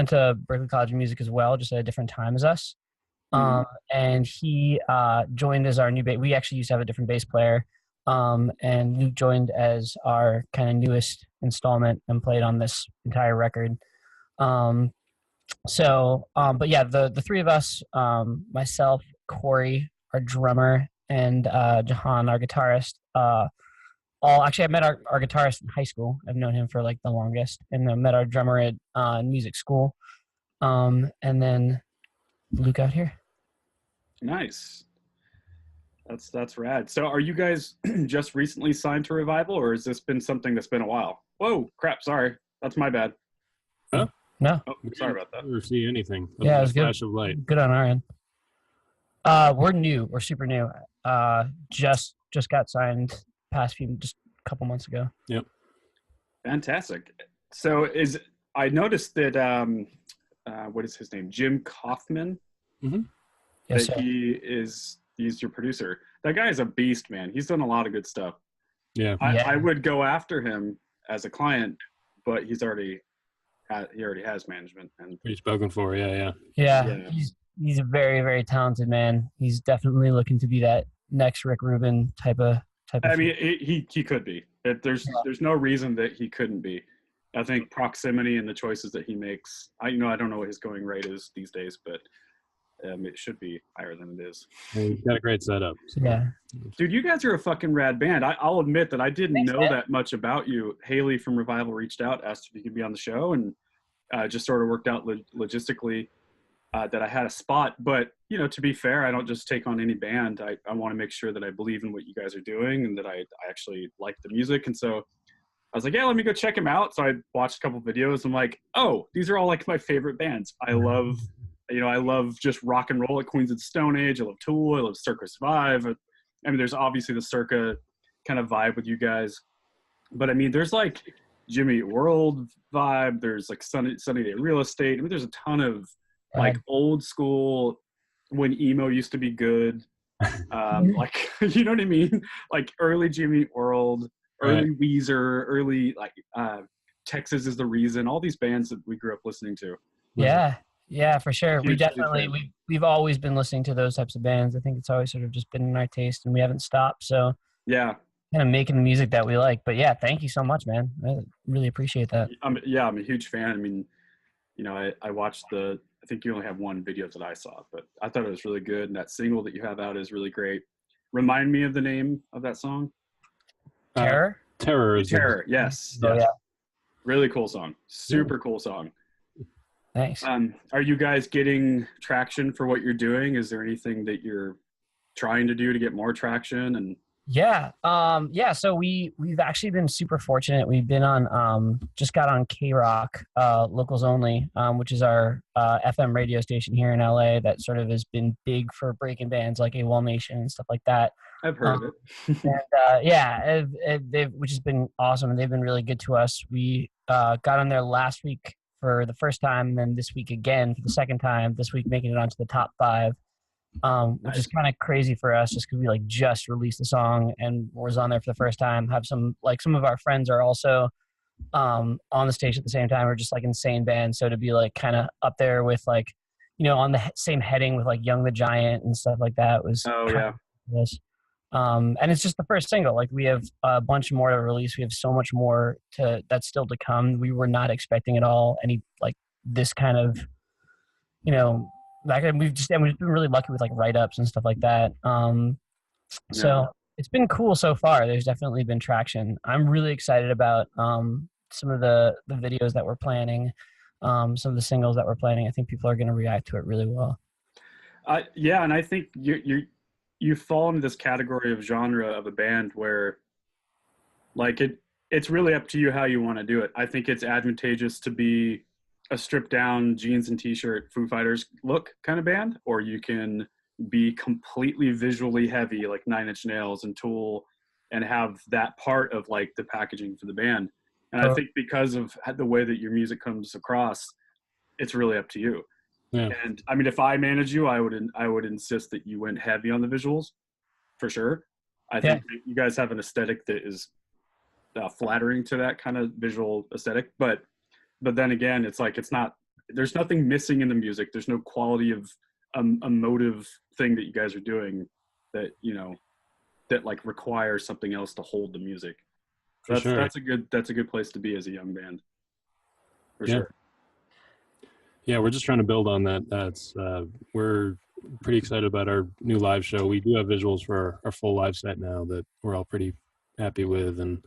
went to Berklee College of Music as well, just at a different time as us. And he joined as our new bass. We actually used to have a different bass player. And Luke joined as our kind of newest installment and played on this entire record. But yeah, the three of us, myself, Corey, our drummer, and Jahan, our guitarist, I met our guitarist in high school. I've known him for like the longest, and I met our drummer at music school. And then Luke out here. Nice. That's rad. So are you guys just recently signed to Revival, or has this been something that's been a while? Whoa, crap. Sorry. That's my bad. Huh? No. Oh, sorry about that. Never see anything. Yeah, it was good. Flash of light. Good on our end. We're new. We're super new. Just got signed just a couple months ago. Yep. Fantastic. So I noticed that, what is his name? Jim Kaufman. Mm-hmm. Yes, that sir. He's your producer. That guy is a beast, man. He's done a lot of good stuff. Yeah. I would go after him as a client, but he already has management and Pretty spoken for. Yeah. He's a very, very talented man. He's definitely looking to be that next Rick Rubin type of. I mean, he could be. There's no reason that he couldn't be. I think proximity and the choices that he makes. I don't know what his going rate is these days, but it should be higher than it is. He's got a great setup. So. Yeah. Dude, you guys are a fucking rad band. I'll admit that I didn't Thanks, know man. that much about you. Haley from Revival reached out, asked if you could be on the show, and just sort of worked out logistically that I had a spot. But, to be fair, I don't just take on any band. I want to make sure that I believe in what you guys are doing and that I actually like the music. And so I was like, yeah, let me go check them out. So I watched a couple videos. I'm like, oh, these are all like my favorite bands. I love just rock and roll at Queens of the Stone Age. I love Tool. I love Circa Survive. I mean, there's obviously the Circa kind of vibe with you guys. But I mean, there's like Jimmy Eat World vibe. There's like Sunny Day Real Estate. I mean, there's a ton of like old school when emo used to be good. Like, you know what I mean? Like early Jimmy Eat World, early Weezer, early like Texas Is the Reason. All these bands that we grew up listening to. Yeah, for sure. Huge We've always been listening to those types of bands. I think it's always sort of just been in our taste, and we haven't stopped. So yeah, kind of making the music that we like. But yeah, thank you so much, man. I really appreciate that. I'm a huge fan. I mean, I watched I think you only have one video that I saw, but I thought it was really good. And that single that you have out is really great. Remind me of the name of that song. Terror? Terror. Yes. Oh, yeah. Really cool song. Super cool song. Thanks. Are you guys getting traction for what you're doing? Is there anything that you're trying to do to get more traction? And Yeah. So we've actually been super fortunate. We've been on, just got on K-Rock, Locals Only, which is our FM radio station here in LA that sort of has been big for breaking bands like AWOL Nation and stuff like that. I've heard of it. And which has been awesome. And they've been really good to us. We got on there last week for the first time, and then this week again for the second time, this week making it onto the top 5. Which is kind of crazy for us just because we like just released the song and was on there for the first time. Have some of our friends are also on the stage at the same time. We're just like insane bands. So to be like kind of up there with like, on the same heading with like Young the Giant and stuff like that was and it's just the first single. Like we have a bunch more to release. We have so much more that's still to come. We were not expecting at all any like this kind of, like we've been really lucky with like write-ups and stuff like that. So it's been cool so far. There's definitely been traction. I'm really excited about some of the videos that we're planning, some of the singles that we're planning. I think people are going to react to it really well. And I think you fall into this category of genre of a band where like it's really up to you how you want to do it. I think it's advantageous to be a stripped down jeans and t-shirt Foo Fighters look kind of band, or you can be completely visually heavy like Nine Inch Nails and Tool and have that part of like the packaging for the band. And I think because of the way that your music comes across, it's really up to you. Yeah. And I mean, if I manage you, I would insist that you went heavy on the visuals for sure. I think that you guys have an aesthetic that is flattering to that kind of visual aesthetic, but then again, it's like, it's not there's nothing missing in the music. There's no quality of emotive thing that you guys are doing that, you know, that like requires something else to hold the music. That's a good place to be as a young band. For sure. Yeah, we're just trying to build on that. That's we're pretty excited about our new live show. We do have visuals for our full live set now that we're all pretty happy with, and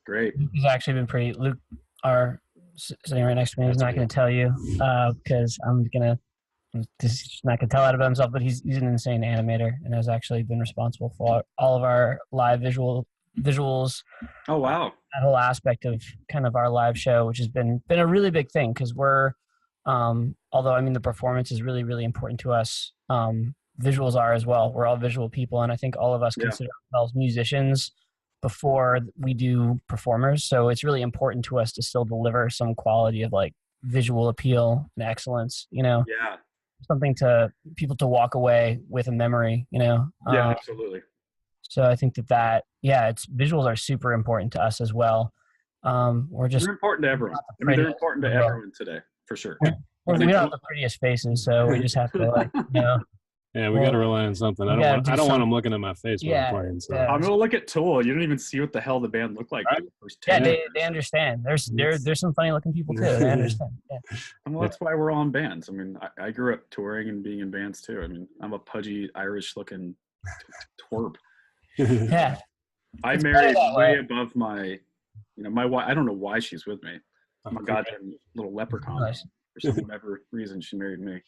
great. He's actually been pretty. Luke, our sitting right next to me, is not going to tell you because he's not going to tell out about himself, but he's an insane animator and has actually been responsible for all of our live visuals. Oh wow! That whole aspect of kind of our live show, which has been a really big thing because we're, although I mean the performance is really, really important to us. Visuals are as well. We're all visual people, and I think all of us consider ourselves musicians before we do performers. So it's really important to us to still deliver some quality of like visual appeal and excellence. You know, something to people to walk away with a memory. You know, absolutely. So I think that it's visuals are super important to us as well. They're important to everyone. I mean, they're important to everyone today, for sure. We don't have the prettiest faces, so we just have to, like, you know. Yeah, we got to rely on something. I don't want them looking at my face when I'm playing. So. I'm gonna look at Tool. You don't even see what the hell the band looked like. Right? They understand. There's some funny looking people too. They understand. Yeah. Well, that's why we're all in bands. I mean, I grew up touring and being in bands too. I mean, I'm a pudgy Irish looking twerp. Yeah. I married way above my, you know, my wife. I don't know why she's with me. I'm a goddamn little leprechaun. Nice. For some whatever reason, she married me.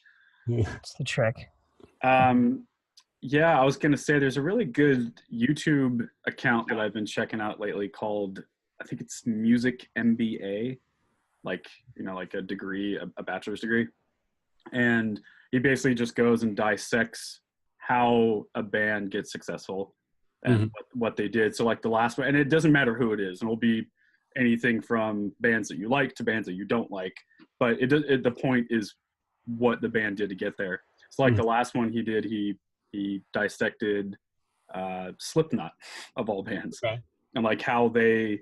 It's the trick. Yeah, I was gonna say there's a really good YouTube account that I've been checking out lately called, I think it's Music MBA, like, you know, like a degree, a bachelor's degree, and he basically just goes and dissects how a band gets successful and what they did. So like the last one, and it doesn't matter who it is, and it'll be anything from bands that you like to bands that you don't like, but the point is what the band did to get there. So like the last one he did, he dissected Slipknot of all bands, and like how they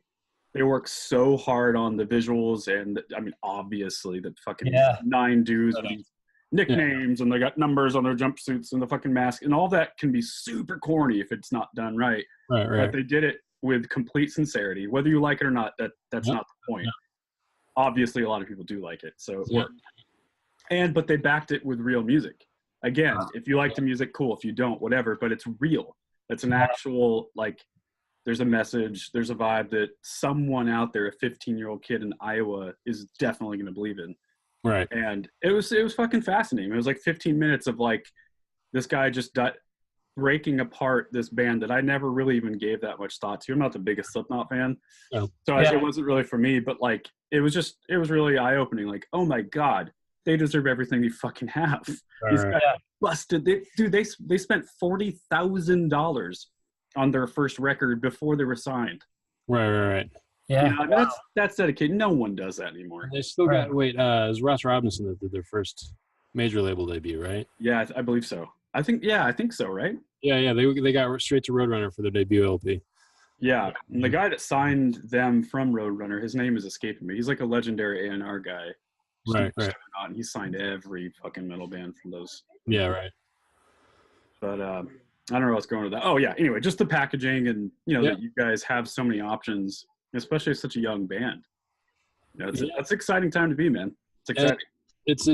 work so hard on the visuals, and I mean obviously the fucking 9 dudes with these nicknames and they got numbers on their jumpsuits and the fucking mask and all that can be super corny if it's not done right. But they did it with complete sincerity, whether you like it or not. That's not the point. Obviously a lot of people do like it, so it worked. But they backed it with real music. Again, if you like the music, cool. If you don't, whatever. But it's real. It's an actual, like, there's a message, there's a vibe that someone out there, a 15-year-old kid in Iowa, is definitely going to believe in. Right. And it was fucking fascinating. It was like 15 minutes of like this guy just breaking apart this band that I never really even gave that much thought to. I'm not the biggest Slipknot fan, so it wasn't really for me. But like, it was really eye-opening. Like, oh my god, they deserve everything they fucking have. These guys busted. They spent $40,000 on their first record before they were signed. Right. Yeah, you know, that's dedicated. No one does that anymore. They still got it was Ross Robinson that did their first major label debut, right? Yeah, I believe so. I think so, right? Yeah. They got straight to Roadrunner for their debut LP. Yeah, and the guy that signed them from Roadrunner, his name is escaping me. He's like a legendary A&R guy. Right. And he signed every fucking metal band from those. Yeah, right. But I don't know what's going with that. Oh yeah. Anyway, just the packaging and that you guys have so many options, especially such a young band. You know, that's an exciting time to be, man. It's exciting. It's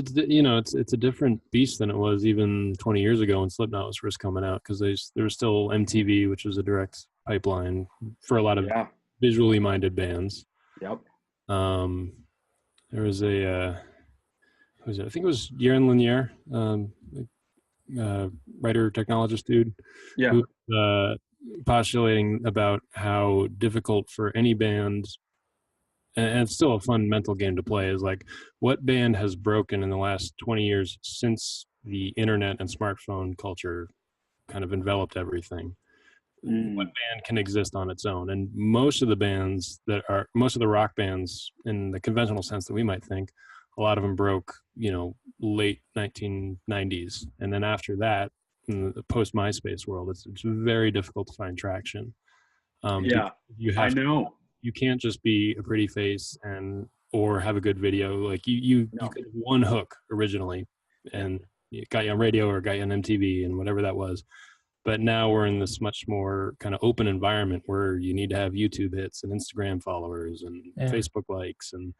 a different beast than it was even 20 years ago when Slipknot was first coming out, because there was still MTV, which was a direct pipeline for a lot of visually minded bands. Yep. There was I think it was Yaron Lanier, writer technologist dude, who was postulating about how difficult for any band, and it's still a fun mental game to play, is like, what band has broken in the last 20 years since the internet and smartphone culture kind of enveloped everything? What band can exist on its own? And most of the rock bands in the conventional sense that we might think, a lot of them broke, late 1990s. And then after that, in the post MySpace world, it's very difficult to find traction. I know. You can't just be a pretty face or have a good video. Like you could have one hook originally, and it got you on radio or got you on MTV and whatever that was. But now we're in this much more kind of open environment where you need to have YouTube hits and Instagram followers and Facebook likes, and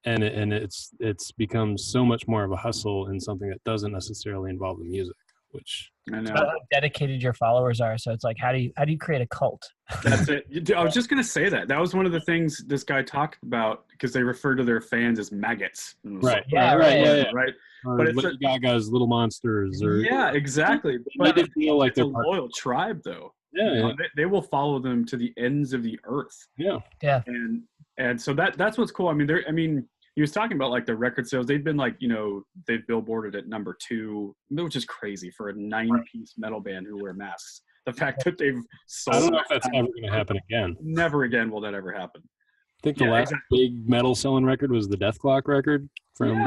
it's become so much more of a hustle in something that doesn't necessarily involve the music, which I know how dedicated your followers are. So it's like, how do you create a cult? That's it. I was just gonna say that was one of the things this guy talked about, because they refer to their fans as maggots. Right. Right. But it's Gaga's Little Monsters, or exactly. But they feel like they're a loyal tribe, though. They will follow them to the ends of the earth. And so that's what's cool. I mean, he was talking about like the record sales. They've been like, they've billboarded at number 2, which is crazy for a 9-piece metal band who wear masks. The fact that they've sold. I don't know if that's ever going to happen again. Never again will that ever happen. I think the last big metal selling record was the Death Clock record from.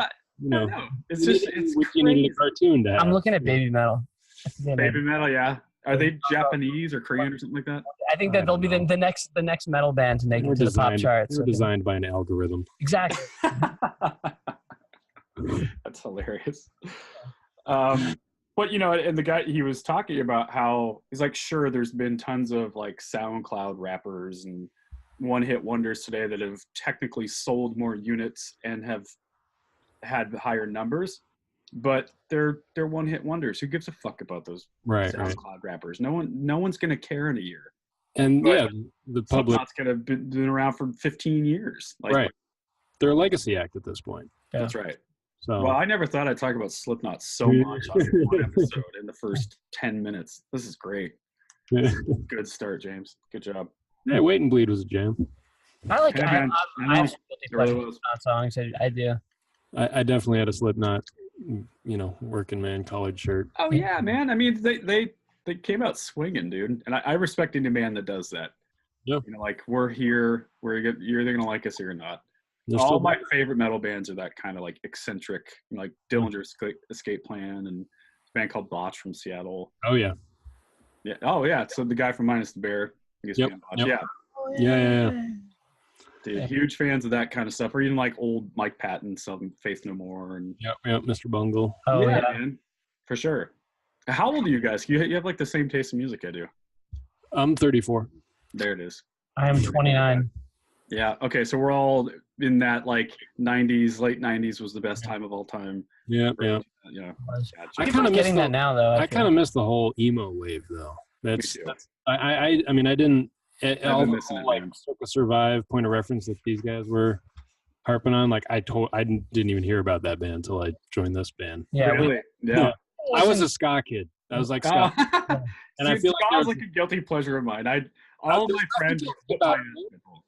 It's just it's you needed a cartoon to have. I'm looking at Baby Metal. Baby Metal, yeah. Are they Japanese or Korean or something like that? I think that they'll be the next metal band to make it to the pop charts. They're designed by an algorithm. Exactly. That's hilarious. But and the guy, he was talking about how he's like, sure, there's been tons of like SoundCloud rappers and one-hit wonders today that have technically sold more units and have had higher numbers, but they're one-hit wonders. Who gives a fuck about those SoundCloud rappers? No one's gonna care in a year. And the public's gonna been around for 15 years. They're a legacy act at this point. That's right. So, well, I never thought I'd talk about Slipknot so much on one episode in the first 10 minutes. This is great. Good start, James. Good job. Yeah, Wait and Bleed was a jam. I like it. I have Slipknot songs. I do. I definitely had a Slipknot, working man college shirt. Oh yeah, man. I mean, they came out swinging, dude. And I respect any man that does that. Yep. Like, we're here. You're either gonna like us or not. All my favorite metal bands are that kind of like eccentric, like Dillinger's Escape Plan and a band called Botch from Seattle. Oh yeah. Yeah. Oh yeah. So the guy from Minus the Bear. Yep. Yeah. Dude, huge fans of that kind of stuff, or even like old Mike Patton, some Faith No More, and Mr. Bungle. Oh yeah, man, for sure. How old are you guys? You have like the same taste in music I do. I'm 34. There it is. I am 29. Yeah. Okay. So we're all in that like 90s, late 90s was the best time of all time. Yeah. I kind of getting that now though. I kind of miss the whole emo wave though. I mean, I didn't. All the whole, like Circa Survive point of reference that these guys were harping on, like I didn't even hear about that band until I joined this band. Yeah, really? I was a ska kid. I was like ska, and I feel like a guilty pleasure of mine. All of my friends about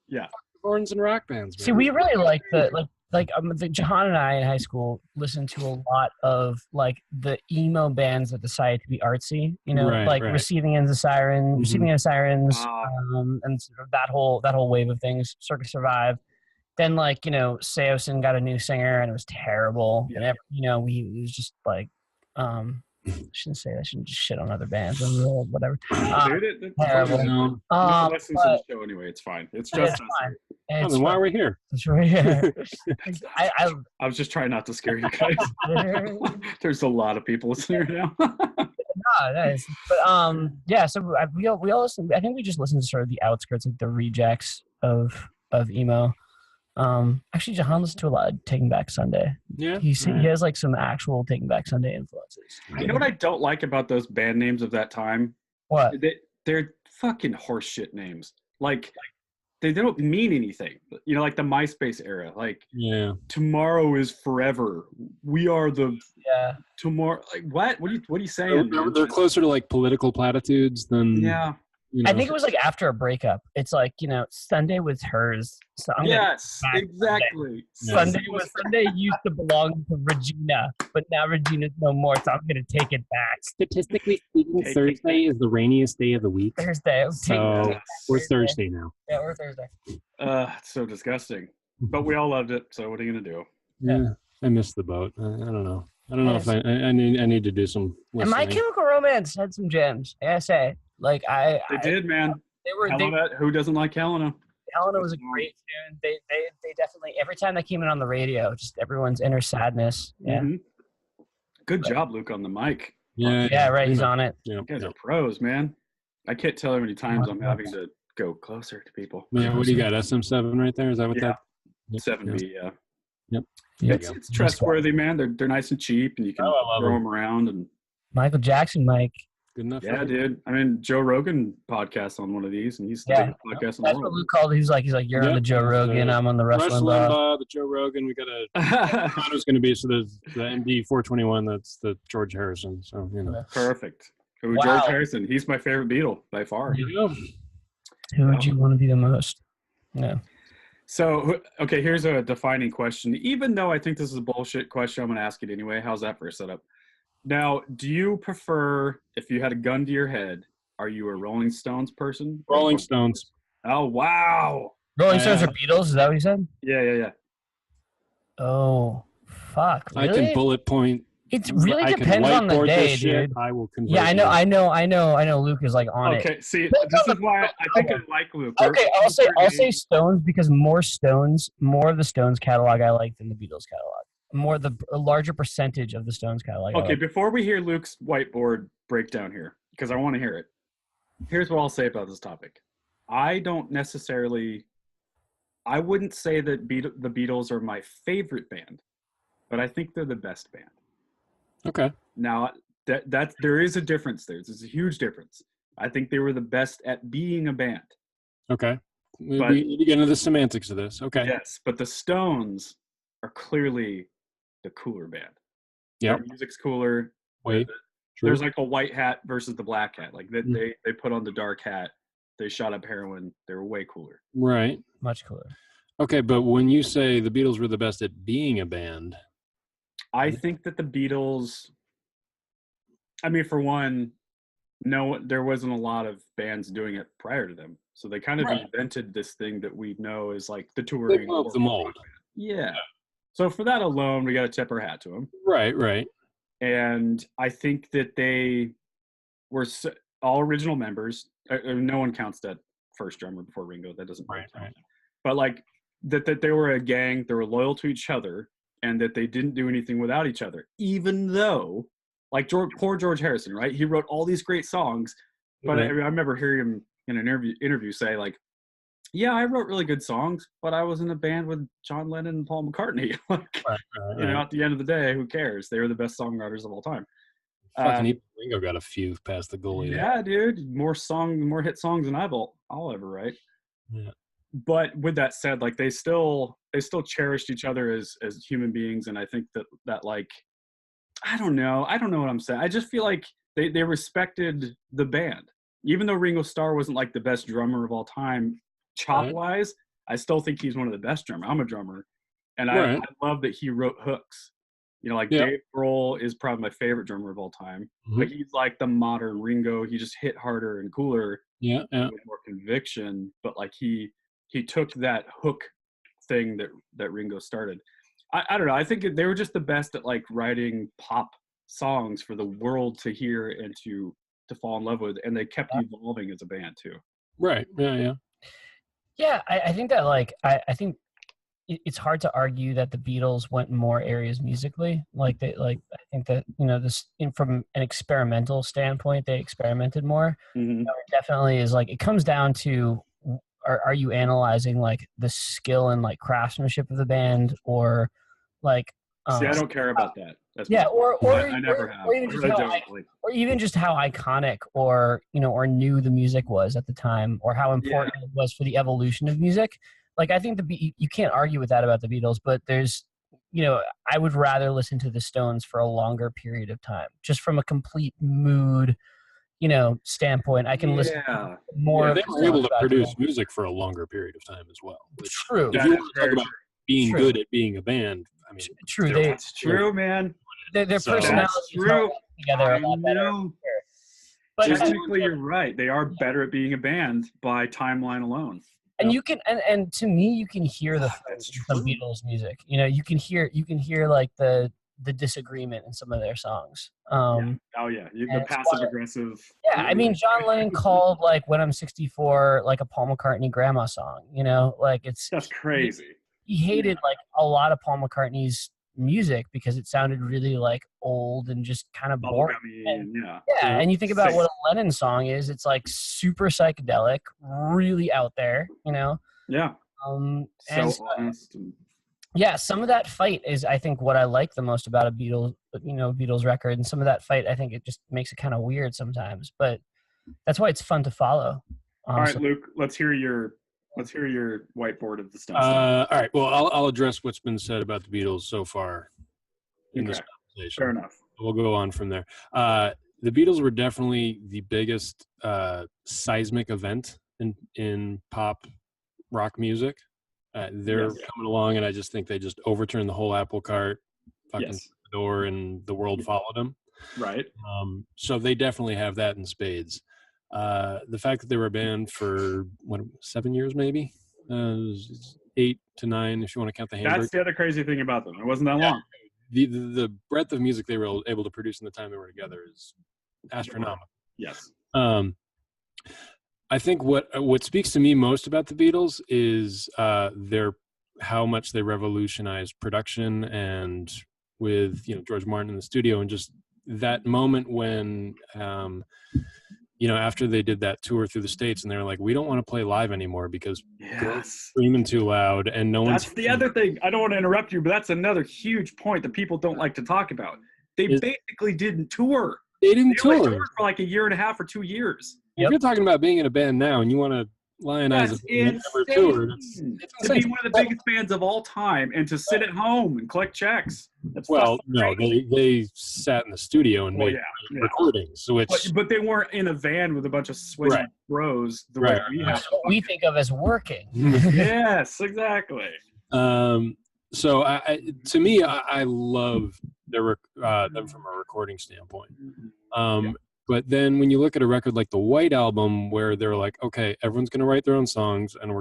yeah, horns and rock bands. Man. See, we really like Jahan and I in high school listened to a lot of like the emo bands that decided to be artsy, Receiving End of Sirens, and sort of that whole wave of things. Circa Survive. Then Seosin got a new singer and it was terrible. Yeah. And it was just like I shouldn't say that. I shouldn't just shit on other bands or whatever. Terrible. Listen to the show anyway. It's fine. It's just fine. Why are we here? It's right here. I was just trying not to scare you guys. There's a lot of people listening right now. Nice. But so we all listen. I think we just listen to sort of the outskirts, like the rejects of emo. Actually, Jahan listens to a lot of Taking Back Sunday. Yeah, he has like some actual Taking Back Sunday influences. You know what I don't like about those band names of that time? What? They're fucking horseshit names. Like they don't mean anything. Like the MySpace era. Like tomorrow is forever. We are the tomorrow. Like what? What are you saying? They're closer to like political platitudes than I think it was like after a breakup. It's like, Sunday was hers. So exactly. Sunday used to belong to Regina, but now Regina's no more, so I'm going to take it back. Statistically speaking, Thursday is the rainiest day of the week. Thursday. So we're Thursday now. Yeah, we're Thursday. It's so disgusting. But we all loved it, so what are you going to do? Yeah, I missed the boat. I don't know. I don't know if I need to do some listening. And My Chemical Romance had some gems, I say. Like they did, man. They were. Who doesn't like Helena? Helena was a great tune. They definitely, every time they came in on the radio, just everyone's inner sadness. Yeah. Mm-hmm. Good job, Luke, on the mic. Yeah, right. He's on it. You guys are pros, man. I can't tell how many times I'm having to go closer to people. Yeah, what do you got? SM7 right there? Is that what that? 7B, yeah. Yep. It's trustworthy, man. They're nice and cheap, and you can throw them around. And Michael Jackson, Mike. Good enough. Yeah, dude. I mean, Joe Rogan podcast on one of these, and he's the biggest podcast in the world. That's what Luke called it. He's like, you're on the Joe Rogan, I'm on the Rush Limbaugh. The Joe Rogan. We got a. Who's going to be there's the MD 421. That's the George Harrison. So Perfect. George Harrison. He's my favorite Beatle by far. Who would you want to be the most? No. So, okay, here's a defining question. Even though I think this is a bullshit question, I'm going to ask it anyway. How's that for a setup? Now, do you prefer, if you had a gun to your head, are you a Rolling Stones person? Rolling Stones. Oh, wow. Rolling Stones or Beatles? Is that what you said? Yeah. Oh, fuck. Really? I can bullet point. It really depends on the day, dude. I will convert. Yeah, I know. Luke is like on it. Okay, see, this is why I think I like Luke. Okay, I'll say Stones because more of the Stones catalog I like than the Beatles catalog. A larger percentage of the Stones catalog. Okay, before we hear Luke's whiteboard breakdown here, because I want to hear it. Here's what I'll say about this topic. I wouldn't say that the Beatles are my favorite band, but I think they're the best band. Okay. Now that there is a difference there. There's a huge difference. I think they were the best at being a band. Okay. We get into the semantics of this. Okay. Yes, but the Stones are clearly the cooler band. Yeah. Their music's cooler. There's like a white hat versus the black hat. Like they put on the dark hat. They shot up heroin. They were way cooler. Right. Much cooler. Okay, but when you say the Beatles were the best at being a band, I think that the Beatles, I mean, for one, there wasn't a lot of bands doing it prior to them. So they kind of invented this thing that we know is like the touring. They broke the mold. Yeah. So for that alone, we got to tip our hat to them. Right. And I think that they were all original members. No one counts that first drummer before Ringo. That doesn't count. Right. But like that they were a gang. They were loyal to each other. And that they didn't do anything without each other, even though, like poor George Harrison, right? He wrote all these great songs, but I remember hearing him in an interview say, like, "Yeah, I wrote really good songs, but I was in a band with John Lennon and Paul McCartney. At the end of the day, who cares? They were the best songwriters of all time." Fucking Ringo got a few past the goalie. Yeah, dude, more hit songs than I'll ever write. Yeah. But with that said, like they still cherished each other as human beings, and I think that like I don't know what I'm saying. I just feel like they respected the band, even though Ringo Starr wasn't like the best drummer of all time, wise. I still think he's one of the best drummers. I'm a drummer, and I love that he wrote hooks. Like Dave Grohl is probably my favorite drummer of all time, but he's like the modern Ringo. He just hit harder and cooler, with more conviction. But like he took that hook thing that Ringo started. I don't know. I think they were just the best at like writing pop songs for the world to hear and to fall in love with, and they kept evolving as a band too. Right. Yeah. Yeah, I think that like I think it's hard to argue that the Beatles went in more areas musically. I think that this from an experimental standpoint, they experimented more. Mm-hmm. It definitely is like it comes down to. Are you analyzing like the skill and like craftsmanship of the band, or like? See, I don't care about that. That's or I never have. Or even just how iconic or new the music was at the time, or how important it was for the evolution of music. Like I think you can't argue with that about the Beatles, but there's I would rather listen to the Stones for a longer period of time, just from a complete mood. Standpoint, I can listen to more. Yeah, they were able to produce music for a longer period of time as well. True. If you want to talk about being good at being a band, I mean, true. That's true, man. Their personalities together a lot better. But technically, you're right. They are better at being a band by timeline alone. And you can, and to me, you can hear the Beatles music. You can hear like the the disagreement in some of their songs. Oh yeah, the passive aggressive. Yeah, I mean, John Lennon called like "When I'm 64" like a Paul McCartney grandma song. You know, like that's crazy. He hated like a lot of Paul McCartney's music because it sounded really like old and just kind of boring. And you think about what a Lennon song is, it's like super psychedelic, really out there, you know? Yeah. So honest. Yeah, some of that fight is, I think, what I like the most about a Beatles record. And some of that fight, I think it just makes it kind of weird sometimes, but that's why it's fun to follow. Honestly. All right, Luke, let's hear your whiteboard of the stuff. All right. Well, I'll address what's been said about the Beatles so far in this conversation. Fair enough. We'll go on from there. The Beatles were definitely the biggest seismic event in pop rock music. They're coming along, and I just think they just overturned the whole apple cart, fucking the door, and the world followed them. Right. So they definitely have that in spades. The fact that they were a band for 7 years, maybe 8 to 9, if you want to count the Hamburg. That's the other crazy thing about them. It wasn't that long. The breadth of music they were able to produce in the time they were together is astronomical. Yes. I think what speaks to me most about the Beatles is how much they revolutionized production, and with George Martin in the studio, and just that moment when after they did that tour through the States and they're like, we don't want to play live anymore because screaming too loud and no one's. That's the other thing. I don't want to interrupt you, but that's another huge point that people don't like to talk about. They basically didn't tour. They didn't tour. They toured for like a year and a half or 2 years. If you're talking about being in a band now and you want to lionize a band that never toured, to be one of the biggest bands of all time and to sit at home and collect checks. They sat in the studio and made recordings. But they weren't in a van with a bunch of sweaty bros the way we have. That's what we think of as working. Yes, exactly. So to me, I love them from a recording standpoint. But then when you look at a record like the White Album, where they're like, okay, everyone's going to write their own songs, and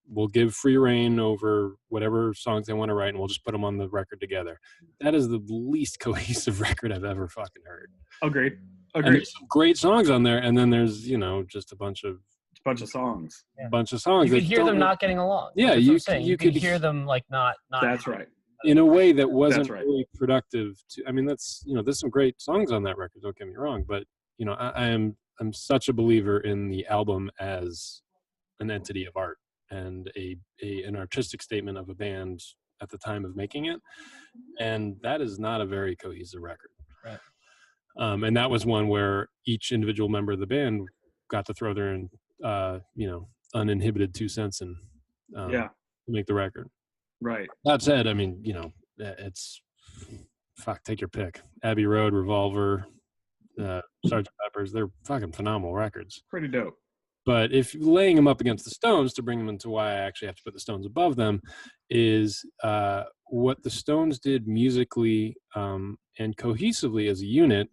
we'll give free reign over whatever songs they want to write, and we'll just put them on the record together. That is the least cohesive record I've ever fucking heard. Agreed. And there's some great songs on there, and then there's just a bunch of songs. You could hear them not getting along. Yeah, you could hear them like not. That's right. In a way that wasn't really productive. There's some great songs on that record. Don't get me wrong, but I'm such a believer in the album as an entity of art and an artistic statement of a band at the time of making it, and that is not a very cohesive record. Right. And that was one where each individual member of the band got to throw their uninhibited 2 cents and make the record. Right. That said, I mean, it's take your pick. Abbey Road, Revolver, Sgt. Pepper's, they're fucking phenomenal records. Pretty dope. But if laying them up against the Stones, to bring them into why I actually have to put the Stones above them, is what the Stones did musically and cohesively as a unit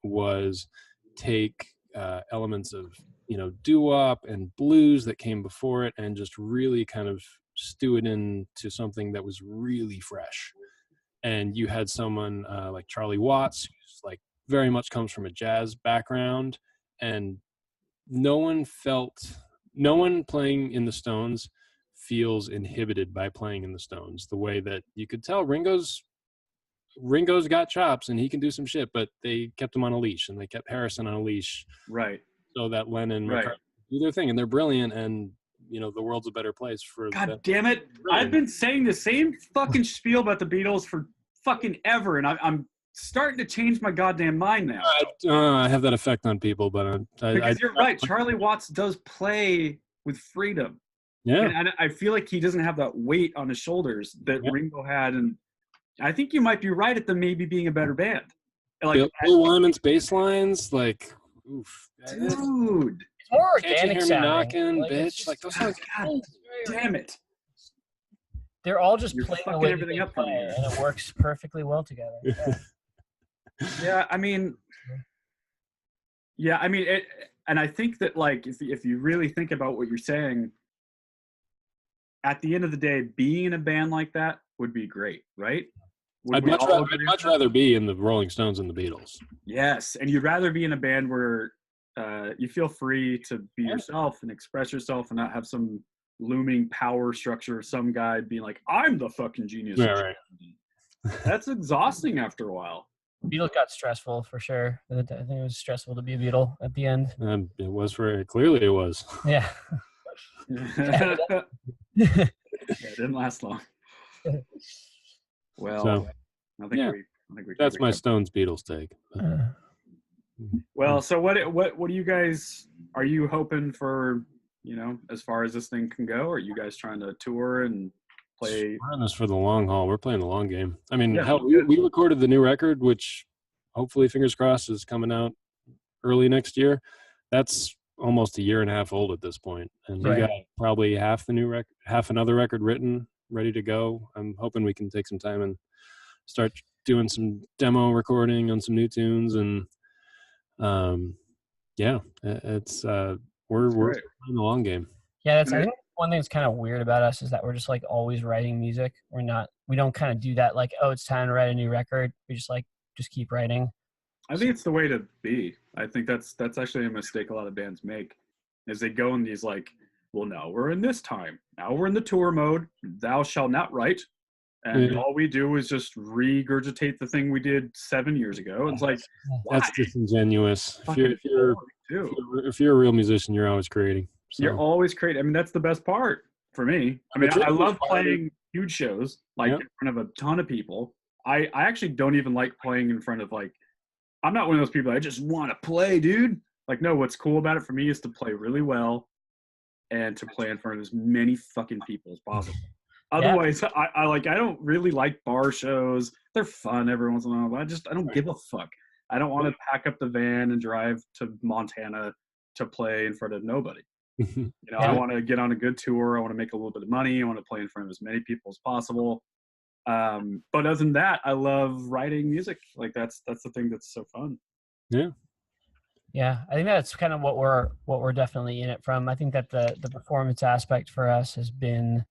was take elements of doo-wop and blues that came before it and just really kind of stew it into something that was really fresh. And you had someone like Charlie Watts, who's like very much comes from a jazz background, and no one playing in the Stones feels inhibited by playing in the Stones, the way that you could tell Ringo's got chops and he can do some shit, but they kept him on a leash, and they kept Harrison on a leash, right, so that Lennon do their thing, and they're brilliant, and the world's a better place for. God damn it! I've been saying the same fucking spiel about the Beatles for fucking ever, and I'm starting to change my goddamn mind now. I have that effect on people, but because you're right. Charlie Watts does play with freedom. Yeah, and I feel like he doesn't have that weight on his shoulders that Ringo had, and I think you might be right at them maybe being a better band. Like Bill Wyman's bass lines, like, oof, dude. It's more Can't organic you hear me knocking, bitch? Like those songs. God damn it! They're all just playing the way everything up play, and it works perfectly well together. Yeah, I mean, it, and I think that like if you really think about what you're saying, at the end of the day, being in a band like that would be great, right? I'd much rather be in the Rolling Stones than the Beatles. Yes, and you'd rather be in a band where you feel free to be yourself and express yourself and not have some looming power structure of some guy being like, I'm the fucking genius. Yeah, right. That's exhausting after a while. Beatles got stressful for sure. I think it was stressful to be a Beatle at the end. It was clearly it was. Yeah. It didn't last long. Well, So, I think we that's my Stones Beatles take. Well, so what do you guys, are you hoping for, as far as this thing can go? Are you guys trying to tour and play? We're in this for the long haul. We're playing the long game. I mean, Yeah, we recorded the new record, which hopefully, fingers crossed, is coming out early next year. That's almost a year and a half old at this point, and we got probably half another record written, ready to go. I'm hoping we can take some time and start doing some demo recording on some new tunes, and it's we're playing the long game. Yeah, I think one thing that's kind of weird about us is that we're just like always writing music. We don't kind of do that like, oh, it's time to write a new record. We just keep writing. I think it's the way to be. I think that's actually a mistake a lot of bands make, is they go in these like, well, now we're in this time. Now we're in the tour mode. Thou shalt not write. And all we do is just regurgitate the thing we did 7 years ago. It's like, that's disingenuous. If you're a real musician, you're always creating. So. You're always creating. I mean, that's the best part for me. I mean, I love playing huge shows, like in front of a ton of people. I actually don't even like playing in front of I'm not one of those people, I just want to play, dude. Like, no, what's cool about it for me is to play really well and to play in front of as many fucking people as possible. Otherwise, I don't really like bar shows. They're fun every once in a while, but I don't give a fuck. I don't want to pack up the van and drive to Montana to play in front of nobody. I want to get on a good tour. I want to make a little bit of money. I want to play in front of as many people as possible. But other than that, I love writing music. Like that's the thing that's so fun. Yeah, I think that's kind of what we're definitely in it from. I think that the performance aspect for us has been,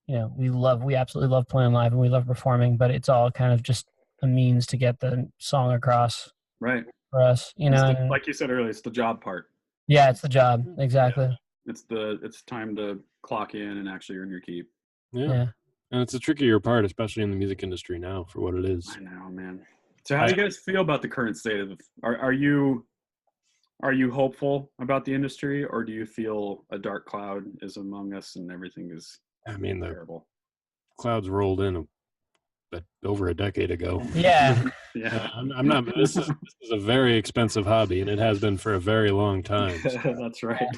we absolutely love playing live and we love performing, but it's all kind of just a means to get the song across. Right. For us, like you said earlier, it's the job part. Yeah, it's the job. Exactly. Yeah. It's time to clock in and actually earn your keep. Yeah. And it's a trickier part, especially in the music industry now, for what it is. I know, man. So how do you guys feel about the current state of are you hopeful about the industry, or do you feel a dark cloud is among us and everything is terrible? The clouds rolled in over a decade ago. Yeah. Yeah. I'm not. This is a very expensive hobby, and it has been for a very long time. So. That's right.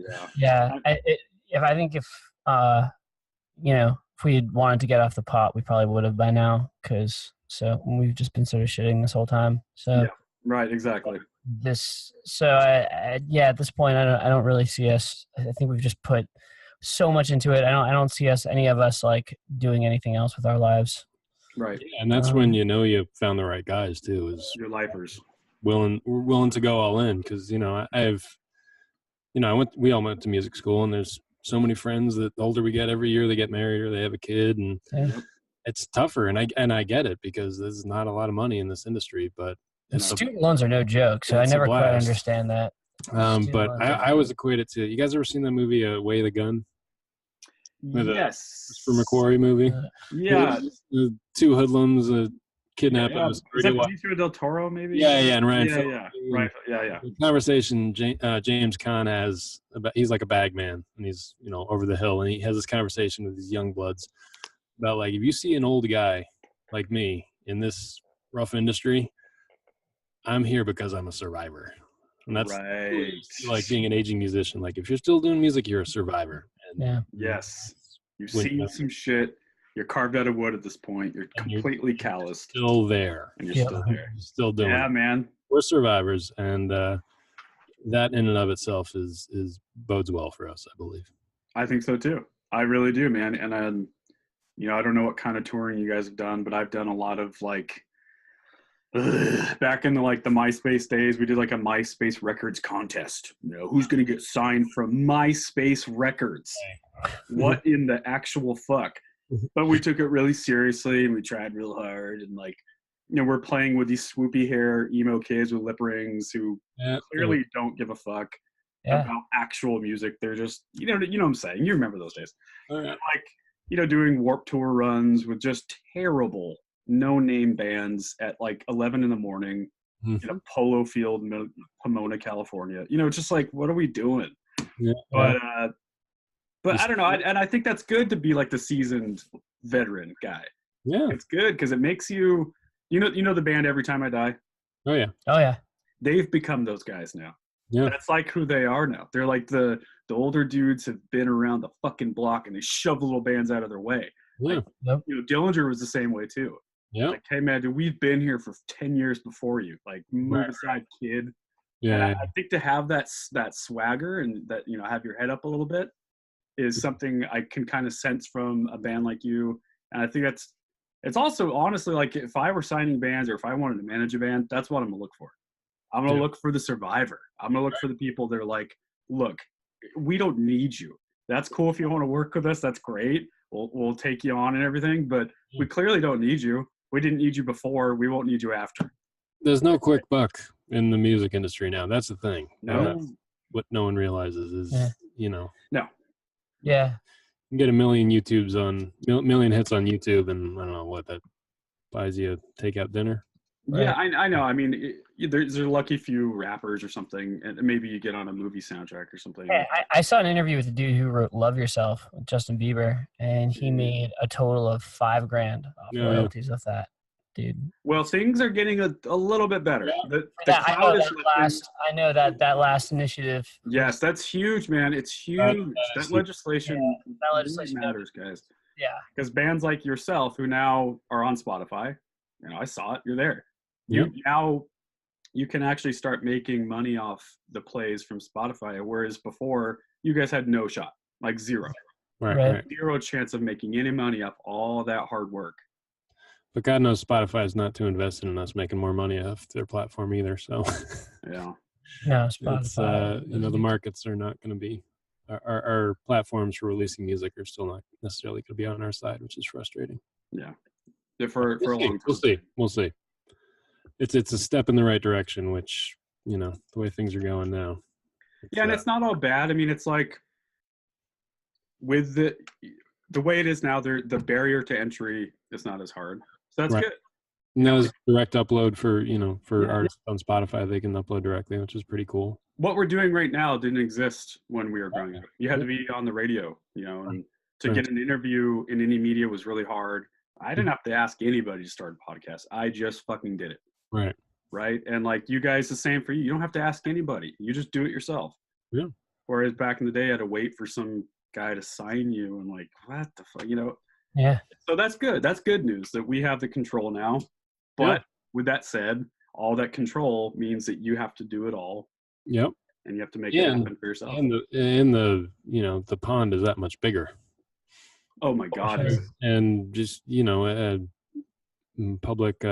Yeah. If we had wanted to get off the pot, we probably would have by now. So we've just been sort of shitting this whole time. So yeah, right, exactly. At this point, I don't really see us. I think we've just put so much into it. I don't see any of us like doing anything else with our lives. Right. Yeah, and that's when you found the right guys too. Is your lifers willing to go all in, because we all went to music school, and there's so many friends that the older we get, every year they get married or they have a kid, and it's tougher. And I get it, because there's not a lot of money in this industry, but student loans are no joke. So I never quite understand that. But I always equate it to, you guys ever seen that movie, Way the Gun? Yes. Christopher McQuarrie movie. Yeah. The two hoodlums kidnapping. Is that Benicio del Toro, maybe? Yeah, and Ryan. Yeah. Right. Yeah. The conversation James Caan has he's like a bag man, and he's over the hill, and he has this conversation with these young bloods about, like, if you see an old guy like me in this rough industry, I'm here because I'm a survivor. And that's right. Like being an aging musician. Like, if you're still doing music, you're a survivor. And yes. You've seen some shit. You're carved out of wood at this point. You're completely calloused. Still there. And you're still there. You're still doing it. Yeah, man. We're survivors, and that in and of itself is bodes well for us, I believe. I think so too. I really do, man. And I don't know what kind of touring you guys have done, but I've done a lot of back in the MySpace days, we did like a MySpace Records contest. Who's going to get signed from MySpace Records? What in the actual fuck? But we took it really seriously and we tried real hard. And like, you know, we're playing with these swoopy hair emo kids with lip rings who clearly don't give a fuck about actual music. They're just, you know what I'm saying? You remember those days. Like, you know, doing Warped Tour runs with just terrible no-name bands at like 11 in the morning in a polo field in Pomona, California. You know, just like, what are we doing? But I don't know. And I think that's good to be like the seasoned veteran guy. Yeah. It's good because it makes you know the band Every Time I Die? Oh, yeah. Oh, yeah. They've become those guys now. Yeah. That's like who they are now. They're like the older dudes have been around the fucking block and they shove little bands out of their way. Yeah. Like, you know, Dillinger was the same way too. Yeah. Like, hey man, dude, we've been here for 10 years before you. Like, move aside, kid. Yeah. And I think to have that swagger and that, you know, have your head up a little bit is something I can kind of sense from a band like you. And I think it's also honestly like if I were signing bands or if I wanted to manage a band, that's what I'm gonna look for. I'm gonna look for the survivor. I'm gonna look for the people that are like, look, we don't need you. That's cool if you want to work with us. That's great. We'll take you on and everything, but we clearly don't need you. We didn't need you before. We won't need you after. There's no quick buck in the music industry now. That's the thing. No. What no one realizes is, you know. No. Yeah. You get a million hits on YouTube, and I don't know what that buys you a takeout dinner. Yeah, I know. I mean, there's a lucky few rappers or something, and maybe you get on a movie soundtrack or something. Yeah, I saw an interview with a dude who wrote "Love Yourself" with Justin Bieber, and he made a total of $5,000 off royalties with that, dude. Well, things are getting a little bit better. I know that last initiative. Yes, that's huge, man. It's huge. That legislation really matters, guys. Yeah, because bands like yourself, who now are on Spotify, you know, I saw it. You're there. Now you can actually start making money off the plays from Spotify, whereas before you guys had no shot, like zero. Right. Zero chance of making any money off all that hard work. But God knows Spotify is not too invested in us making more money off their platform either. So yeah, no, Spotify. You know, the markets are not going to be. Our platforms for releasing music are still not necessarily going to be on our side, which is frustrating. Yeah. For a long time. We'll see. It's a step in the right direction, which, you know, the way things are going now. And it's not all bad. I mean, it's like with the way it is now, the barrier to entry is not as hard. So that's good. Now there's direct upload for artists on Spotify. They can upload directly, which is pretty cool. What we're doing right now didn't exist when we were growing up. You had to be on the radio, you know, and to get an interview in any media was really hard. I didn't have to ask anybody to start a podcast. I just fucking did it. Right. And like you guys, the same for you. You don't have to ask anybody. You just do it yourself. Yeah. Whereas back in the day, I had to wait for some guy to sign you and like, what the fuck, you know? Yeah. So that's good. That's good news that we have the control now. But with that said, all that control means that you have to do it all. Yep. And you have to make it happen for yourself. And the pond is that much bigger. Oh my God. And just, you know, public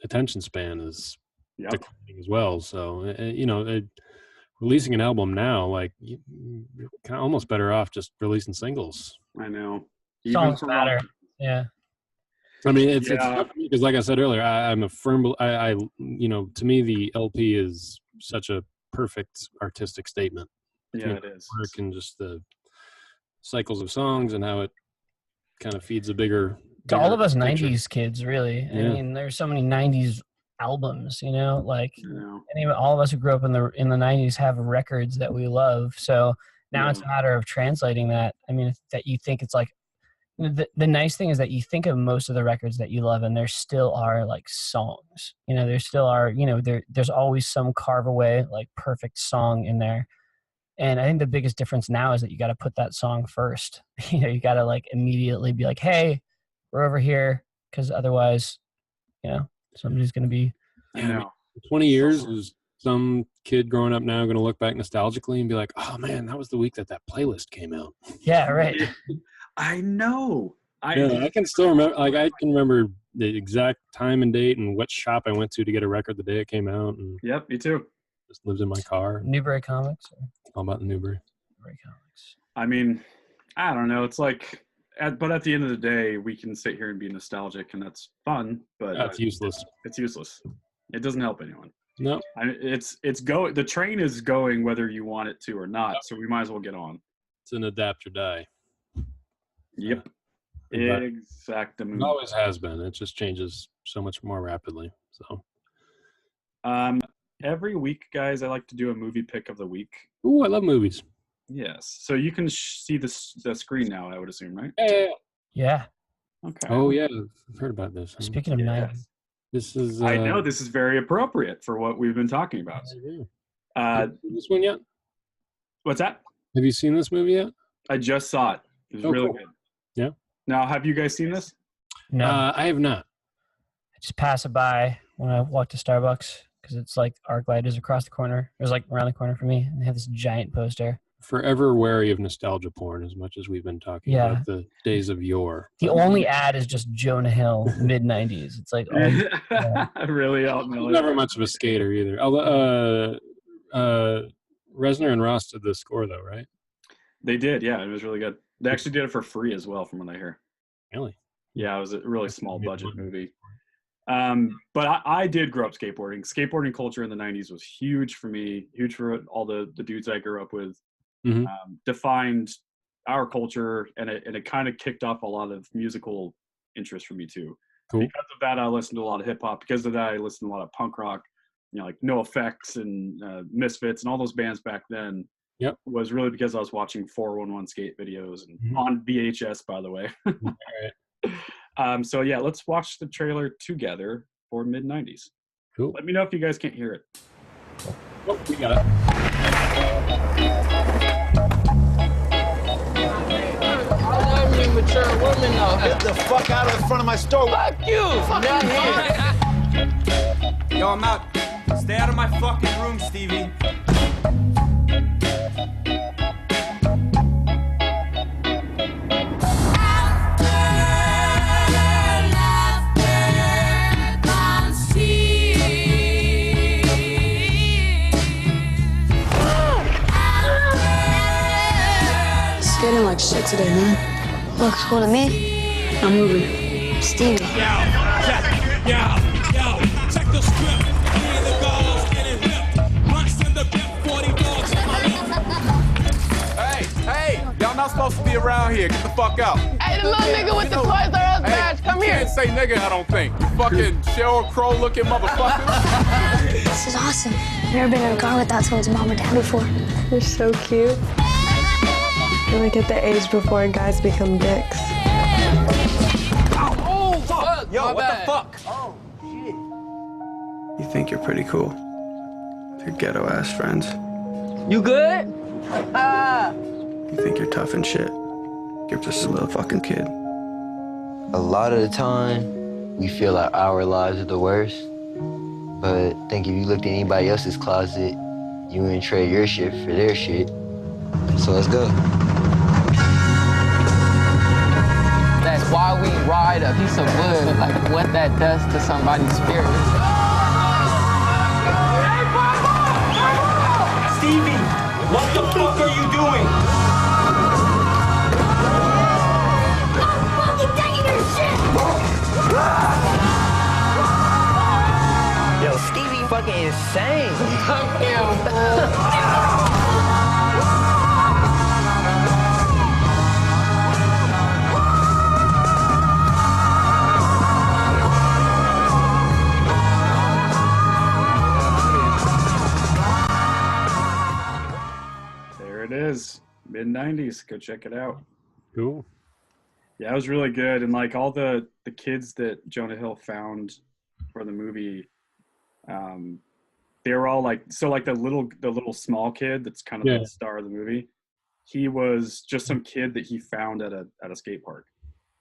attention span is declining as well. So, you know, releasing an album now, like, you're kind of almost better off just releasing singles. I know. Songs matter. Yeah. I mean, it's because, like I said earlier, I'm a firm. You know, to me, the LP is such a perfect artistic statement. Yeah, it is. Work and just the cycles of songs and how it kind of feeds a bigger. To all of us picture. 90s kids, really. I mean, there's so many 90s albums, you know, like all of us who grew up in the 90s have records that we love. So now it's a matter of translating that. I mean, that you think it's like, the nice thing is that you think of most of the records that you love and there still are like songs, you know, there still are, you know, there's always some carve away, like perfect song in there. And I think the biggest difference now is that you got to put that song first. You know, you got to like immediately be like, hey, we're over here. Cause otherwise, you know, somebody's going to be, you know, 20 years is some kid growing up now going to look back nostalgically and be like, oh man, that was the week that playlist came out. Yeah. Right. I know. I can still remember, like, I can remember the exact time and date and what shop I went to get a record the day it came out. And yep, me too. Just lived in my car. Newbury Comics? All about the Newbury Comics. I mean, I don't know. It's like but at the end of the day, we can sit here and be nostalgic, and that's fun. But that's useless. It's useless. It doesn't help anyone. No. The train is going whether you want it to or not. So we might as well get on. It's an adapt or die. Yep. Exactly. It always has been. It just changes so much more rapidly. So. Every week, guys, I like to do a movie pick of the week. Ooh, I love movies. Yes. So you can see the screen now, I would assume, right? Yeah. Okay. Oh, yeah. I've heard about this. Speaking of 90s. This is... I know this is very appropriate for what we've been talking about. Have you seen this one yet? What's that? Have you seen this movie yet? I just saw it. It was really good. Yeah. Now, have you guys seen this? No. I have not. I just pass it by when I walk to Starbucks because it's like Arclight is across the corner. It was like around the corner for me. And they have this giant poster. Forever wary of nostalgia porn as much as we've been talking about the days of yore. The only ad is just Jonah Hill, mid-90s. It's like, really out. Never much of a skater either. Reznor and Ross did the score though, right? They did, yeah. It was really good. They actually did it for free as well, from what I hear. Really? Yeah, it was a really small budget movie. But I did grow up skateboarding. Skateboarding culture in the 90s was huge for me, huge for all the dudes I grew up with. Mm-hmm. Defined our culture, and it kind of kicked off a lot of musical interest for me too. Cool. Because of that, I listened to a lot of hip hop. Because of that, I listened to a lot of punk rock, like No Effects and Misfits and all those bands back then. Yep. Was really because I was watching 411 skate videos and on VHS, by the way. Right. So yeah, let's watch the trailer together for mid-90s. Cool. Let me know if you guys can't hear it. Oh, we got it. Mature woman though. Get the fuck out of the front of my store. Fuck you! Not here. Yo, I'm out. Stay out of my fucking room, Stevie. Skating like shit today, man. Looks cool to me. I'm moving. Stevie. Yo, check the script. Me and the girls getting whipped. Punks in the bip, 40 dogs. Hey, y'all not supposed to be around here. Get the fuck out. Hey, the little nigga with the Toys R Us badge, come here. You can't say nigga, I don't think. You fucking Sheryl Crow looking motherfucker. This is awesome. I've never been in a car without someone's mom or dad before. You're so cute. You're like at the age before guys become dicks. Oh, fuck. Yo, what the fuck? Oh, shit. You think you're pretty cool. Your ghetto-ass friends. You good? You think you're tough and shit. You're just a little fucking kid. A lot of the time, we feel like our lives are the worst. But I think if you looked at anybody else's closet, you wouldn't trade your shit for their shit. So let's go. That's why we ride a piece of wood, like what that does to somebody's spirit. Stevie, what the fuck are you doing? I'm fucking taking your shit! Yo, Stevie fucking insane. Fuck him. Mid-90s. Go check it out. Cool. Yeah, it was really good. And like all the kids that Jonah Hill found for the movie, they were all like, so like the little small kid that's kind of the star of the movie, he was just some kid that he found at a skate park.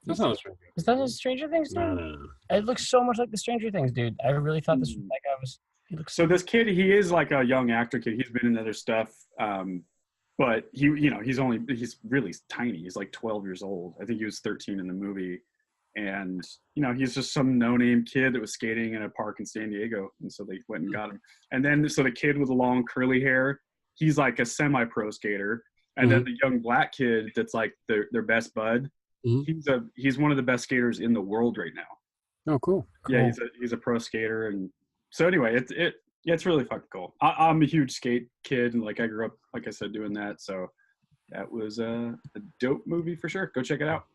That's not Stranger Things. Is that a Stranger Things dude? No. It looks so much like the Stranger Things dude. I really thought that guy was. So this kid, he is like a young actor kid. He's been in other stuff, but he's really tiny. He's like 12 years old. I think he was 13 in the movie, and he's just some no-name kid that was skating in a park in San Diego, and so they went and got him. And then so the kid with the long curly hair, he's like a semi-pro skater, and then the young black kid that's like their best bud, he's one of the best skaters in the world right now. Oh, cool. Yeah, he's a pro skater, and so anyway, it's really fucking cool. I'm a huge skate kid, and like I grew up, like I said, doing that. So that was a dope movie for sure. Go check it out.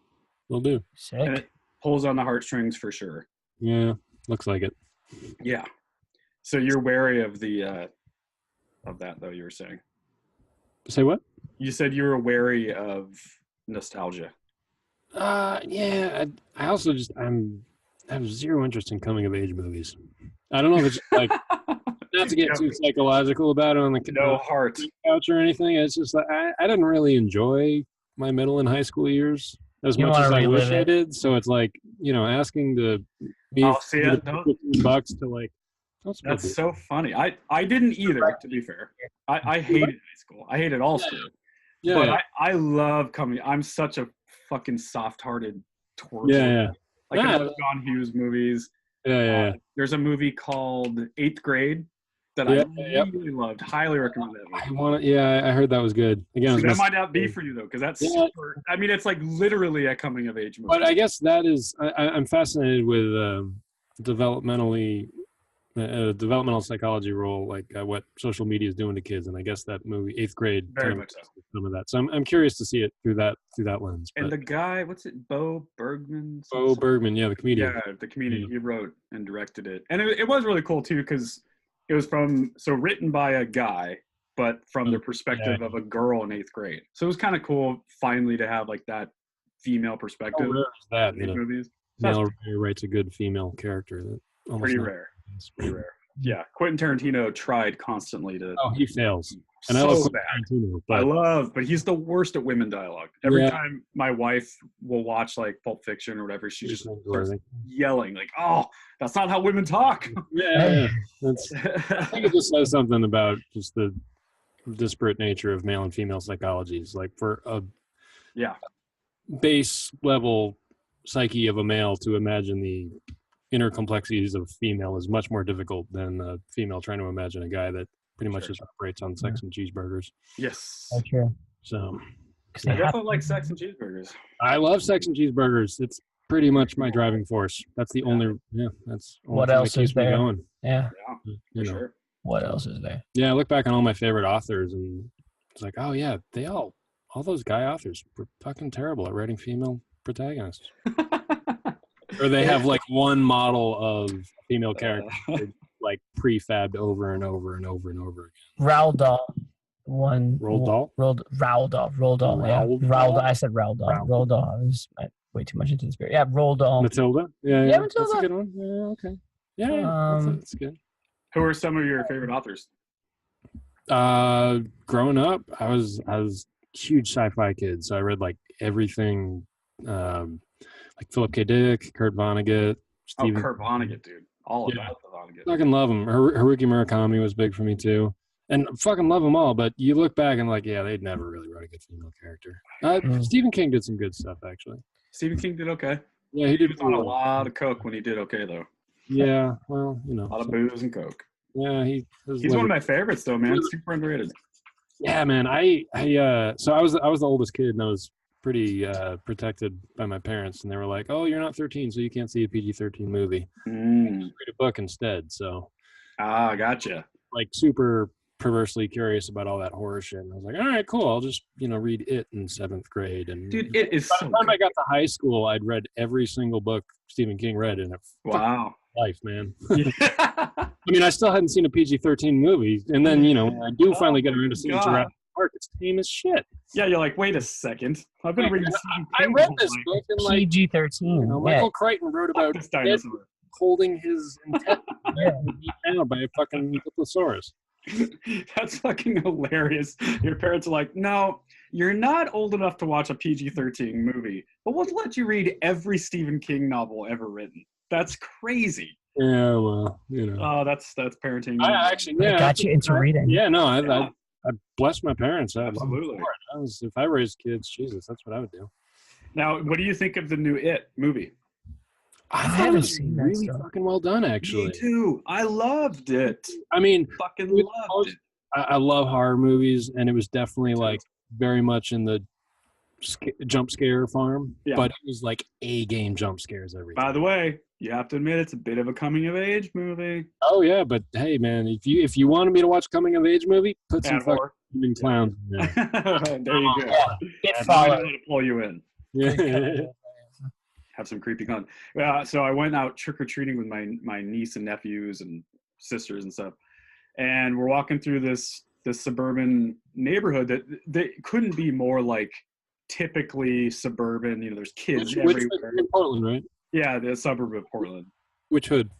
Will do. Sick. And it pulls on the heartstrings for sure. Yeah, looks like it. Yeah. So you're wary of the of that, though. You were saying. Say what? You said you were wary of nostalgia. Yeah. I also I have zero interest in coming of age movies. I don't know if it's like not to get too psychological about it on the couch or anything. It's just like I didn't really enjoy my middle and high school years as much as I wish I did. So it's like, asking bucks to like. That's so funny. I didn't either, to be fair. I hated high school. I hated all school. Yeah. But I love coming. I'm such a fucking soft-hearted twerp. Yeah. Like I love John Hughes movies. Yeah. There's a movie called 8th Grade that I really loved. Highly recommend that movie. I heard that was good. Again, that might not be for you though, because that's super. I mean, it's like literally a coming of age movie. But I guess that is. I'm fascinated with developmental psychology role, like what social media is doing to kids, and I guess that movie 8th Grade very much so. Some of that. So I'm curious to see it through that lens. And the guy, what's it, Bo Bergman? Bo Bergman, yeah, the comedian. Yeah, the comedian. He wrote and directed it, and it was really cool too, because it was written by a guy, but from the perspective of a girl in 8th grade. So it was kind of cool finally to have like that female perspective. That in movies. Male writes a good female character. That pretty rare. It's pretty rare. Yeah, Quentin Tarantino tried constantly to. Oh, he fails. And so I love bad. Tarantino, but he's the worst at women dialogue. Every time my wife will watch like Pulp Fiction or whatever, she just starts yelling like, "Oh, that's not how women talk." Yeah. I think it just says something about just the disparate nature of male and female psychologies. Like for a base level psyche of a male to imagine the inner complexities of female is much more difficult than a female trying to imagine a guy that pretty much just operates on sex and cheeseburgers. Yes. That's true. So I definitely like sex and cheeseburgers. I love sex and cheeseburgers. It's pretty much my driving force. That's the only that's what else is there? Going. Yeah. Sure. What else is there? Yeah, I look back on all my favorite authors and it's like, oh yeah, they all those guy authors were fucking terrible at writing female protagonists. Or they have like one model of female character like prefabbed over and over and over and over again. Roald Dahl. Roald Dahl? Roald Dahl. I said Roald Dahl. Roald Dahl. I was way too much into the spirit. Yeah, Roald Dahl. Matilda? Yeah, Matilda. That's a good one. Yeah, okay. Yeah, that's good. Who are some of your favorite authors? Growing up, I was a huge sci-fi kid, so I read like everything like Philip K. Dick, Kurt Vonnegut. Kurt Vonnegut, dude. All about the Vonnegut. Fucking love him. Haruki Murakami was big for me too. And fucking love them all, but you look back and like, yeah, they'd never really wrote a good female character. Stephen King did some good stuff, actually. Stephen King did okay. Yeah, he was on a lot of coke when he did okay, though. Yeah, well, you know. A lot of booze and coke. Yeah, he's one of my favorites, though, man. Super underrated. Yeah, man. So I was the oldest kid, and I was pretty protected by my parents, and they were like, "Oh, you're not 13, so you can't see a PG-13 movie. Read a book instead." So, gotcha. Like super perversely curious about all that horror shit, and I was like, "All right, cool. I'll just read it in 7th grade." And dude, it is. By the time I got to high school, I'd read every single book Stephen King read in it. Wow, life, man. I mean, I still hadn't seen a PG-13 movie, and then when I do finally get around to seeing Jurassic Park, it's tame as shit. Yeah, you're like, wait a second. I've been reading. I read this book in like PG-13. Michael Crichton wrote about holding his intestines down by a fucking Dilophosaurus. That's fucking hilarious. Your parents are like, no, you're not old enough to watch a PG-13 movie, but we'll let you read every Stephen King novel ever written. That's crazy. Yeah, well, Oh, that's parenting. I actually got you into reading. Yeah, no, I bless my parents. Absolutely. If I raised kids, Jesus, that's what I would do. Now, what do you think of the new It movie? I thought it was really fucking well done, actually. Me too. I loved it. I mean, fucking loved it. I love horror movies, and it was definitely like very much in the jump scare farm, Yeah. but it was like A-game jump scares every time. By the way, you have to admit it's a bit of a coming of age movie. Oh yeah, but hey man, if you wanted me to watch a coming of age movie, put some fucking human clowns in there. There you go. Get I know followed. how to pull you in. Yeah. Have some creepy clown. So I went out trick or treating with my niece and nephews and sisters and stuff, and we're walking through this suburban neighborhood that couldn't be more like typically suburban. You know, there's kids everywhere. In Portland, right? Yeah, the suburb of Portland. Which hood?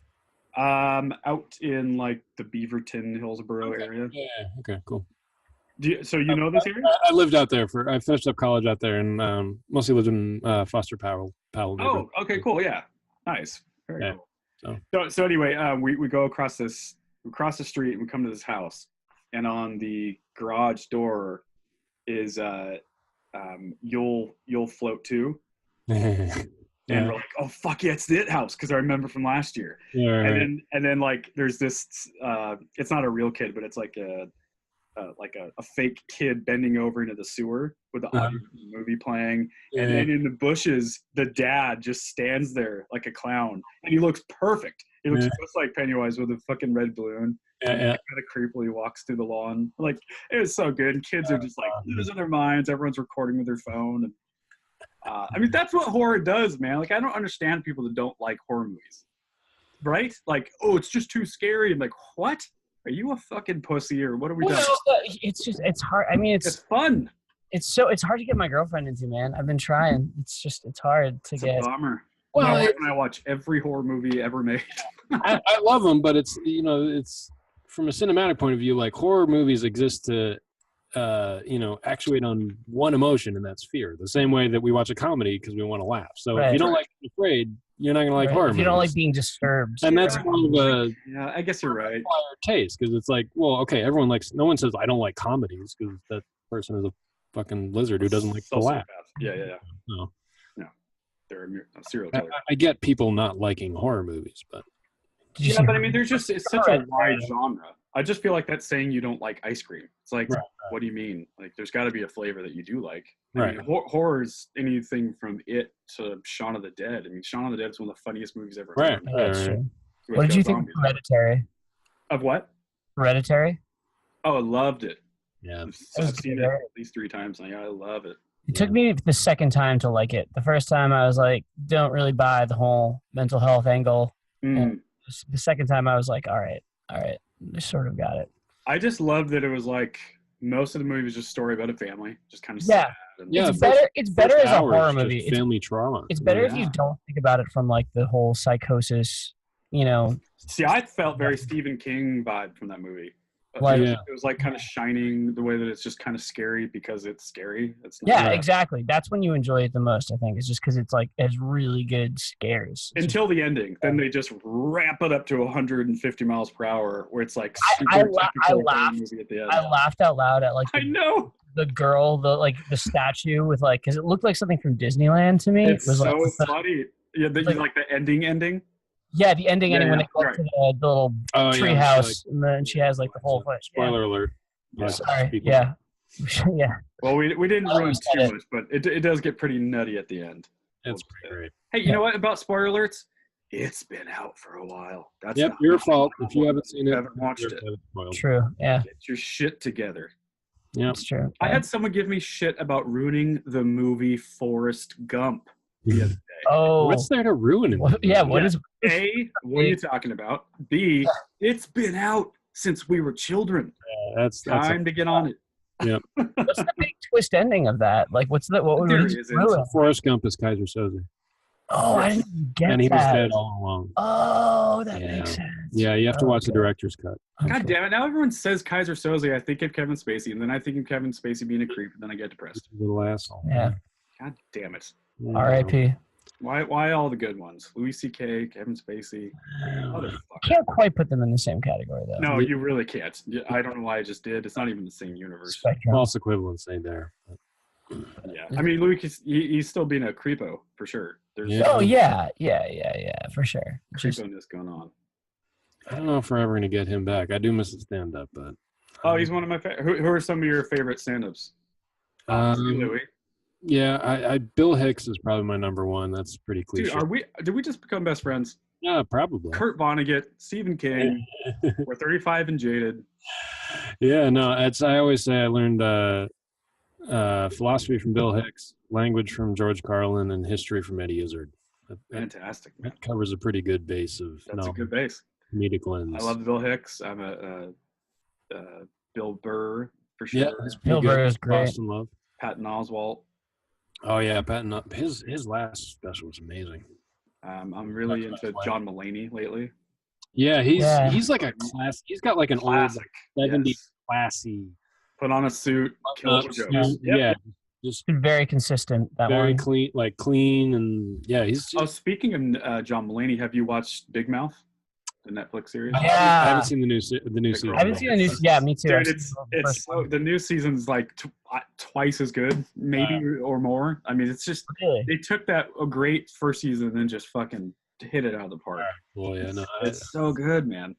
Out in like the Beaverton, Hillsborough area. Yeah. Okay. Cool. So you know this area? I lived out there I finished up college out there, and mostly lived in Foster Powell. Oh, okay, cool. Yeah, nice. Very cool. So anyway, we go across the street and we come to this house, and on the garage door is you'll float too. And we're like, oh fuck yeah, it's the It House, because I remember from last year. Yeah, right. And then like there's this it's not a real kid, but it's like a fake kid bending over into the sewer with the audio of the movie playing. And then in the bushes, the dad just stands there like a clown, and he looks perfect. He looks just like Pennywise with a fucking red balloon. And kind of creepily walks through the lawn. Like, it was so good. And kids are just like losing their minds. Everyone's recording with their phone. And I mean, that's what horror does, man. Like, I don't understand people that don't like horror movies, right? Like, oh, it's just too scary. I'm like, what? Are you a fucking pussy, or what are we doing? It's hard. I mean, it's fun. It's hard to get my girlfriend into, man. I've been trying. It's hard to get. It's a bummer. Well, my wife and I watch every horror movie ever made. I love them, but it's it's from a cinematic point of view. Like, horror movies exist to actuate on one emotion, and that's fear. The same way that we watch a comedy because we want to laugh. So if you don't like being afraid, you're not gonna like horror movies. If you don't like being disturbed, and that's one of the I guess you're right. Taste, because it's like, well, okay, everyone likes. No one says I don't like comedies, because that person is a fucking lizard who doesn't like to laugh. Yeah. No, they're a serial killer. I get people not liking horror movies, but but I mean, it's such a wide genre. I just feel like that's saying you don't like ice cream. It's like, what do you mean? Like, there's got to be a flavor that you do like. I mean, horror is anything from It to Shaun of the Dead. I mean, Shaun of the Dead is one of the funniest movies ever. Right. What did you think of Hereditary? Of what? Hereditary? Oh, I loved it. Yeah. I've seen it at least 3 times. I love it. It took me the second time to like it. The first time I was like, don't really buy the whole mental health angle. And the second time I was like, all right, I sort of got it. I just loved that it was like most of the movie was just a story about a family, just kind of sad. It's better as a horror movie. It's family trauma. It's better if you don't think about it from like the whole psychosis, See, I felt very Stephen King vibe from that movie. Like, it was like kind of Shining, the way that it's just kind of scary because it's scary. It's not exactly. That's when you enjoy it the most, I think. It's just because it's like it has really good scares. Until the ending. Then they just ramp it up to 150 miles per hour where it's like I laughed out loud at like the girl, the statue with like, because it looked like something from Disneyland to me. It's it was so funny. Yeah, like the ending. Yeah, the ending when they go to the little tree house, and then she has like the whole thing. Spoiler alert. Sorry. Yeah. Well, we didn't ruin too much, but it does get pretty nutty at the end. It's pretty great. Hey, you know what about spoiler alerts? It's been out for a while. That's your fault if you haven't seen it. Haven't watched it. True. Yeah. Get your shit together. Yeah, it's true. I had someone give me shit about ruining the movie Forrest Gump the other day. Oh, what's there to ruin it? What is A, what are you talking about? B, it's been out since we were children. That's time to get on it. Yeah. What's the big twist ending of that? Like, what would ruin? Forrest Gump is Kaiser Soze. Oh, I didn't get that. And he was dead all along. Oh, that makes sense. Yeah, you have to watch the director's cut. God damn it. Now everyone says Kaiser Soze. I think of Kevin Spacey, and then I think of Kevin Spacey being a creep, and then I get depressed. Little asshole. Yeah. God damn it. R.I.P. Why all the good ones? Louis C.K., Kevin Spacey. Can't quite put them in the same category, though. No, you really can't. I don't know why I just did. It's not even the same universe. False equivalency there. Yeah. I mean, Louis, he's still being a creepo, for sure. There's yeah, for sure. Creeponess going on. I don't know if we're ever going to get him back. I do miss his stand-up, but... Oh, he's one of my favorite. Who are some of your favorite stand-ups? Louis? Yeah, I Bill Hicks is probably my number one. That's pretty cliche. Dude, did we just become best friends? Yeah, probably. Kurt Vonnegut, Stephen King. We're 35 and jaded. Yeah, no, I always say I learned philosophy from Bill Hicks, language from George Carlin, and history from Eddie Izzard. Fantastic, man. That covers a pretty good base of That's a good base. Comedic lens. I love Bill Hicks. I'm a Bill Burr for sure. Yeah, Bill Burr is great. Boston Love. Patton Oswalt. Oh yeah, Patton. His last special was amazing. I'm really into John Mulaney lately. Yeah, he's like a class. He's got like an Classic. old 70s classy. Put on a suit, kill the jokes. Yeah, just very consistent. That very one. clean, and yeah, he's. Speaking of John Mulaney, have you watched Big Mouth, the Netflix series? Yeah, I haven't seen the new season. I haven't seen the new. Yeah, me too. Dude, it's the new season's like twice as good, maybe or more. I mean, it's just they took that a great first season and then just fucking hit it out of the park. Well, yeah, no, it's so good, man.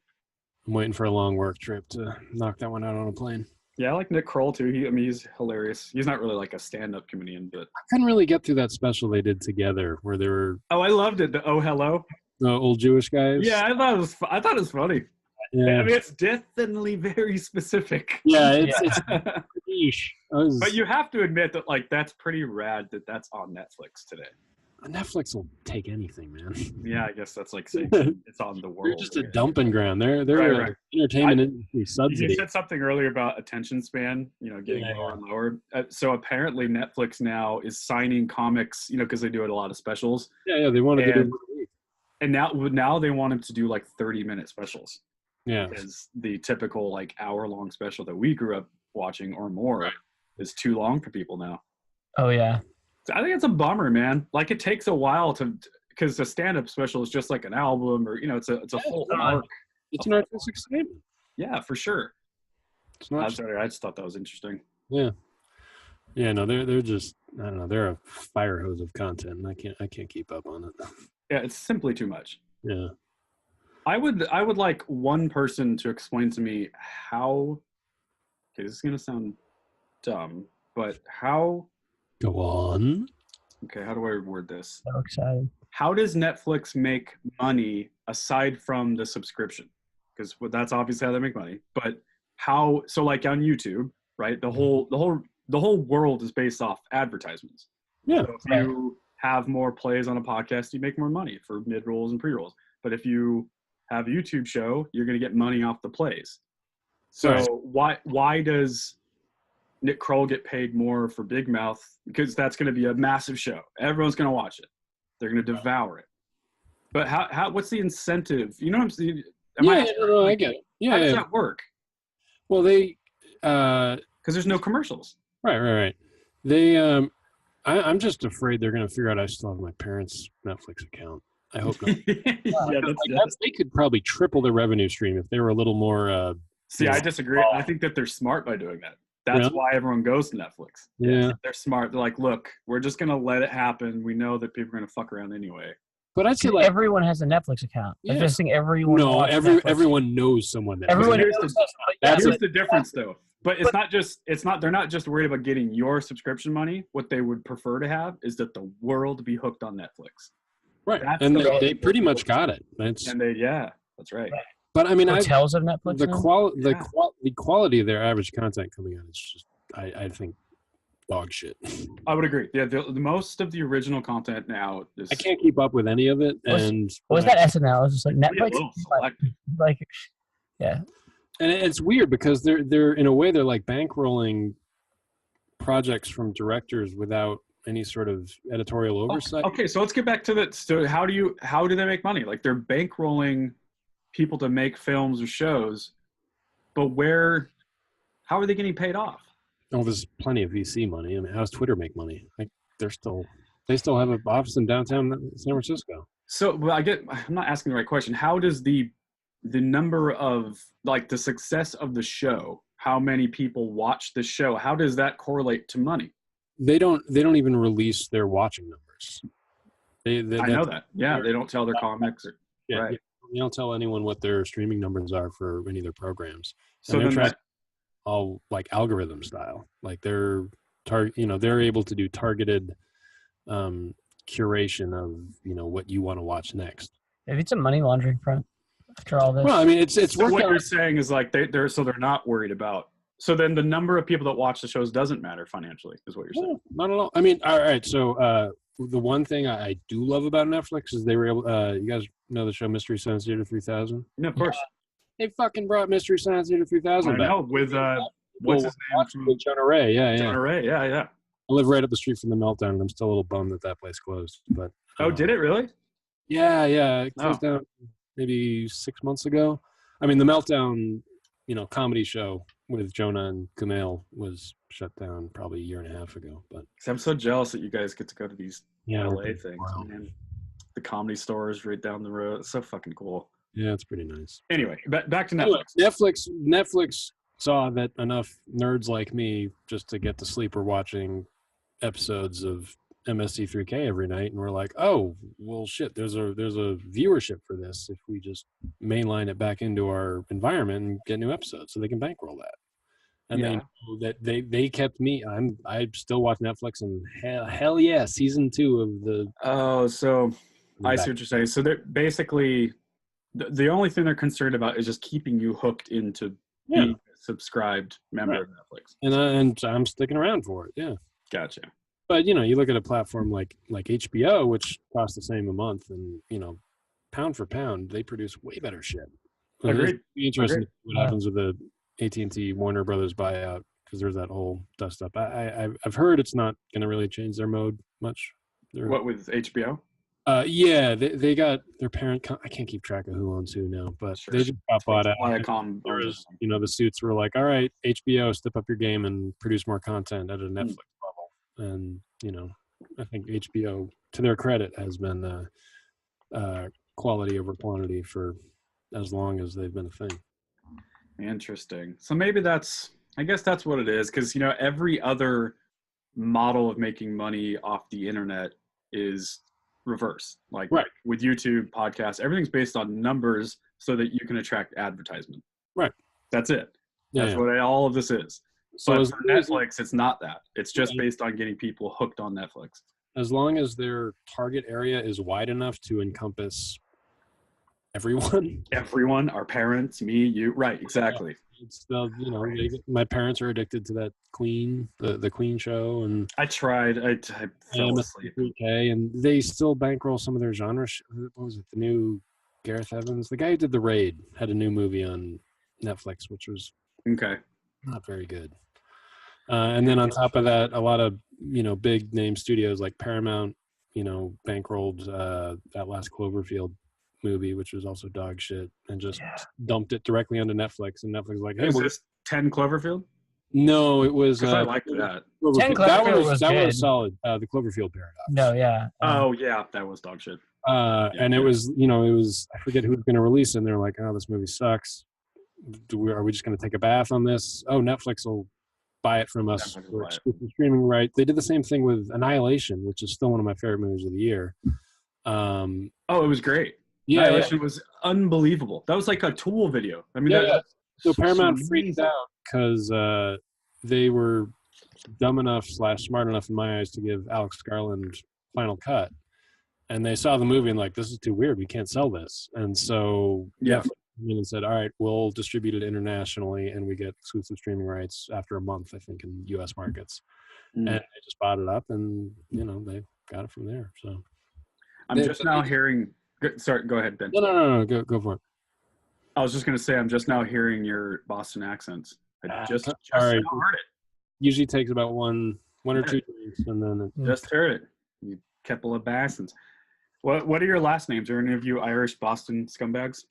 I'm waiting for a long work trip to knock that one out on a plane. Yeah, I like Nick Kroll too. He's hilarious. He's not really like a stand-up comedian, but I couldn't really get through that special they did together where they were. Oh, I loved it. The Oh Hello. The old Jewish guys. Yeah, I thought it was funny. Yeah. I mean, it's definitely very specific. Yeah, it's niche. But you have to admit that like that's pretty rad that that's on Netflix today. Netflix will take anything, man. Yeah, I guess that's like saying it's on the world. They're just a dumping ground. They're right. Entertainment industry subsidy. You said something earlier about attention span, getting lower and lower. So apparently Netflix now is signing comics, because they do it a lot of specials. Yeah, they wanted to do it. And now they want them to do like 30-minute specials. Yeah. Because the typical like hour-long special that we grew up watching or more is too long for people now. Oh, yeah. I think it's a bummer, man. Like it takes a while because the stand-up special is just like an album or, it's a whole arc. It's an artistic statement. Yeah, for sure. It's not. I'm sorry, I just thought that was interesting. Yeah. Yeah, no, they're just, I don't know, they're a fire hose of content, and I can't keep up on it. Yeah, it's simply too much. Yeah. I would like one person to explain to me how. Okay, this is gonna sound dumb, but how. Go on. Okay, how do I word this? So excited. How does Netflix make money aside from the subscription? Because that's obviously how they make money. But how? So like on YouTube, right? The whole world is based off advertisements. Yeah. So if you have more plays on a podcast, you make more money for mid-rolls and pre-rolls. But if you have a YouTube show, you're going to get money off the plays. So why does Nick Kroll get paid more for Big Mouth? Because that's going to be a massive show. Everyone's going to watch it. They're going to devour it. But how? What's the incentive? You know what I'm saying? I get it. Yeah, how does that work? Well, they because there's no commercials. Right. They I'm just afraid they're going to figure out I still have my parents' Netflix account. I hope not. They could probably triple their revenue stream if they were a little more. See, I disagree. I think that they're smart by doing that. That's why everyone goes to Netflix. Yeah. They're smart. They're like, look, we're just going to let it happen. We know that people are going to fuck around anyway. But I'd say like everyone has a Netflix account. Yeah. I just think everyone. No, everyone knows someone that. Everyone here's the difference, though. But they're not just worried about getting your subscription money. What they would prefer to have is that the world be hooked on Netflix. Right. And they pretty much got it. That's right. But I mean, hotels of Netflix. The quality of their average content coming out is just, I think, dog shit. I would agree. Yeah, the most of the original content now is. I can't keep up with any of it. Was that SNL? It's just like Netflix. Yeah. And it's weird because they're in a way they're like bankrolling projects from directors without any sort of editorial oversight. Okay, so let's get back to that. So how do they make money? Like they're bankrolling people to make films or shows, but how are they getting paid off? Oh, there's plenty of VC money. I mean, how does Twitter make money? Like they still have an office in downtown San Francisco. So I'm not asking the right question. How does the number of like the success of the show, how many people watch the show, how does that correlate to money? They don't even release their watching numbers. I know that. Yeah, they don't tell their comics. Right. They don't tell anyone what their streaming numbers are for any of their programs. So they're all like algorithm style. Like they're they're able to do targeted curation of what you want to watch next. Maybe it's a money laundering front after all this. Well, I mean, it's so what you're saying is like they're not worried about. So then the number of people that watch the shows doesn't matter financially, is what you're saying. Not at all. I mean, all right. So the one thing I do love about Netflix is they were able. You guys know the show Mystery Science Theater 3000? Yeah, of course. They fucking brought Mystery Science Theater 3000 back. I know, with what's his name? With Jonah Ray. Yeah. Jonah Ray. Yeah. I live right up the street from the Meltdown, and I'm still a little bummed that place closed. But did it really? Yeah. It closed down maybe 6 months ago. I mean, the Meltdown, comedy show with Jonah and Kumail was shut down probably a year and a half ago. But I'm so jealous that you guys get to go to these LA things. Wow. Man. The Comedy Store is right down the road. It's so fucking cool. Yeah, it's pretty nice. Anyway, back to Netflix. Netflix saw that enough nerds like me just to get to sleep were watching episodes of MST3K every night, and we're like, oh, well, shit, there's a viewership for this if we just mainline it back into our environment and get new episodes, so they can bankroll that. And they know that they kept me. I still watch Netflix, and hell yeah, season 2 of the. Oh, so I see what you're saying. So they're basically the only thing they're concerned about is just keeping you hooked into being a subscribed member of Netflix. And I'm sticking around for it. Yeah. Gotcha. But you look at a platform like HBO, which costs the same a month, and pound for pound, they produce way better shit. Agreed. It'd be interesting to see what happens with the AT&T Warner Brothers buyout, because there's that whole dust up. I've heard it's not going to really change their mode much. What with HBO? Yeah, they got their parent. I can't keep track of who owns who now, but they just got bought out. The suits were like, all right, HBO, step up your game and produce more content at a Netflix level. And I think HBO, to their credit, has been quality over quantity for as long as they've been a thing. Interesting. So maybe I guess that's what it is, because every other model of making money off the internet is reverse. Like with YouTube, podcasts, everything's based on numbers so that you can attract advertisement. Right. That's it. That's what all of this is. So but for Netflix, it's not that. It's just based on getting people hooked on Netflix. As long as their target area is wide enough to encompass everyone, our parents, me, you. Right, exactly. It's my parents are addicted to that Queen, the Queen show, and I tried. I fell asleep. And they still bankroll some of their genre. What was it? The new Gareth Evans, the guy who did The Raid, had a new movie on Netflix, which was not very good. And then on top of that, a lot of big name studios like Paramount, bankrolled that last Cloverfield movie, which was also dog shit, and just dumped it directly onto Netflix. And Netflix was like, hey, was this 10 Cloverfield? No, it was. I liked that. 10 Cloverfield that was solid. The Cloverfield Paradox. No, yeah. Oh yeah, that was dog shit. And it was, it was. I forget who was going to release it. And they're like, oh, this movie sucks. Are we just going to take a bath on this? Oh, Netflix will buy it from us for exclusive streaming right. They did the same thing with Annihilation, which is still one of my favorite movies of the year. It was great. Yeah, Annihilation was unbelievable. That was like a Tool video. I mean, so Paramount freaked out because they were dumb enough / smart enough in my eyes to give Alex Garland final cut, and they saw the movie and like, this is too weird. We can't sell this, and so and said, all right, we'll distribute it internationally, and we get exclusive streaming rights after a month, I think, in U.S. markets. And they just bought it up, and they got it from there. So I'm just now hearing. Sorry, go ahead, Ben. No, go for it. I was just going to say, I'm just now hearing your Boston accents. I just heard it. Usually takes about one or two drinks, and then just heard it. You couple of Bostons. What are your last names? Are any of you Irish Boston scumbags?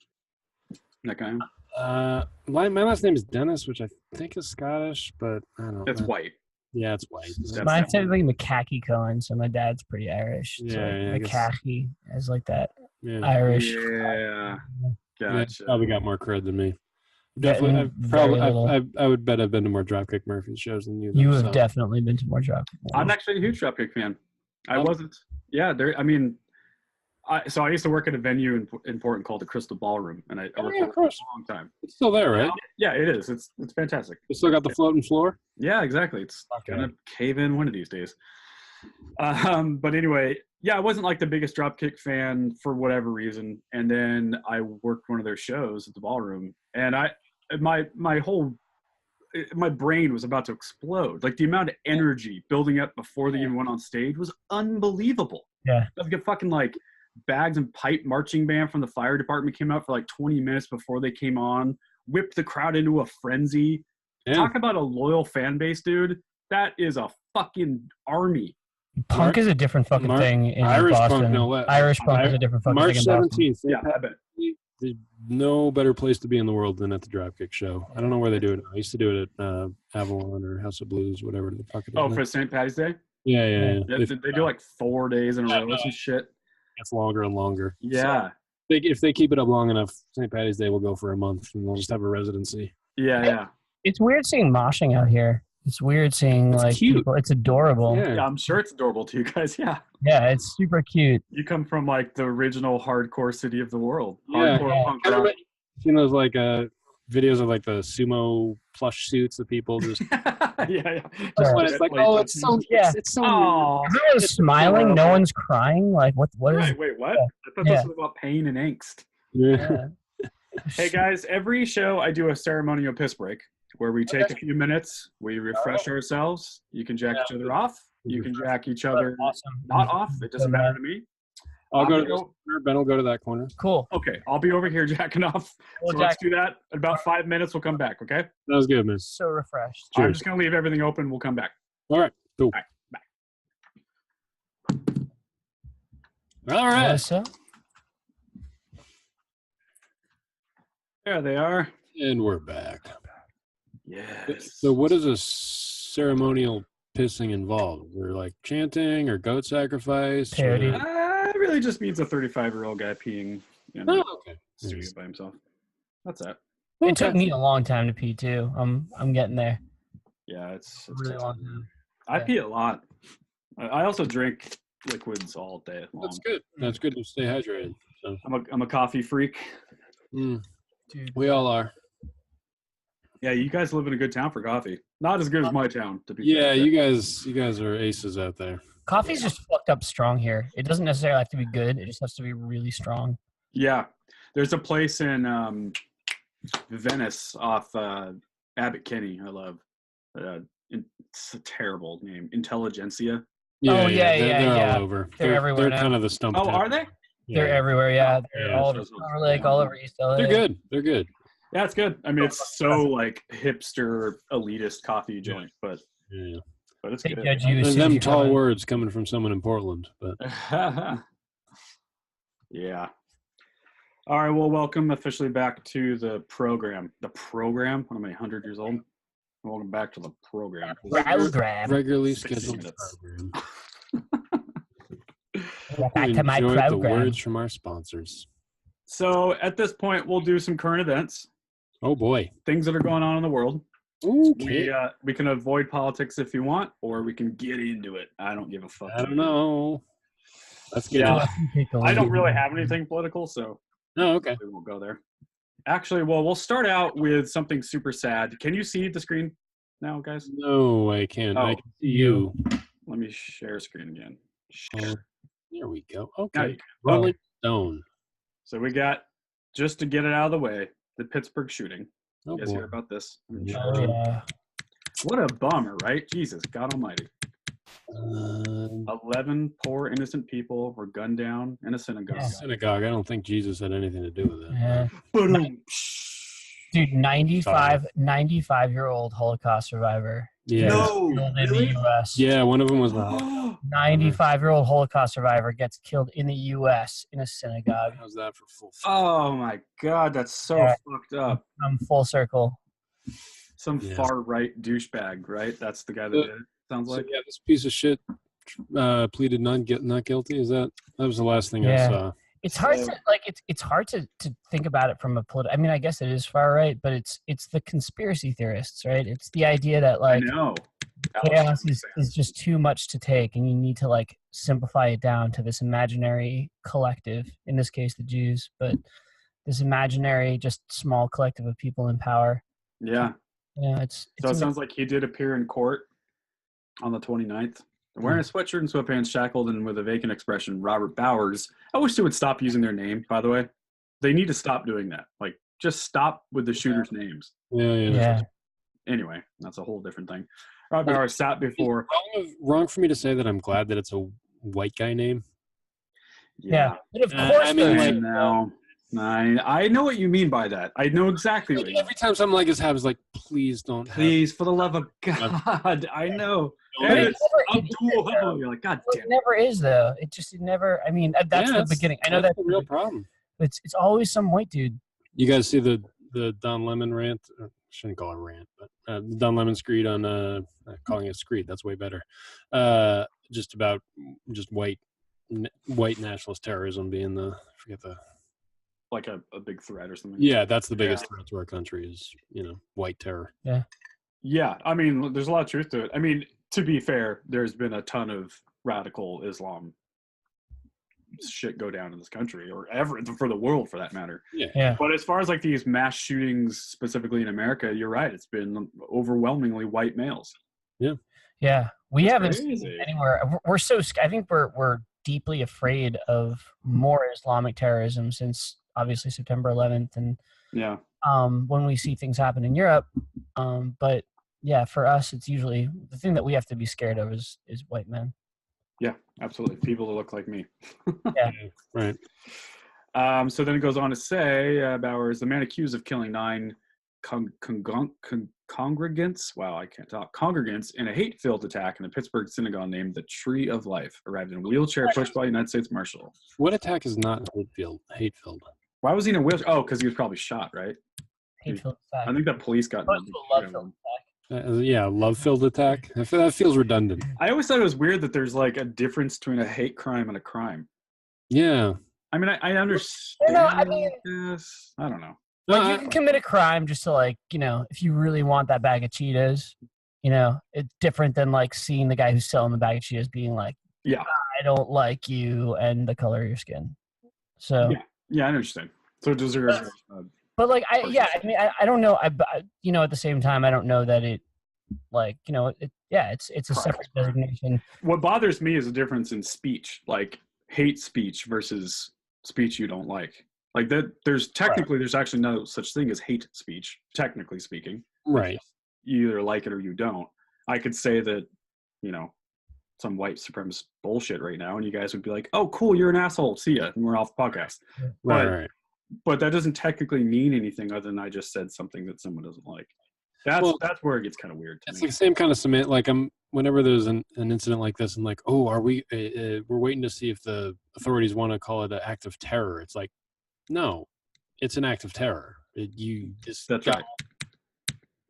That kind of? My last name is Dennis, which I think is Scottish, but I don't know. It's white. Yeah, it's white. Mine's like McCackey Cohen, so my dad's pretty Irish. So McCackey is like that Irish. Yeah, gotcha. Probably got more cred than me. Definitely, I would bet I've been to more Dropkick Murphy shows than you. You have definitely been to more Dropkick. I'm actually a huge Dropkick fan. I wasn't. Yeah, I mean, I used to work at a venue in Portland called the Crystal Ballroom, and I worked there for a long time. It's still there, right? Yeah, it is. It's fantastic. You still got the floating floor? Yeah, exactly. It's gonna cave in one of these days. But anyway, yeah, I wasn't like the biggest Dropkick fan for whatever reason, and then I worked one of their shows at the Ballroom, and my brain was about to explode. Like the amount of energy building up before they even went on stage was unbelievable. Yeah, like a fucking like Bags and Pipe marching band from the fire department came out for like 20 minutes before they came on, whipped the crowd into a frenzy. Yeah. Talk about a loyal fan base, dude. That is a fucking army. Punk is a different fucking thing in Irish Boston. Punk, no less. Irish Punk is a different fucking March thing in Boston. 17th. Yeah, I bet. There's no better place to be in the world than at the Dropkick show. I don't know where they do it now. I used to do it at Avalon or House of Blues, whatever the fuck it is. Oh, for St. Patty's Day? Yeah. They do like 4 days in a row and shit. It's longer and longer. Yeah. So if they keep it up long enough, St. Patty's Day will go for a month, and they'll just have a residency. Yeah. It's weird seeing moshing out here. It's weird seeing cute. people. It's adorable. Yeah, I'm sure it's adorable to you guys. Yeah. Yeah, it's super cute. You come from like the original hardcore city of the world. Yeah. Hardcore punk rock. You know, those like videos of like the sumo plush suits that people just. yeah. Just when it's like, it's so. It's so. Everyone's smiling. No one's crying. Like what is? Wait, what? I thought this was about pain and angst. Yeah. Hey guys, every show I do a ceremonial piss break where we take a few minutes, we refresh ourselves. You can jack each other off. You can jack each other not off. It doesn't matter to me. I'll go to this corner. Ben will go to that corner. Cool. Okay, I'll be over here jacking off. Let's do that. In about 5 minutes, we'll come back, okay? That was good, man. So refreshed. I'm just going to leave everything open. We'll come back. All right. Cool. All right. So. There they are. And we're back. Yes. So what does a ceremonial pissing involve? Or like chanting or goat sacrifice? Parody. It really just means a 35-year-old guy peeing in the studio by himself. That's that. It took me a long time to pee too. I'm getting there. Yeah, it's really long time. I pee a lot. I also drink liquids all day long. That's good. That's good to stay hydrated. So. I'm a coffee freak. Dude. We all are. Yeah, you guys live in a good town for coffee. Not as good as my town, to be fair. You guys are aces out there. Coffee's just fucked up strong here. It doesn't necessarily have to be good. It just has to be really strong. Yeah. There's a place in Venice off Abbot Kinney I love. It's a terrible name. Intelligentsia. They're all over. They're everywhere They're now. kind of the stump. Oh, are they? They're everywhere, yeah. They're all over Silver Lake, all over East LA. They're good. They're good. Yeah, it's good. I mean, it's so like hipster, elitist coffee joint, but it's good. There's them tall words coming from someone in Portland, but yeah. All right, well, welcome officially back to the program. The program? What am I, 100 years old? Welcome back to the program. Regularly scheduled program. Back to my program. The words from our sponsors. So at this point, we'll do some current events. Oh boy, things that are going on in the world. Okay. We can avoid politics if you want, or we can get into it. I don't give a fuck. I don't know. Let's get I don't really have anything political, so okay. We won't go there. Actually, well, we'll start out with something super sad. Can you see the screen now, guys? No, I can't. I can see you. Let me share screen again. There we go. Okay. Rolling Stone. So we got, just to get it out of the way, the Pittsburgh shooting. Oh, you guys boy. hear about this? Yeah. What a bummer, right? Jesus, God almighty. 11 poor innocent people were gunned down in a synagogue. Synagogue. I don't think Jesus had anything to do with it. Yeah. Dude, 95-year-old Holocaust survivor. Yeah. No, killed in the U.S. Yeah, one of them was 95-year-old Holocaust survivor gets killed in the U.S. in a synagogue. How's that for full? Oh my God, that's so fucked up. Full circle. Some far right douchebag, right? That's the guy that did it. Sounds like. Yeah, this piece of shit pleaded not guilty. Is that was the last thing I saw. It's hard to it's hard to think about it from a political. I mean, I guess it is far right, but it's the conspiracy theorists, right? It's the idea that like I know. chaos is just too much to take, and you need to like simplify it down to this imaginary collective, in this case the Jews, but this imaginary just small collective of people in power. Yeah. Yeah, so it sounds like he did appear in court on the 29th, wearing a sweatshirt and sweatpants, shackled and with a vacant expression. Robert Bowers. I wish they would stop using their name, by the way. They need to stop doing that. Like, just stop with the shooters' names. Yeah. Anyway, that's a whole different thing. Robert Bowers sat before. Wrong for me to say that I'm glad that it's a white guy name. Yeah. But of course, I mean, I know what you mean by that. I know exactly what you mean. Every time something like this happens, like, please don't. Please, for the love of God. I know. And you're like, God damn it. It never is, though. It never, I mean, that's the beginning. I know that's the real problem. It's always some white dude. You guys see the Don Lemon rant? I shouldn't call it a rant, but the Don Lemon screed on calling it screed. That's way better. Just about white nationalist terrorism being like a big threat or something. Yeah, that's the biggest threat to our country is, white terror. Yeah. Yeah, I mean, there's a lot of truth to it. I mean, to be fair, there's been a ton of radical Islam shit go down in this country, or ever for the world, for that matter. Yeah. But as far as like these mass shootings specifically in America, you're right. It's been overwhelmingly white males. Yeah. Yeah. We haven't seen anywhere. We're so. I think we're deeply afraid of more Islamic terrorism since obviously September 11th, and when we see things happen in Europe, but yeah, for us, it's usually the thing that we have to be scared of is white men. Yeah, absolutely. People that look like me. Yeah. Right. So then it goes on to say, Bowers, the man accused of killing 9 congregants, wow, I can't talk, congregants in a hate-filled attack in the Pittsburgh synagogue named the Tree of Life, arrived in a wheelchair pushed by a United States Marshal. What attack is not hate-filled? Why was he in a wheelchair? Oh, because he was probably shot, right? Hate-filled attack. I think that police got love-filled attack. Love-filled attack. That feels redundant. I always thought it was weird that there's like a difference between a hate crime and a crime. Yeah. I mean, I understand. I don't know. Like, you can commit a crime just to, like, if you really want that bag of Cheetos, it's different than like seeing the guy who's selling the bag of Cheetos being like, yeah, I don't like you and the color of your skin. So yeah, I understand. So it deserves. But like, I don't know. I at the same time, I don't know that it, like, it's a separate designation. What bothers me is the difference in speech, like hate speech versus speech you don't like. Like that, there's actually no such thing as hate speech, technically speaking. Right. You either like it or you don't. I could say that, some white supremacist bullshit right now, and you guys would be like, "Oh, cool, you're an asshole. See ya," and we're off the podcast. Right. But that doesn't technically mean anything other than I just said something that someone doesn't like. That's where it gets kind of weird to me. It's like the same kind of cement. Like whenever there's an incident like this, and like, oh, are we? We're waiting to see if the authorities want to call it an act of terror. It's like, no, it's an act of terror.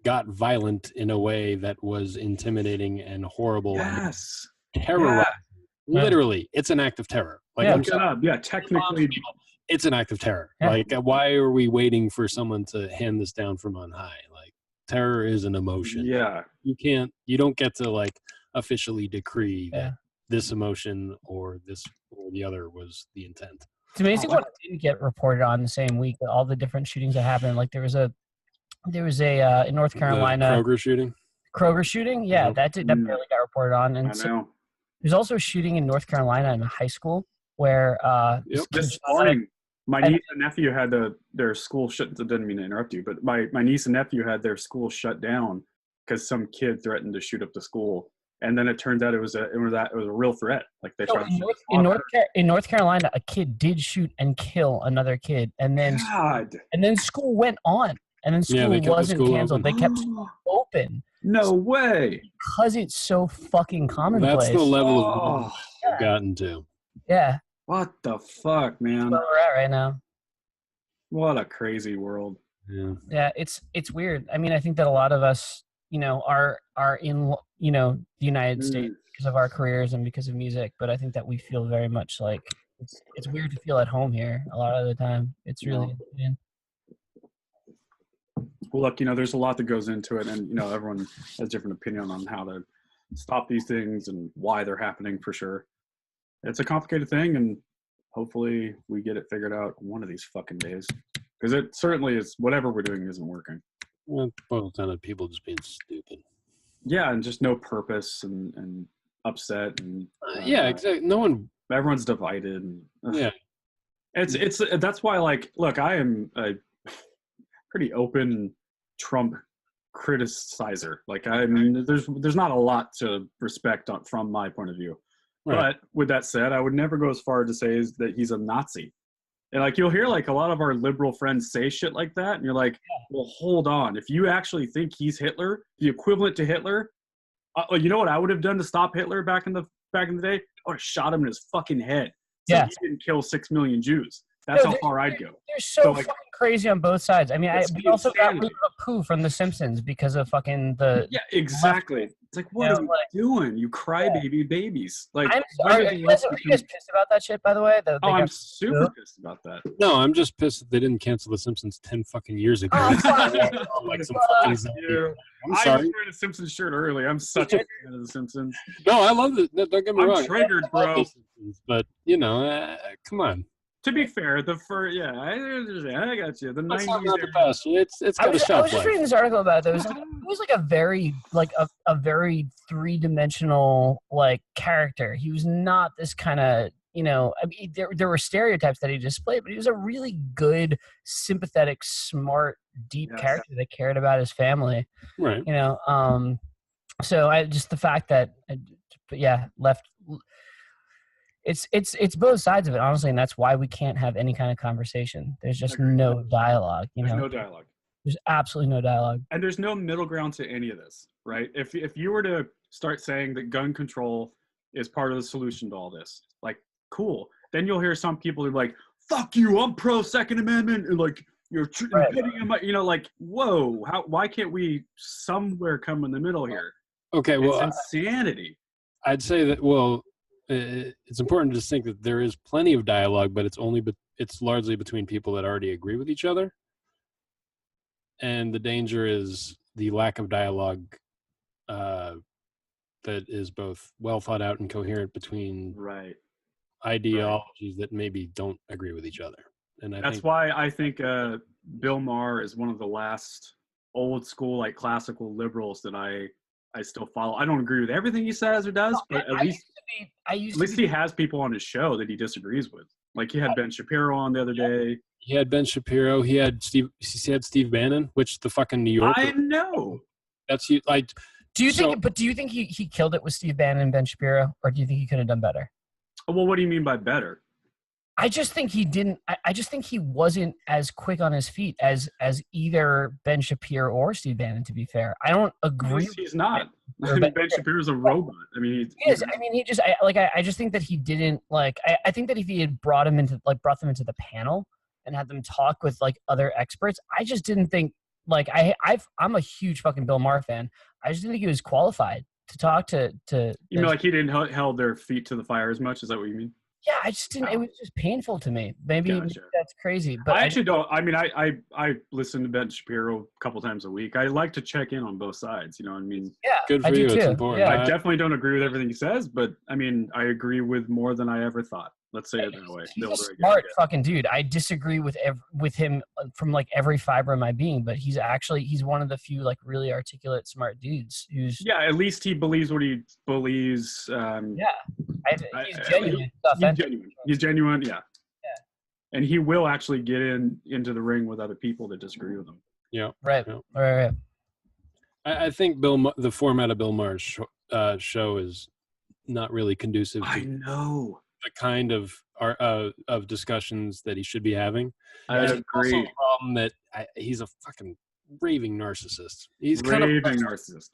Got violent in a way that was intimidating and horrible. Yes. And terrorizing. Yeah. Literally, it's an act of terror. Like, technically, it's an act of terror. Yeah. Like, why are we waiting for someone to hand this down from on high? Like, terror is an emotion. Yeah. You don't get to like officially decree that this emotion or this or the other was the intent. It's amazing what didn't get reported on the same week. All the different shootings that happened. Like there was a in North Carolina. The Kroger shooting. Yeah, that barely got reported on. And so there's also a shooting in North Carolina in a high school where this morning my niece and nephew had their school shut. Didn't mean to interrupt you, but my niece and nephew had their school shut down because some kid threatened to shoot up the school. And then it turned out it was a real threat. Like they tried in North Carolina, a kid did shoot and kill another kid, and then school went on, and then school wasn't canceled. They kept school open. No way! Because it's so fucking commonplace. That's the level of we've gotten to. Yeah. What the fuck, man? That's where we're at right now. What a crazy world. Yeah. Yeah, it's weird. I mean, I think that a lot of us, are in the United States because of our careers and because of music, but I think that we feel very much like it's weird to feel at home here a lot of the time. It's really well, look, there's a lot that goes into it, and everyone has different opinion on how to stop these things and why they're happening for sure. It's a complicated thing, and hopefully we get it figured out one of these fucking days. Because it certainly is, whatever we're doing isn't working. Well, boils down to people just being stupid. Yeah, and just no purpose and upset and yeah, exactly. Everyone's divided. And, yeah, it's that's why, like, look, I am a pretty open Trump criticizer. Like, I mean, there's not a lot to respect from my point of view. Right. But with that said, I would never go as far to say that he's a Nazi. And like, you'll hear like a lot of our liberal friends say shit like that, and you're like, well, hold on. If you actually think he's Hitler, the equivalent to Hitler, you know what I would have done to stop Hitler back in the day? I would have shot him in his fucking head. So he didn't kill 6 million Jews. That's how far I'd go. They're so like, fucking crazy on both sides. I mean, we also got rid of Pooh from The Simpsons because of fucking the... Yeah, exactly. It's like, what are you doing? You crybaby babies. Like, are you guys pissed about that shit, by the way? I'm super pissed about that. No, I'm just pissed that they didn't cancel The Simpsons 10 fucking years ago. I'm sorry. I was wearing a Simpsons shirt early. I'm such a fan of The Simpsons. No, I love it. Don't get me wrong. I'm triggered, bro. But, you know, come on. To be fair, I got you. The 90s. Not the best. It's got a shelf life. I was just reading this article about it. It was like a very a very three-dimensional like character. He was not this kind of, you know, I mean, there were stereotypes that he displayed, but he was a really good, sympathetic, smart, deep character that cared about his family. Right. You know, so I just the fact that, left. It's both sides of it, honestly, and that's why we can't have any kind of conversation. There's just no dialogue. There's no dialogue. There's absolutely no dialogue. And there's no middle ground to any of this, right? If you were to start saying that gun control is part of the solution to all this, like, cool. Then you'll hear some people who are like, fuck you, I'm pro Second Amendment, and like, you're you know, like, whoa, why can't we somewhere come in the middle here? Okay, well, it's insanity. I'd say that, well, it's important to think that there is plenty of dialogue, but it's largely between people that already agree with each other. And the danger is the lack of dialogue that is both well thought out and coherent between ideologies that maybe don't agree with each other. And that's why I think Bill Maher is one of the last old school, like, classical liberals that I still follow. I don't agree with everything he says or does, but at least he has people on his show that he disagrees with. Like, he had Ben Shapiro on the other day. He had Ben Shapiro. He had Steve Bannon, which the fucking New Yorker. I know. That's you. Like, do you think he killed it with Steve Bannon and Ben Shapiro, or do you think he could have done better? Well, what do you mean by better? I just think he didn't. I just think he wasn't as quick on his feet as either Ben Shapiro or Steve Bannon. To be fair, I don't agree. He's not. Ben Shapiro's a robot. I mean, he is. I mean, he just. I just think that he didn't like. I think that if he had brought them into the panel and had them talk with like other experts, I just didn't think like I'm a huge fucking Bill Maher fan. I just didn't think he was qualified to talk to. You mean like he didn't held their feet to the fire as much? Is that what you mean? Yeah, I just didn't. It was just painful to me. Maybe that's crazy, but I actually don't. I mean, I listen to Ben Shapiro a couple times a week. I like to check in on both sides. You know what I mean? Yeah, good for you. It's important. Yeah. I definitely don't agree with everything he says, but I mean, I agree with more than I ever thought. Let's say it that way. He's a smart fucking dude. I disagree with him from like every fiber of my being, but he's one of the few like really articulate, smart dudes who's at least he believes what he believes. He's genuine. He's genuine. Yeah. And he will actually get into the ring with other people that disagree with him. Yeah. Right. Yeah. Right. I think the format of Bill Maher's show is not really conducive to the kind of discussions that he should be having. I agree. Also a problem that he's a fucking raving narcissist. He's narcissist.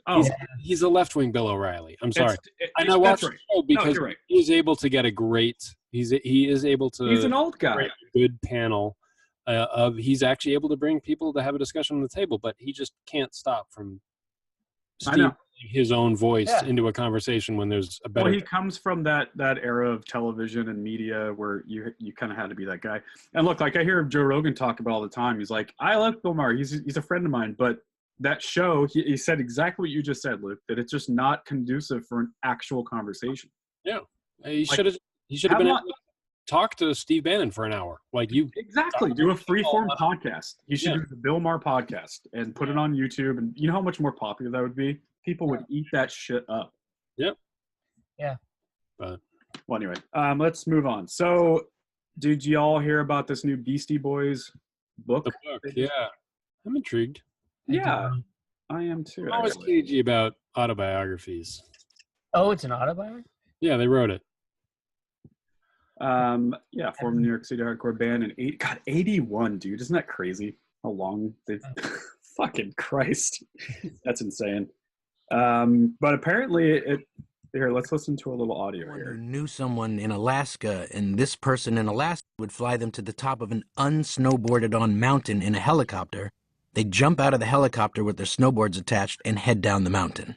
He's a left-wing Bill O'Reilly. I'm sorry. And I watched the show because he is able to get a great. He's able to. He's an old guy. A good panel he's actually able to bring people to have a discussion on the table, but he just can't stop from stealing his own voice into a conversation when there's a better. Well, he comes from that era of television and media where you kind of had to be that guy. And look, like I hear Joe Rogan talk about all the time. He's like, I love Bill Maher. He's a friend of mine, but that show, he said exactly what you just said, Luke, that it's just not conducive for an actual conversation. Yeah. He should have been able to talk to Steve Bannon for an hour. Like you exactly do a free-form podcast. He should do the Bill Maher podcast and put it on YouTube. And you know how much more popular that would be? People would eat that shit up. Yep. Yeah. But well, anyway, let's move on. So, did y'all hear about this new Beastie Boys book? The book, yeah. I'm intrigued. Yeah, I am too. I'm always cagey about autobiographies. Oh, it's an autobiography? Yeah, they wrote it. Yeah, former New York City hardcore band in 81, dude. Isn't that crazy? How long they've fucking Christ. That's insane. But apparently here, let's listen to a little audio here. Knew someone in Alaska, and this person in Alaska would fly them to the top of an unsnowboarded on mountain in a helicopter. They'd jump out of the helicopter with their snowboards attached and head down the mountain.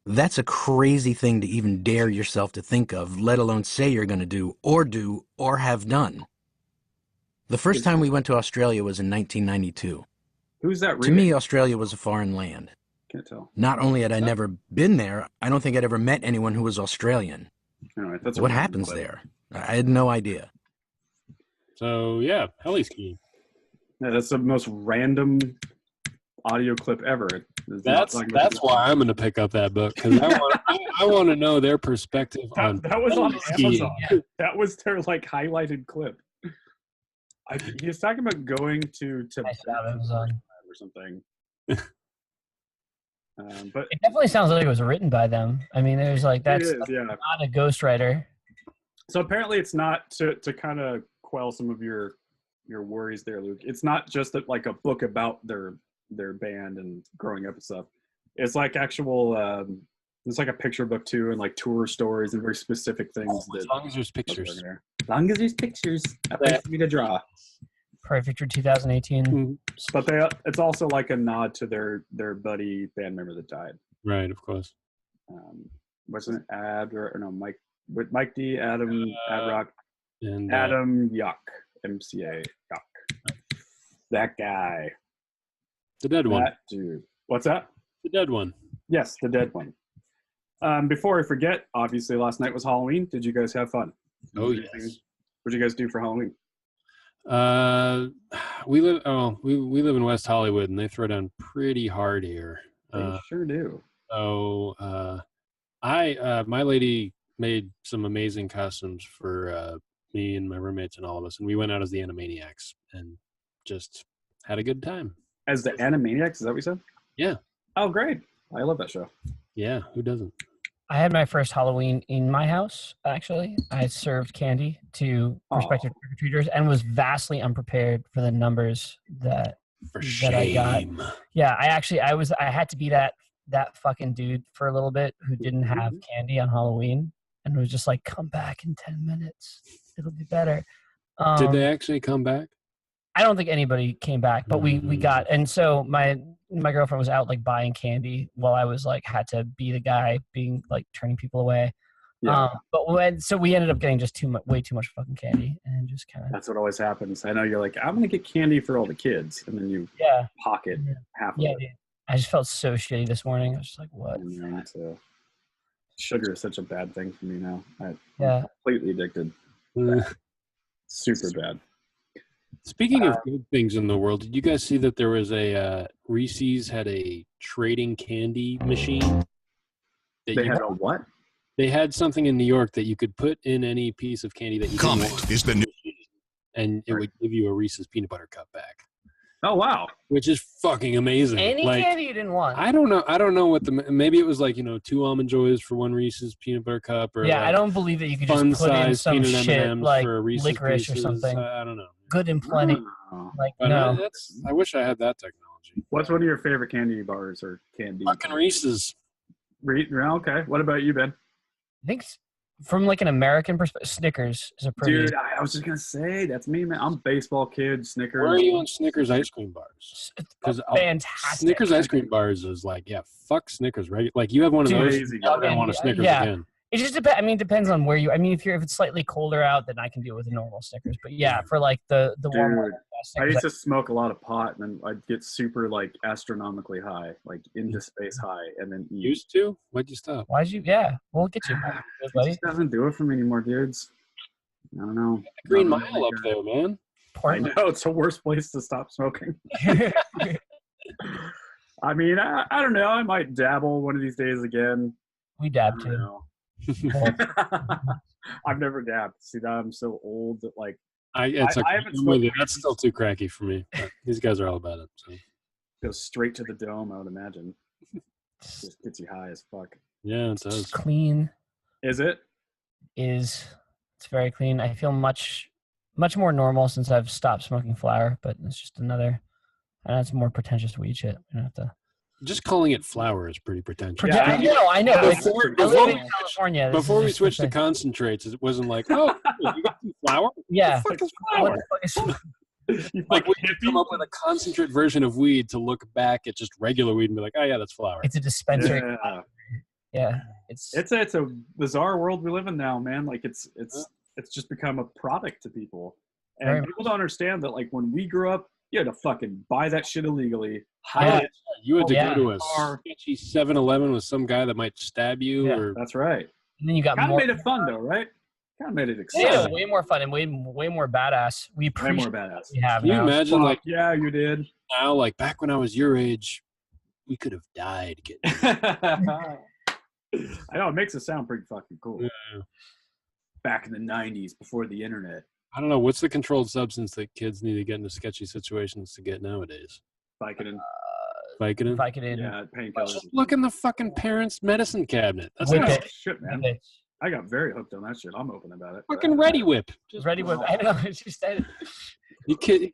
That's a crazy thing to even dare yourself to think of, let alone say you're going to do or have done. The first time we went to Australia was in 1992. Who's that reading? To me, Australia was a foreign land. Can't tell. Not only had I never been there, I don't think I'd ever met anyone who was Australian. All right, that's what happens there? I had no idea. So, yeah, heli skiing. Yeah, that's the most random audio clip ever. That's why I'm going to pick up that book, because I want to know their perspective on that was on skiing. Amazon. That was their highlighted clip. He was talking about going to Amazon or something. But it definitely sounds like it was written by them. I mean, there's not a ghostwriter. So apparently, it's not to kind of quell some of your worries there, Luke. It's not just like a book about their band and growing up and stuff. It's like actual. It's like a picture book too, and like tour stories and very specific things. As long as there's pictures. As long as there's pictures, that's for me to draw. Perfect for 2018. But it's also like a nod to their buddy band member that died. Right, of course. Wasn't it Mike D, Adam Adrock, and Adam Yuck, MCA Yuck. That guy. The dead one. That dude. What's that? The dead one. Yes, the dead one. Before I forget, obviously last night was Halloween. Did you guys have fun? Oh, yes. What did you guys do for Halloween? We live in West Hollywood, and they throw down pretty hard here. They sure do. So my lady made some amazing costumes for me and my roommates and all of us, and we went out as the Animaniacs and just had a good time. As the Animaniacs, is that what you said? Yeah. Oh, great! I love that show. Yeah, who doesn't? I had my first Halloween in my house, actually. I served candy to prospective trick-or-treaters and was vastly unprepared for the numbers that I got. Yeah, I had to be that fucking dude for a little bit who didn't have candy on Halloween and was just like, come back in 10 minutes. It'll be better. Did they actually come back? I don't think anybody came back, but we got, and so my girlfriend was out like buying candy while I was like had to be the guy being like turning people away. Yeah. So we ended up getting just way too much fucking candy and just kind of. That's what always happens. I know you're like, I'm gonna get candy for all the kids, and then you pocket half of it. Dude. I just felt so shitty this morning. I was just like, what? Sugar is such a bad thing for me now. I'm completely addicted. Super bad. Speaking of good things in the world, did you guys see that there was Reese's had a trading candy machine? They had a what? They had something in New York that you could put in any piece of candy that you Comment is the new, and it would give you a Reese's peanut butter cup back. Oh wow! Which is fucking amazing. Any candy you didn't want? I don't know what maybe it was like 2 Almond Joys for 1 Reese's peanut butter cup, or I don't believe that you could just put in some shit M&Ms like for licorice pieces. or something. I don't know. Good and plenty. I wish I had that technology. What's one of your favorite candy bars or candy? Fucking Reese's. Okay. What about you, Ben? I think from like an American perspective, Snickers is a pretty. Dude, I was just gonna say that's me, man. I'm a baseball kid. Snickers. Where are you on Snickers ice cream bars? Because fantastic. Snickers ice cream bars is like, fuck Snickers, right? Like you have one of those, I want a Snickers again. It just depends. I mean, it depends on where you. I mean, if it's slightly colder out, then I can deal with the normal Snickers. But yeah, for like the warm weather, I used to smoke a lot of pot, and then I'd get super like astronomically high, like into space high, and then eat. Used to? Why'd you stop? Why'd you? Yeah, we'll get you back, buddy. It just doesn't do it for me anymore, dudes. I don't know. Green Mile up there, man. I know it's the worst place to stop smoking. I mean, I don't know. I might dabble one of these days again. We dab too. I've never dabbed. See, that I'm so old that like I haven't smoked. That's still too cracky for me. But these guys are all about it. So. Goes straight to the dome, I would imagine. Just gets you high as fuck. Yeah, it does. It's clean. Is it? It's very clean. I feel much more normal since I've stopped smoking flower, but it's just another. I know it's more pretentious weed shit. You don't have to. Just calling it flour is pretty pretentious. I know. Before we switched to concentrates, it wasn't like, oh, you got some flour? Yeah. What the fuck is flour? Like we could come up with a concentrate version of weed to look back at just regular weed and be like, oh yeah, that's flour. It's a dispensary. Yeah. It's a bizarre world we live in now, man. Like it's just become a product to people, and people don't understand that. Like when we grew up, you had to fucking buy that shit illegally. You had to go to a sketchy 7-Eleven with some guy that might stab you. Yeah, or that's right. And then you got kind of more. made it fun though, right? Kind of made it exciting. Yeah, way more fun and way more badass. We appreciate way more badass. We have Can you now. imagine, like, yeah, you did. Now, like back when I was your age, we could have died getting. I know, it makes it sound pretty fucking cool. Yeah. Back in the 90s, before the internet. I don't know. What's the controlled substance that kids need to get into sketchy situations to get nowadays? Vicodin. Vicodin. Yeah, painkillers. Just look in the fucking parents' medicine cabinet. That's like shit, man. I got very hooked on that shit. I'm open about it. Fucking Ready Whip. Just Ready Whip. I know. She said. Kids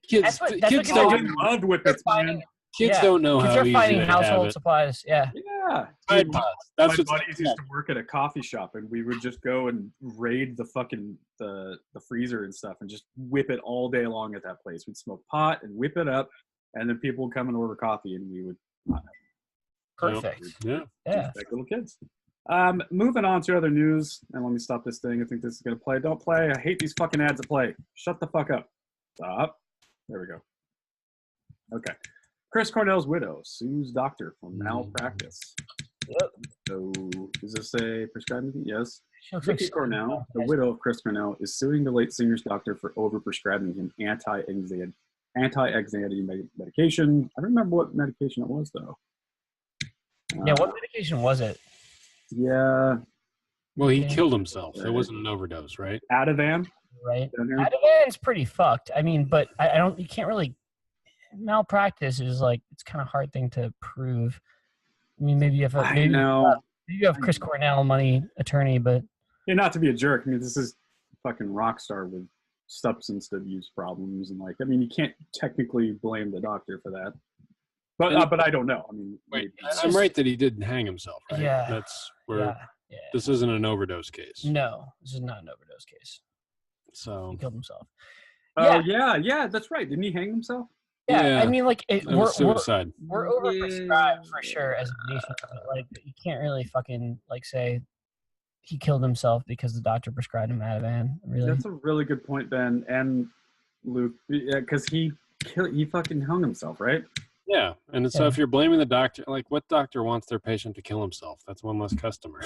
don't love whippets, man. Kids don't know how easy finding they household have it. supplies. Yeah. Yeah. Tide Pods. That's my buddies used to work at a coffee shop, and we would just go and raid the fucking the freezer and stuff, and just whip it all day long at that place. We'd smoke pot and whip it up, and then people would come and order coffee, and we would. Perfect. Yeah. Like little kids. Moving on to other news, and let me stop this thing. I think this is gonna play. Don't play. I hate these fucking ads that play. Shut the fuck up. Stop. There we go. Okay. Chris Cornell's widow sues doctor for malpractice. Yep. So, does this say prescribing? Yes. Vicky Cornell, the widow of Chris Cornell, is suing the late singer's doctor for overprescribing him anti-anxiety medication. I don't remember what medication it was, though. Yeah, what medication was it? Yeah. Well, he killed himself. It wasn't an overdose, right? Ativan. Right. Ativan's pretty fucked. I mean, but I don't. You can't really. Malpractice is like it's kind of hard thing to prove. I mean, maybe you have you have Chris Cornell, money attorney, but not to be a jerk. I mean, this is fucking rock star with substance abuse problems, and like, I mean, you can't technically blame the doctor for that. But I don't know. I mean, wait, I'm right that he didn't hang himself, right? Yeah, that's where this isn't an overdose case. No, this is not an overdose case. So he killed himself. Oh yeah, that's right. Didn't he hang himself? Yeah, I mean, like we're suicide. We're overprescribed for sure as a nation. Like you can't really fucking like say he killed himself because the doctor prescribed him Ativan. Really, that's a really good point, Ben and Luke. Yeah, because he fucking hung himself, right? Yeah, and so if you're blaming the doctor, like what doctor wants their patient to kill himself? That's one less customer.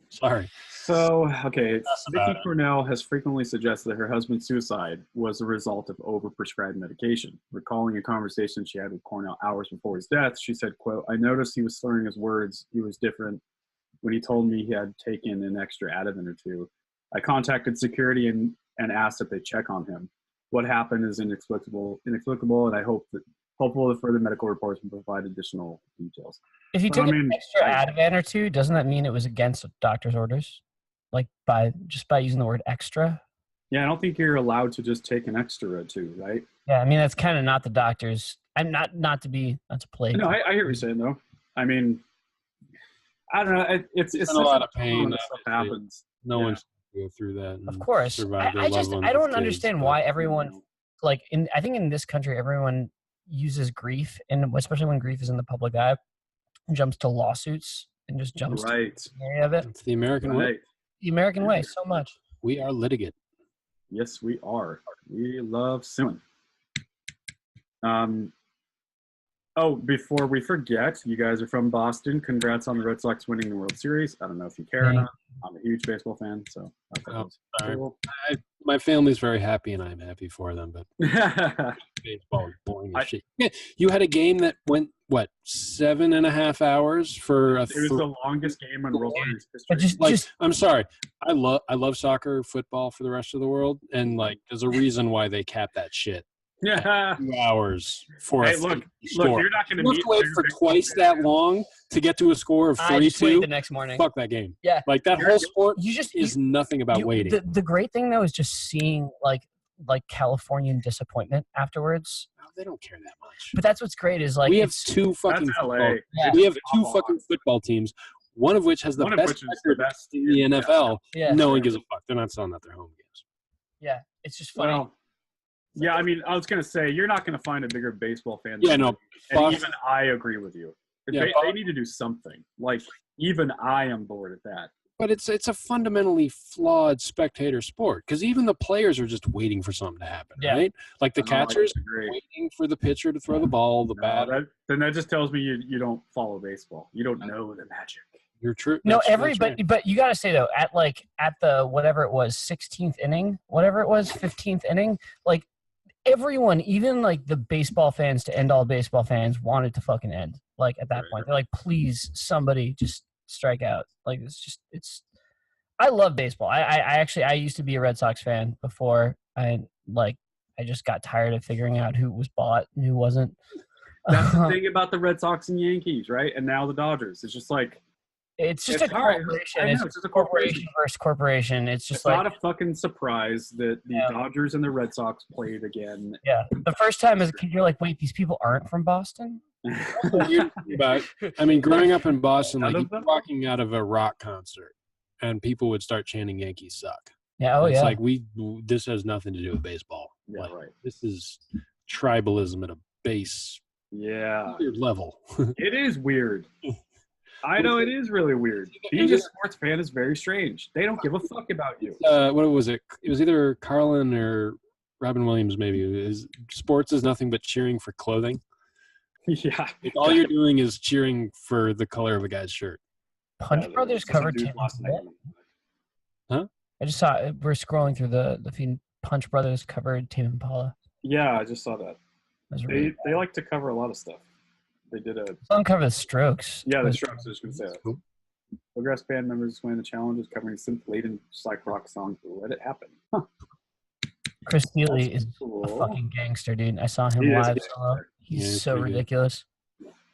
Sorry. So, okay, Vicky Cornell has frequently suggested that her husband's suicide was a result of overprescribed medication. Recalling a conversation she had with Cornell hours before his death, she said, quote, "I noticed he was slurring his words. He was different when he told me he had taken an extra Ativan or two. I contacted security and asked if they check on him. What happened is inexplicable, and I hopeful that further medical reports will provide additional details." If you took an extra Ativan or two, doesn't that mean it was against doctor's orders? Like by using the word extra? Yeah, I don't think you're allowed to just take an extra or two, right? Yeah, I mean that's kind of not the doctor's. And not to play. No, I hear what you're saying though. I mean, I don't know. It's a lot of pain. Stuff happens. No one should go through that. Of course, I don't understand why everyone I think in this country everyone uses grief, and especially when grief is in the public eye, jumps to lawsuits and just jumps to the area of it. It's the American way. the American way so much. We are litigate. Yes, we are. We love suing. Oh, before we forget, you guys are from Boston. Congrats on the Red Sox winning the World Series. I don't know if you care or not. I'm a huge baseball fan, so I thought it was cool. My family's very happy, and I'm happy for them. But baseball is boring as shit. Yeah, you had a game that went 7.5 hours for a. It was the longest game in World Series history. I'm sorry, I love soccer, football for the rest of the world, and there's a reason why they cap that shit. Yeah, 2 hours for a look, score. you're not going to wait for twice that long to get to a score of 3-2. The next morning. Fuck that game. Yeah, that whole sport is nothing about waiting. The great thing though is just seeing like Californian disappointment afterwards. Oh, they don't care that much. But that's what's great is we have two fucking football. Yeah. We have two fucking football teams. One of which has the best record in the NFL. Yeah. No one gives a fuck. They're not selling out their home games. Yeah, it's just funny. Well, yeah, I mean, I was going to say, you're not going to find a bigger baseball fan. Yeah, no. And even I agree with you. Yeah, they need to do something. Even I am bored at that. But it's a fundamentally flawed spectator sport because even the players are just waiting for something to happen, right? Like the catchers waiting for the pitcher to throw the ball, the bat. Then that just tells me you don't follow baseball. You don't know the magic. You're true. No, but you got to say though, at the whatever it was, 16th inning, whatever it was, 15th inning, everyone, even the baseball fans to end all baseball fans, wanted to fucking end. At that point, they're like, please, somebody just strike out. I love baseball. I used to be a Red Sox fan before I just got tired of figuring out who was bought and who wasn't. That's the thing about the Red Sox and Yankees, right? And now the Dodgers. It's just it's a corporation. It's just a corporation versus corporation. It's not a fucking surprise that the Dodgers and the Red Sox played again. Yeah. The first time as a kid, you're like, wait, these people aren't from Boston? Growing up in Boston, you're walking out of a rock concert and people would start chanting Yankees suck. Yeah, this has nothing to do with baseball. Yeah, right. This is tribalism at a base weird level. It is weird. I know it is really weird. Being a sports fan is very strange. They don't give a fuck about you. What was it? It was either Carlin or Robin Williams, maybe. Sports is nothing but cheering for clothing. Yeah. All you're doing is cheering for the color of a guy's shirt. Punch Brothers covered Tame Impala. Huh? I just saw it. We're scrolling through the feed. Punch Brothers covered Tame Impala. Yeah, I just saw that. They like to cover a lot of stuff. They did uncover the Strokes. Yeah, the Strokes. I was going to say that. Bluegrass band members explain the challenges covering synth-laden psych rock songs. Let it happen. Huh. Chris Steele is a fucking gangster, dude. I saw him live solo. He's so ridiculous.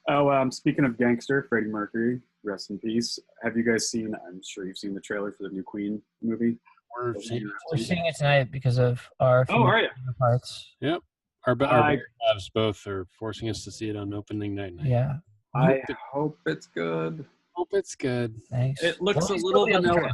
Oh, speaking of gangster, Freddie Mercury, rest in peace. Have you guys seen? I'm sure you've seen the trailer for the new Queen movie. We're seeing it tonight because of our parts. Yep. Our lives both are forcing us to see it on opening night. Yeah. I hope it's good. Hope it's good. Thanks. It looks a little vanilla.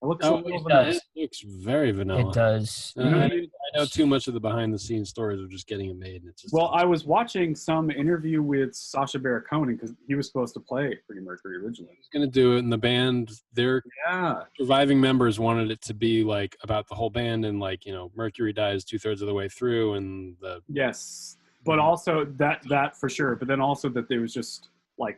It looks a little vanilla. It looks very vanilla. It does. I know too much of the behind-the-scenes stories of just getting it made. And it's just I was watching some interview with Sacha Baron Cohen because he was supposed to play Freddie Mercury originally. He was going to do it, and the band, their surviving members wanted it to be about the whole band, and Mercury dies 2/3 of the way through, and but also that for sure. But then also that there was just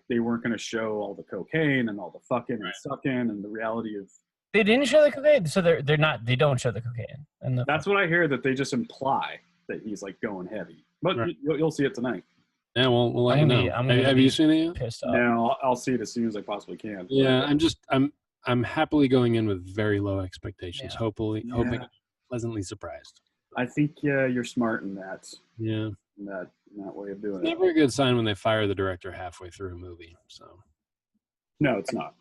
they weren't going to show all the cocaine and all the fucking and sucking and the reality of. They didn't show the cocaine, so they're not. They don't show the cocaine. And that's what I hear. That they just imply that he's going heavy, but you'll see it tonight. Yeah, we'll let you know. Have you seen it yet? Pissed off. No, I'll see it as soon as I possibly can. Yeah, I'm happily going in with very low expectations. Hoping pleasantly surprised. I think you're smart in that. Yeah. In that way of doing it. Never a good sign when they fire the director halfway through a movie. So. No, it's not.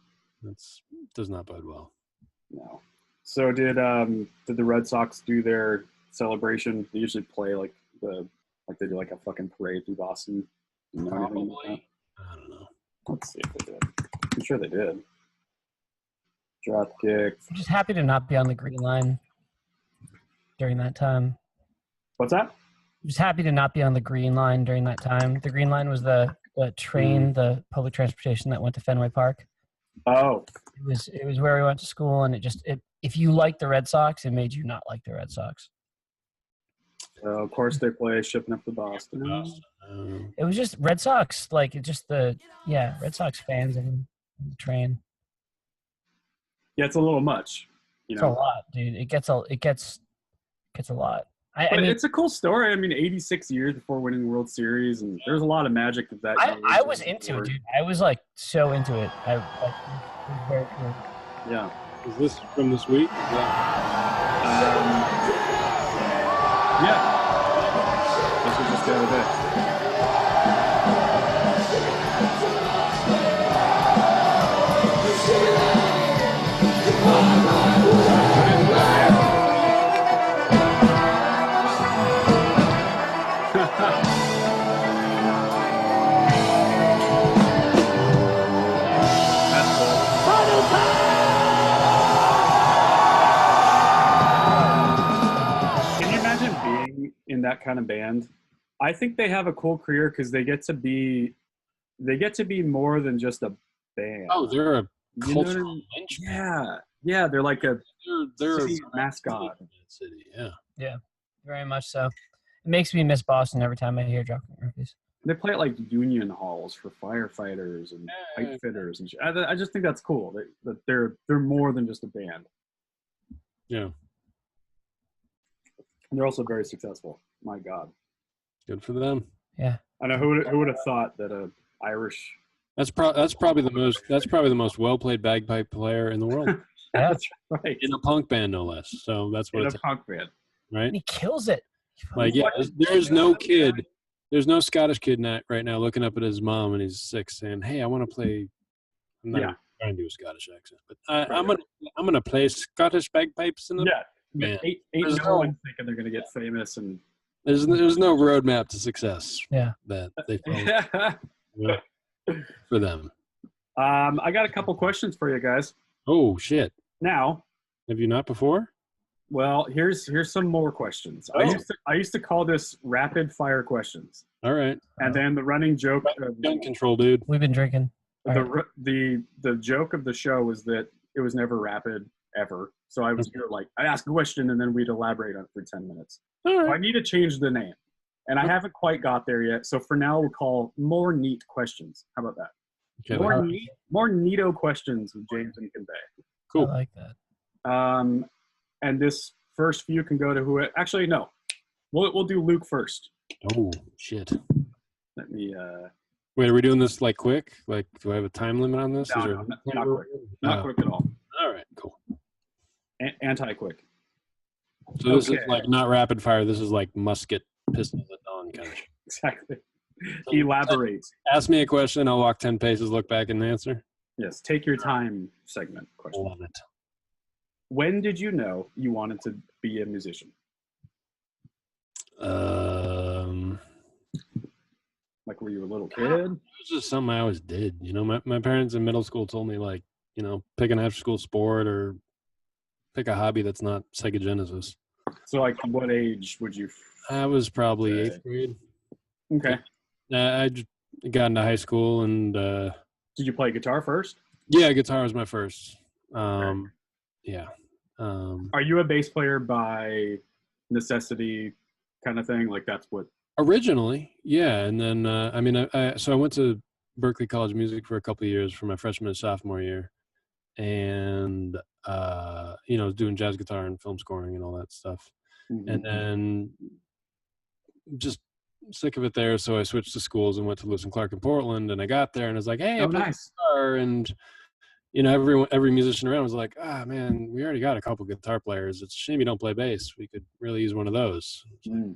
Does not bode well. No. So did the Red Sox do their celebration? They usually play they do a fucking parade through Boston. Probably. I don't know. Let's see if they did. I'm sure they did. Drop kick. I'm just happy to not be on the green line during that time. What's that? I'm just happy to not be on the green line during that time. The green line was the train, the public transportation that went to Fenway Park. Oh. It was where we went to school, and if you liked the Red Sox, it made you not like the Red Sox. Of course, they play shipping up to Boston. It was just Red Sox, like Red Sox fans and the train. Yeah, it's a little much. It's a lot, dude. It gets a lot. I mean, it's a cool story. I mean, 86 years before winning the World Series, and there's a lot of magic that. I was into it, dude. I was like so into it. It was very cool. Yeah. Is this from this week? Yeah. This was just the other day. In that kind of band, I think they have a cool career because they get to be more than just a band. Oh, they're a cultural linchpin. Yeah, they're like they're city mascot. City, yeah, very much so. It makes me miss Boston every time I hear Dropkick Murphys. They play at like union halls for firefighters and pipe fitters and shit. I just think that's cool. That they're more than just a band. Yeah. And they're also very successful. My God. Good for them. Yeah. I know who would have thought that a Irish. That's probably the most well played bagpipe player in the world. That's right. In a punk band, no less. So that's what in a punk band, right? And he kills it. Like there's no Scottish kid right now looking up at his mom and he's 6 saying, "Hey, I want to play." I'm not trying to do a Scottish accent, but I'm gonna play Scottish bagpipes in the band. Ain't no one thinking they're gonna get famous, and there's no roadmap to success. Yeah, that they follow for them. I got a couple questions for you guys. Oh shit! Now, have you not before? Well, here's some more questions. Oh. I used to call this rapid fire questions. All right. And then the running joke. Gun control, dude. We've been drinking. The joke of the show was that it was never rapid ever. So I was I'd ask a question and then we'd elaborate on it for 10 minutes. All right. So I need to change the name, and I haven't quite got there yet. So for now, we'll call more neat questions. How about that? Okay. More neato questions with James and Convey. Cool. I like that. And this first few can go to who? Actually, no. We'll do Luke first. Oh shit! Let me. Wait, are we doing this like quick? Like, do I have a time limit on this? No, not quick. Not quick at all. All right, cool. Anti-quick. So this is like not rapid fire. This is like musket pistols at dawn kind of. Exactly. So elaborate. Ask me a question. I'll walk 10 paces, look back, and answer. Yes. Take your time. Segment question. Love it. When did you know you wanted to be a musician? Like, were you a little kid? It was just something I always did. You know, my parents in middle school told me, like, you know, pick an after-school sport or pick a hobby that's not Sega Genesis. So, like, what age would you? I was probably 8th grade. Okay. I just got into high school and. Did you play guitar first? Yeah, guitar was my first. Yeah. Are you a bass player by necessity kind of thing? Like that's what? Originally, yeah. And then, I went to Berklee College of Music for a couple of years for my freshman and sophomore year. And, doing jazz guitar and film scoring and all that stuff. Mm-hmm. And then just sick of it there. So I switched to schools and went to Lewis and Clark in Portland. And I got there and I was like, hey, I'm nice. Guitar. And, you know, every musician around was like, man, we already got a couple guitar players. It's a shame you don't play bass. We could really use one of those. Like,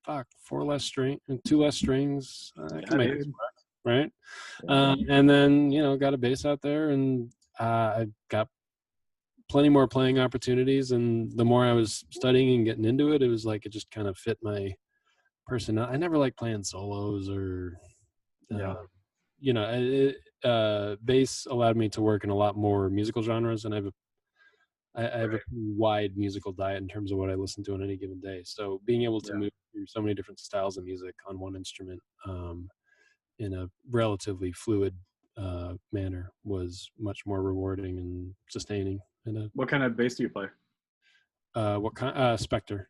fuck, 2 less strings. I can make this work, right? And then, you know, got a bass out there and I got plenty more playing opportunities. And the more I was studying and getting into it, it was like it just kind of fit my personality. I never liked playing solos or, bass allowed me to work in a lot more musical genres, and I have a wide musical diet in terms of what I listen to on any given day. So being able to move through so many different styles of music on one instrument in a relatively fluid manner was much more rewarding and sustaining. What kind of bass do you play? Spectre.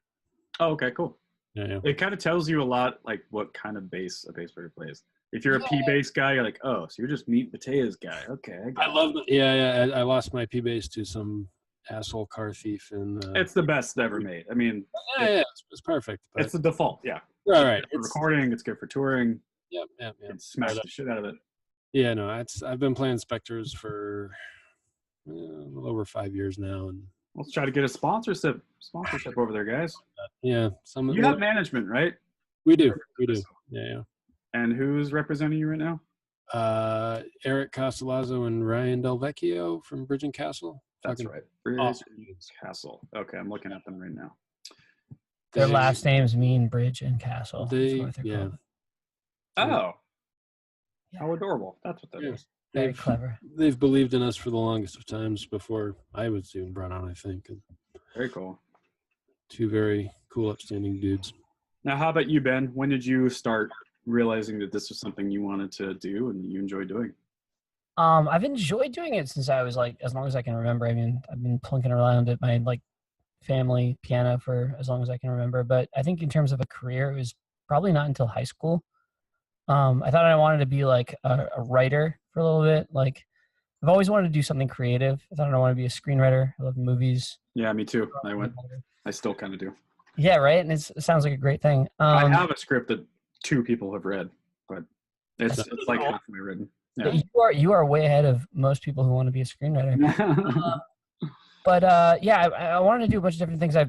Oh, okay, cool. Yeah. It kind of tells you a lot, like what kind of bass a bass player plays. If you're a P bass guy, you're like, oh, so you're just meat and potatoes guy. Okay, I love it. Yeah. I lost my P bass to some asshole car thief, and it's the best ever made. I mean, it's perfect. It's the default. Yeah. All right. It's good for recording. It's good for touring. Yep. And smash the shit out of it. Yeah, no, I've been playing Spectres for a little over 5 years now, and let's try to get a sponsorship over there, guys. Yeah, you have management, right? We do. Yeah. And who's representing you right now? Eric Castellazzo and Ryan Del Vecchio from Bridge and Castle. That's right. Bridge Castle. Okay, I'm looking at them right now. Their last names mean Bridge and Castle. Yeah. Oh. How adorable. That's what that is. Very clever. They've believed in us for the longest of times before I was even brought on, I think. Very cool. Two very cool, upstanding dudes. Now, how about you, Ben? When did you start realizing that this was something you wanted to do and you enjoy doing? I've enjoyed doing it since I was as long as I can remember. I mean, I've been plunking around at my family piano for as long as I can remember. But I think in terms of a career, it was probably not until high school. I thought I wanted to be a writer for a little bit. I've always wanted to do something creative. I thought I wanted to be a screenwriter. I love movies. Yeah, me too. I still kind of do. Yeah, right. And it sounds like a great thing. I have a script that 2 people have read, but it's like halfway written. Yeah. You are way ahead of most people who want to be a screenwriter. I wanted to do a bunch of different things. I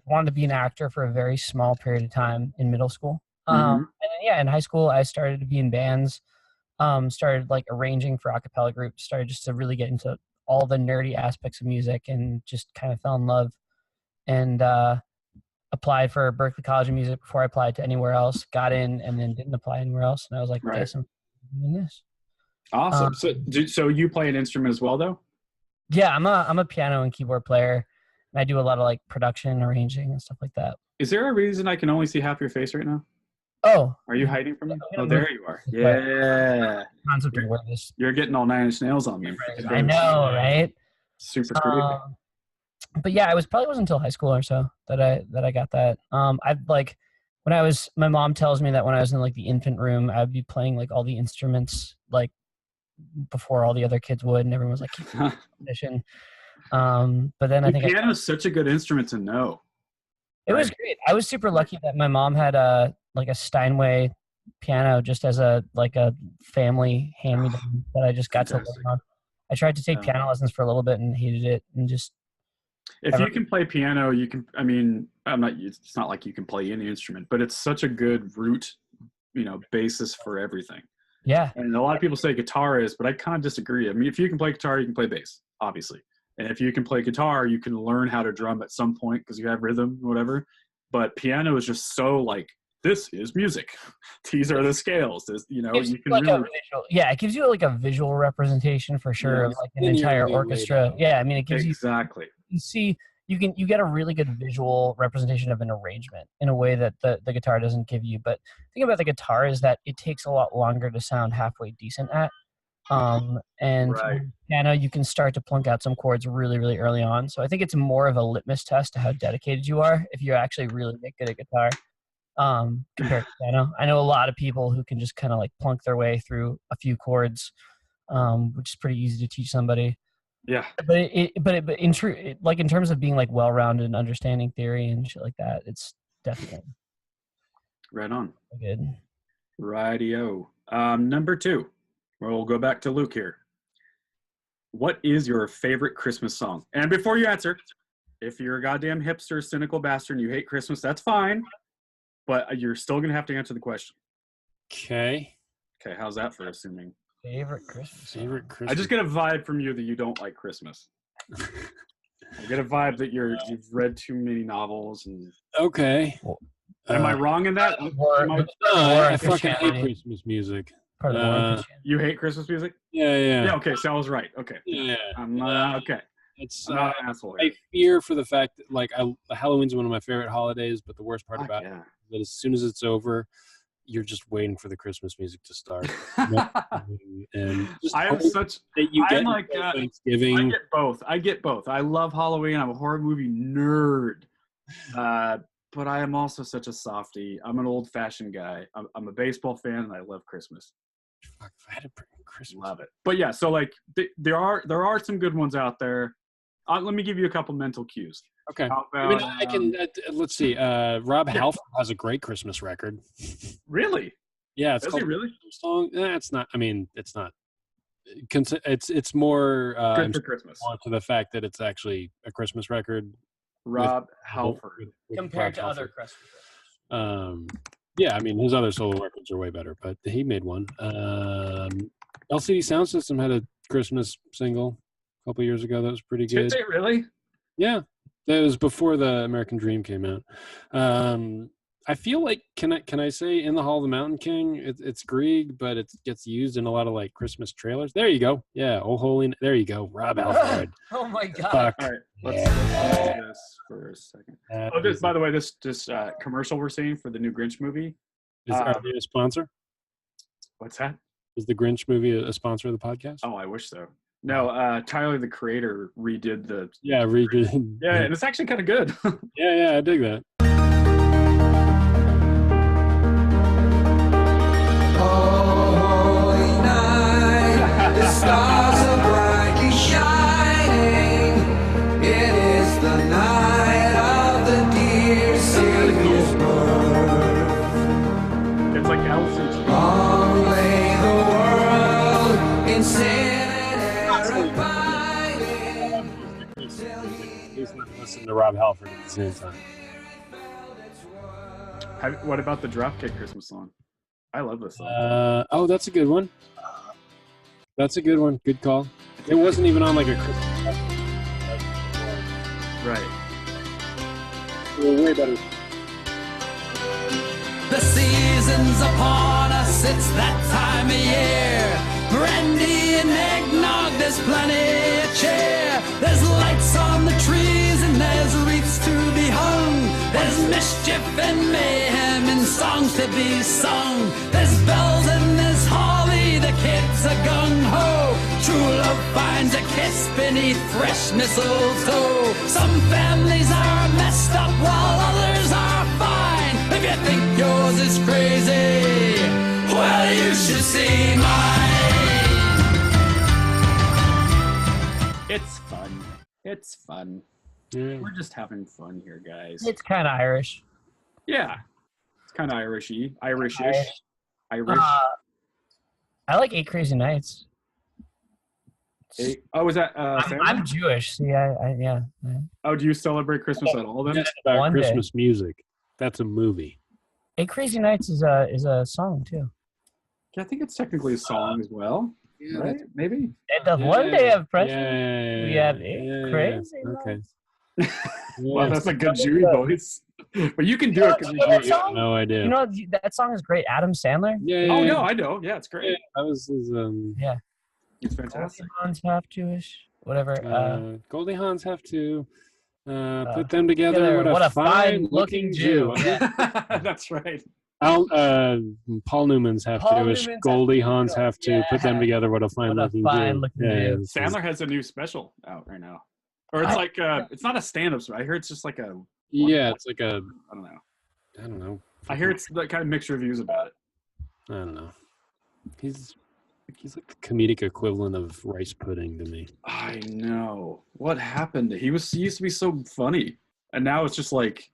wanted to be an actor for a very small period of time in middle school. And then, in high school, I started to be in bands, started arranging for a cappella groups, started just to really get into all the nerdy aspects of music, and just kind of fell in love, and applied for Berklee College of Music before I applied to anywhere else, got in, and then didn't apply anywhere else. And I was like, right. I'm doing this. Awesome. So you play an instrument as well, though? Yeah, I'm a piano and keyboard player. And I do a lot of arranging, arranging and stuff like that. Is there a reason I can only see half your face right now? Oh. Are you hiding from me? Oh, there you are. Yeah. Concept of awareness. You're getting all 9 Inch Nails on me. I know, right? Super creepy. But yeah, it wasn't until high school or so that I got that. My mom tells me that when I was in the infant room, I'd be playing all the instruments before all the other kids would, and everyone was audition. But then I think piano is such a good instrument to know. It was great. I was super lucky that my mom had a Steinway piano just as a family hand-me-down that I just got to learn on. I tried to take piano lessons for a little bit and hated it, and just. If you can play piano, you can. I mean, it's not like you can play any instrument, but it's such a good root, basis for everything. Yeah. And a lot of people say guitar is, but I kind of disagree. I mean, if you can play guitar, you can play bass, obviously. And if you can play guitar, you can learn how to drum at some point because you have rhythm or whatever. But piano is just so this is music. These are the scales. You can really. It gives you a visual representation for sure of an entire orchestra. Yeah, I mean, it gives exactly. You see, you get a really good visual representation of an arrangement in a way that the guitar doesn't give you. But the thing about the guitar is that it takes a lot longer to sound halfway decent at. And piano, you can start to plunk out some chords really, really early on. So I think it's more of a litmus test to how dedicated you are if you actually really get good at guitar. Compared to piano, I know a lot of people who can just kind of plunk their way through a few chords, which is pretty easy to teach somebody. Yeah. But in terms of being well-rounded and understanding theory and shit like that, it's definitely right on. Good. Rightio. Number 2. We'll go back to Luke here. What is your favorite Christmas song? And before you answer, if you're a goddamn hipster, cynical bastard, and you hate Christmas, that's fine. But you're still going to have to answer the question. Okay. Okay, how's that for assuming? Favorite Christmas. I just get a vibe from you that you don't like Christmas. I get a vibe that you've read too many novels. And okay. Am I wrong in that? I fucking hate Christmas music. You hate Christmas music? Yeah. Okay, so I was right. Okay. Yeah. I'm not okay. I'm not an asshole here. I fear for the fact that Halloween's one of my favorite holidays, but the worst part about it is that as soon as it's over, you're just waiting for the Christmas music to start. And just I am such that you get like Thanksgiving. I get both. I love Halloween. I'm a horror movie nerd. But I am also such a softie. I'm an old-fashioned guy. I'm a baseball fan, and I love Christmas. Fuck, I had to bring Christmas. Love it. But yeah, so like there are some good ones out there. Let me give you a couple mental cues. Okay. About, I mean, I can. Let's see. Rob Halford has a great Christmas record. Really? Yeah, it's Does called he really? Song. It's not. I mean, it's not. It's more good for Christmas. More to the fact that it's actually a Christmas record. Rob Halford compared to other Christmas. Yeah, I mean his other solo records are way better, but he made one. LCD Sound System had a Christmas single a couple years ago that was pretty good. Did they really? Yeah, that was before the American Dream came out. I feel like can I say In the Hall of the Mountain King? It's Grieg, but it gets used in a lot of like Christmas trailers. There you go. Yeah, Oh Holy. There you go. Rob Halford. Oh my God. Fuck. All right, let's do this for a second. By the way, this commercial we're seeing for the new Grinch movie. Are they a sponsor? What's that? Is the Grinch movie a sponsor of the podcast? Oh, I wish so. No, Tyler the Creator redid the. Yeah, redid. Yeah, and it's actually kind of good. Yeah, I dig that. The stars are brightly shining. It is the night of the dear Savior's birth. It's like Elsa's. Long lay the world in sin and error pining. Please listen to Rob Halford at the same time. What about the Dropkick Christmas song? I love this song. Oh, that's a good one. That's a good one. Good call. It wasn't even on like a Christmas. Right. Way better. The season's upon us, it's that time of year. Brandy and eggnog, there's plenty of cheer. There's lights on the trees and there's wreaths to be hung. There's mischief and mayhem and songs to be sung. There's bells and there's holly, the kids are gung-ho. True love finds a kiss beneath fresh mistletoe. Some families are messed up while others are fine. If you think yours is crazy, well, you should see mine. It's fun. It's fun. Yeah. We're just having fun here, guys. It's kind of Irish. Yeah. It's kind of Irish-y. Irish-ish. Irish. I like 8 Crazy Nights. Oh, is that I'm Jewish. See, yeah. Oh, do you celebrate Christmas at all then? That's about Christmas music. That's a movie. 8 Crazy Nights is a song too. Yeah, I think it's technically a song as well. Yeah, right? Maybe. And the one day of pressure, Yeah, we have 8 Crazy Nights. Okay. Well, that's a good Jewy voice. But you can do it because you're Jewish. No idea. You know that song is great. Adam Sandler. Yeah. Oh no, I know. Yeah, it's great. Yeah, that was his. Yeah. It's fantastic. Goldie Hawn's half Jewish. Whatever. Goldie Hawn's have to put them together. What a fine-looking Jew. That's right. Paul Newman's have Jewish. Goldie Hawn's have to put them together. What a fine-looking Jew. Yeah, Sandler has a new special out right now. Or it's like it's not a stand-up. I hear it's just like a. Yeah, it's like a. I don't know. I don't know. I hear it's like kind of mixed reviews about it. I don't know. He's like the comedic equivalent of rice pudding to me. I know. What happened? He used to be so funny, and now it's just like,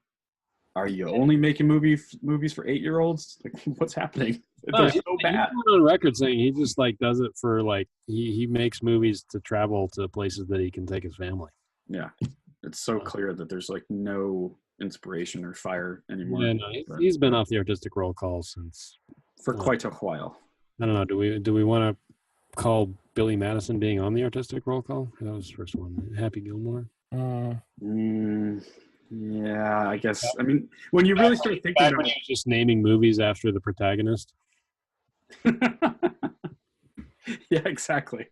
are you only making movies for 8-year-olds? Like, what's happening? They're so bad. He's on record saying he just like does it for like he makes movies to travel to places that he can take his family. Yeah, it's so clear that there's like no inspiration or fire anymore. Yeah, no, he's been off the artistic roll call since for quite a while. I don't know. Do we want to call Billy Madison being on the artistic roll call? That was the first one. Happy Gilmore. Yeah, I guess. I mean, when you really start thinking about it, just naming movies after the protagonist. Yeah, exactly.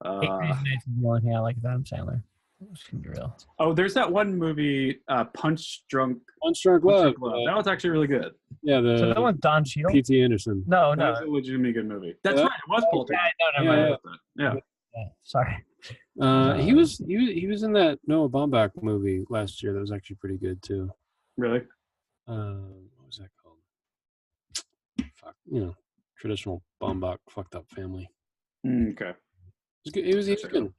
8 Crazy Nights is the only thing I like about Adam Sandler. It's gonna be real. Oh, there's that one movie, Punch Drunk Love. That was actually really good. Yeah, So that one, Don Cheadle. P.T. Anderson. No, That was a legitimately good movie. That's Yeah. right. It was Paul. Yeah. Sorry. He was in that Noah Baumbach movie last year that was actually pretty good too. Really? What was that called? Fuck, traditional Baumbach fucked up family. Okay. He was good.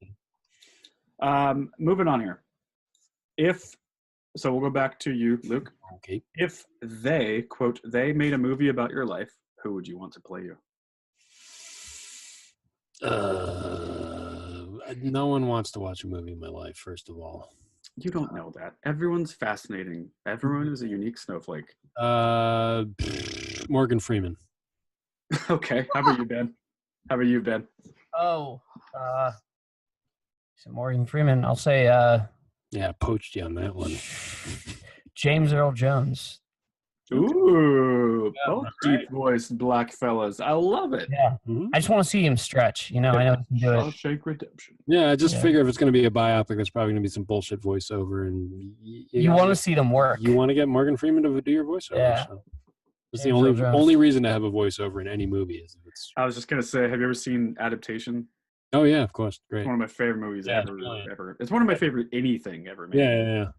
Moving on here. So we'll go back to you, Luke. Okay. If they, quote, they made a movie about your life, who would you want to play you? No one wants to watch a movie in my life, first of all. You don't know that. Everyone's fascinating. Everyone is a unique snowflake. Morgan Freeman. Okay. How about you, Ben? Oh, so Morgan Freeman. I'll say. Yeah, poached you on that one. James Earl Jones. Ooh, both deep-voiced black fellas. I love it. Yeah, I just want to see him stretch. I know he can do it. Shawshank Redemption. Yeah, I just figure if it's going to be a biopic, there's probably going to be some bullshit voiceover, and you want to see them work. You want to get Morgan Freeman to do your voiceover. Yeah, so. It's the only reason to have a voiceover in any movie is if it's. I was just gonna say, have you ever seen Adaptation? Oh yeah, of course, great. It's one of my favorite movies ever. It's one of my favorite anything ever made. Yeah.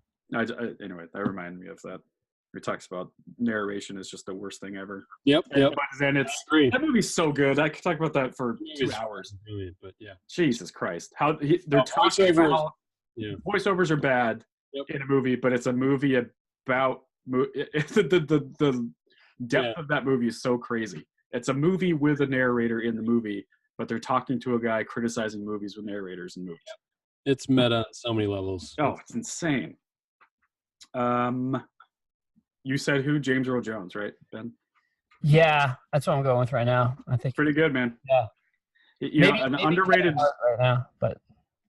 Anyway, that reminded me of that. It talks about narration is just the worst thing ever. Yep. But then it's that movie's so good. I could talk about that for 2 hours. Brilliant, but yeah. Jesus Christ, how they're talking about voiceovers are bad in a movie, but it's a movie about the depth of that movie is so crazy. It's a movie with a narrator in the movie, but they're talking to a guy criticizing movies with narrators in movies. It's meta on so many levels. Oh, it's insane. You said who? James Earl Jones, right, Ben? Yeah, that's what I'm going with right now. I think pretty good, man. Yeah, maybe underrated Kevin Hart right now, but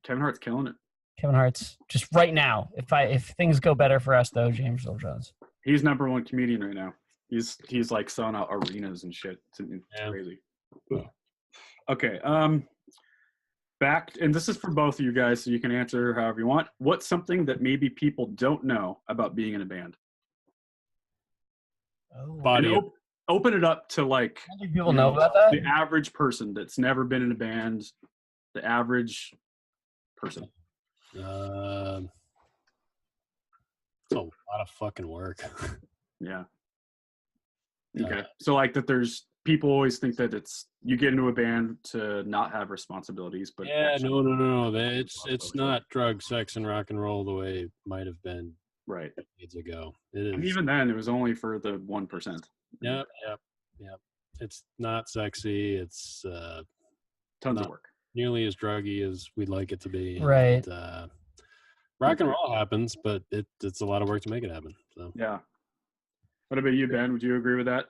Kevin Hart's killing it. Kevin Hart's just right now. If things go better for us, though, James Earl Jones. He's #1 comedian right now. He's like selling out arenas and shit. It's crazy. Okay. Back, and this is for both of you guys, so you can answer however you want. What's something that maybe people don't know about being in a band? Body. Open it up to like people know about that. The average person that's never been in a band. The average person. It's a lot of fucking work. Yeah. Okay. So like that there's people always think that it's you get into a band to not have responsibilities, but no. It's not drugs, sex, and rock and roll the way it might have been decades ago. It is. And even then, it was only for the 1%. Yep. It's not sexy. It's tons of work. Nearly as druggy as we'd like it to be. Right. And, rock and roll happens, but it's a lot of work to make it happen. So yeah. What about you, Ben? Would you agree with that?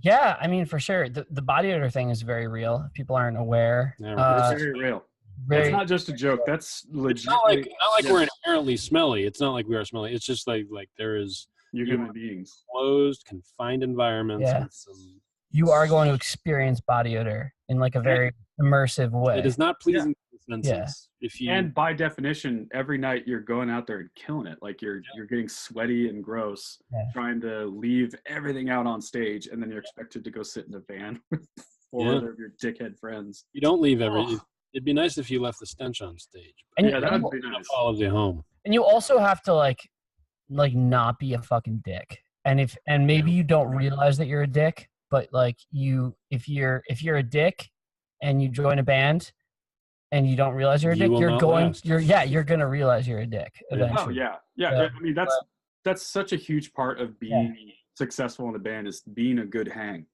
Yeah, I mean, for sure. The body odor thing is very real. People aren't aware. It's very real. It's not just a joke. That's legit. Not like we're inherently smelly. It's not like we are smelly. It's just like there is human beings. Closed, confined environments. Yeah. You are going to experience body odor in like a very immersive way. It is not pleasing to the senses. And by definition, every night you're going out there and killing it. Like you're getting sweaty and gross, trying to leave everything out on stage, and then you're expected to go sit in a van with 4 of your dickhead friends. You don't leave It'd be nice if you left the stench on stage. That would be nice. Follows you home. And you also have to like not be a fucking dick. And maybe you don't realize that you're a dick, but like if you're a dick and you join a band and you don't realize you're a dick, you're gonna realize you're a dick eventually. Oh yeah. I mean that's such a huge part of being successful in a band is being a good hang.